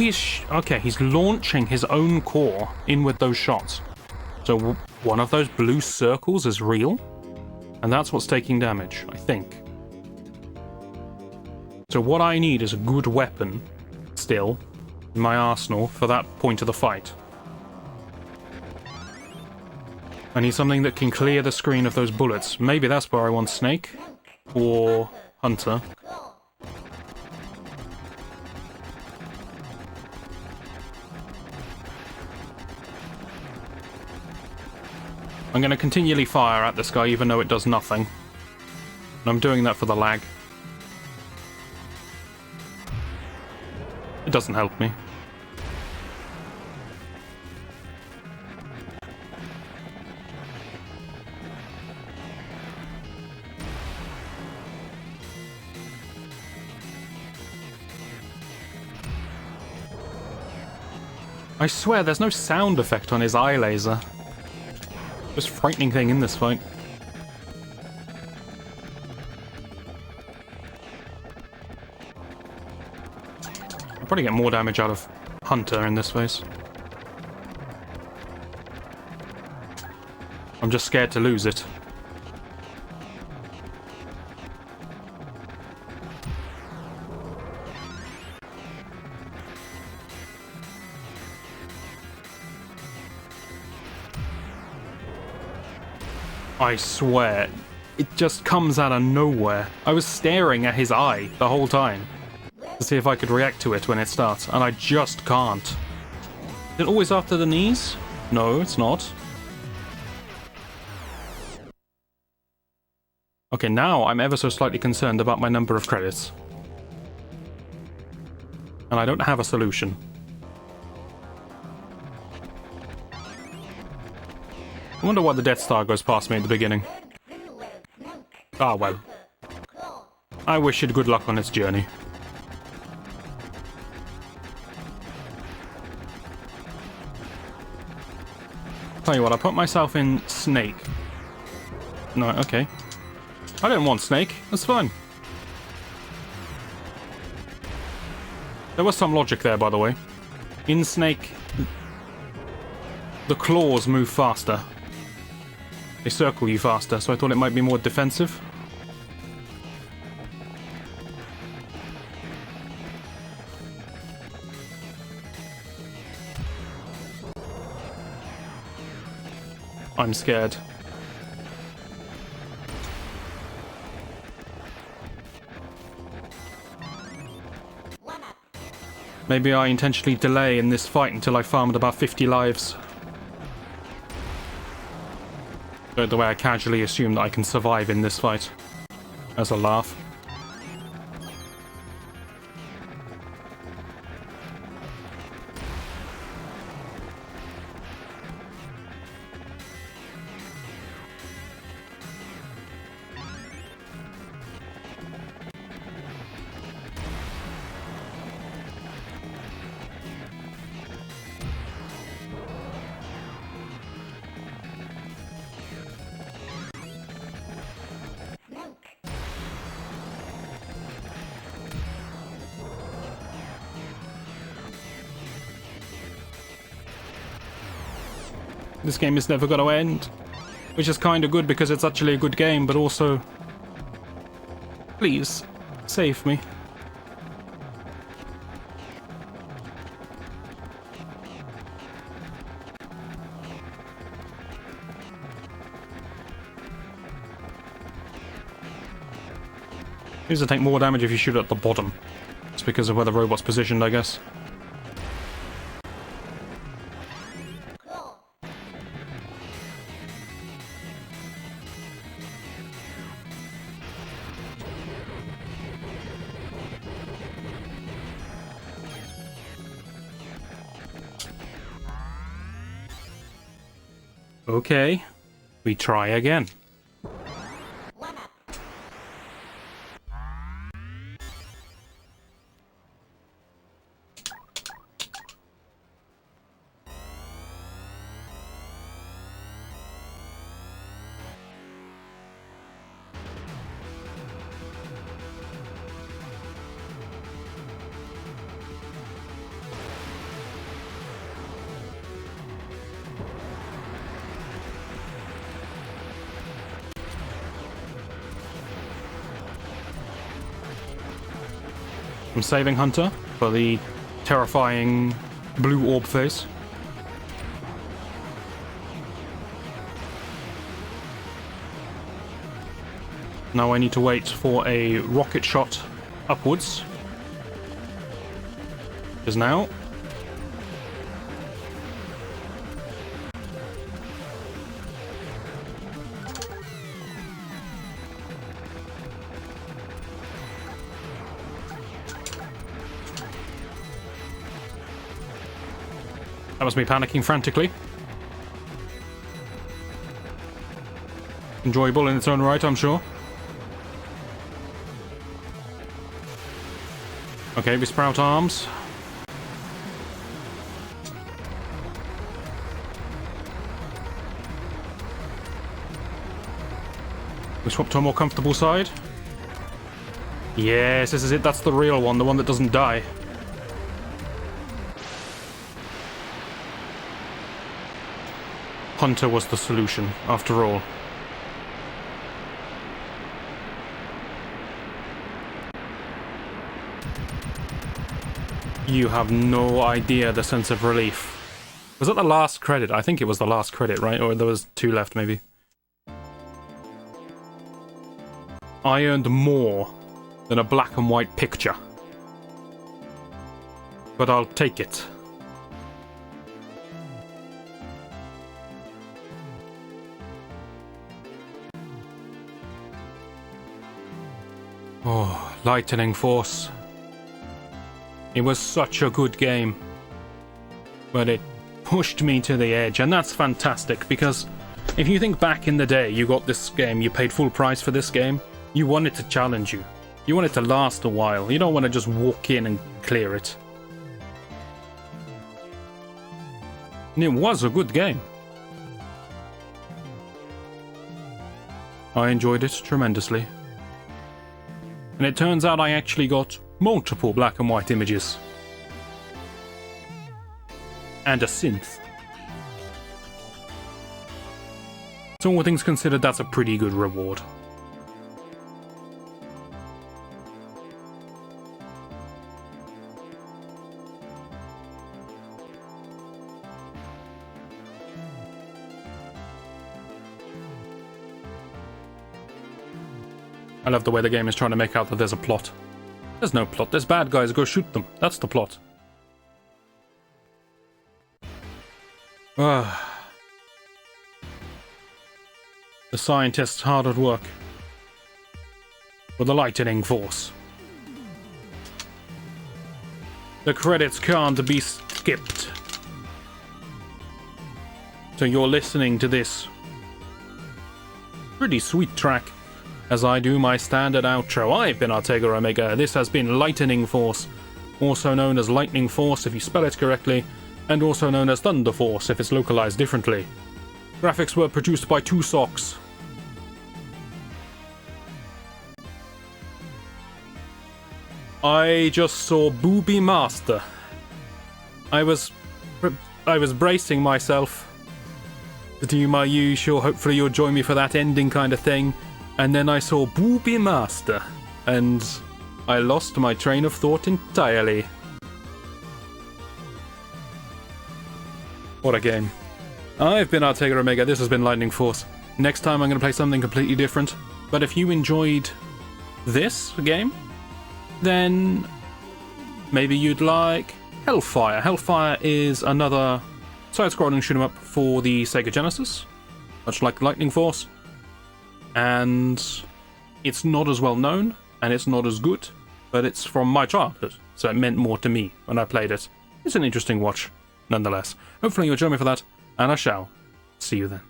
okay, he's launching his own core in with those shots. So one of those blue circles is real, and that's what's taking damage, I think. So what I need is a good weapon, still, in my arsenal for that point of the fight. I need something that can clear the screen of those bullets. Maybe that's where I want Snake, or Hunter. I'm going to continually fire at this guy even though it does nothing. And I'm doing that for the lag. It doesn't help me. I swear there's no sound effect on his eye laser. Most frightening thing in this fight. I'll probably get more damage out of Hunter in this phase. I'm just scared to lose it. I swear, it just comes out of nowhere. I was staring at his eye the whole time to see if I could react to it when it starts, and I just can't. Is it always after the knees? No, it's not. Okay, now I'm ever so slightly concerned about my number of credits. And I don't have a solution. I wonder why the Death Star goes past me at the beginning. Ah, well. I wish it good luck on its journey. Tell you what, I put myself in Snake. No, okay. I didn't want Snake. That's fine. There was some logic there, by the way. In Snake, the claws move faster. They circle you faster, so I thought it might be more defensive. I'm scared. Maybe I intentionally delay in this fight until I farmed about 50 lives. The way I casually assume that I can survive in this fight. As a laugh. This game is never going to end. Which is kind of good because it's actually a good game, but also... Please, save me. Seems to take more damage if you shoot at the bottom. It's because of where the robot's positioned, I guess. Okay, we try again. I'm saving Hunter for the terrifying blue orb face. Now I need to wait for a rocket shot upwards. Because now... That was me panicking frantically. Enjoyable in its own right, I'm sure. Okay, we sprout arms. We swap to a more comfortable side. Yes, this is it. That's the real one, the one that doesn't die. Hunter was the solution, after all. You have no idea the sense of relief. Was that the last credit? I think it was the last credit, right? Or there was 2 left, maybe. I earned more than a black and white picture. But I'll take it. Oh, Lightening Force. It was such a good game. But it pushed me to the edge, and that's fantastic, because if you think back in the day, you got this game, you paid full price for this game, you want it to challenge you. You want it to last a while. You don't want to just walk in and clear it. And it was a good game. I enjoyed it tremendously. And it turns out I actually got multiple black and white images. And a synth. So all things considered, that's a pretty good reward. I love the way the game is trying to make out that there's a plot. There's no plot. There's bad guys. Go shoot them. That's the plot. The scientists hard at work. For the Lightening Force. The credits can't be skipped. So you're listening to this pretty sweet track as I do my standard outro. I've been Artega Omega. This has been Lightening Force, also known as Lightning Force if you spell it correctly, and also known as Thunderforce if it's localized differently. Graphics were produced by 2 Socks. I just saw Booby Master. I was bracing myself to do my usual, hopefully you'll join me for that ending kind of thing. And then I saw Booby Master, and I lost my train of thought entirely. What a game. I've been Artega Omega, this has been Lightning Force. Next time I'm going to play something completely different, but if you enjoyed this game, then maybe you'd like Hellfire. Hellfire is another side-scrolling shoot-'em-up for the Sega Genesis, much like Lightning Force. And it's not as well known, and it's not as good, but it's from my childhood, so it meant more to me when I played it. It's an interesting watch, nonetheless. Hopefully you'll join me for that, and I shall see you then.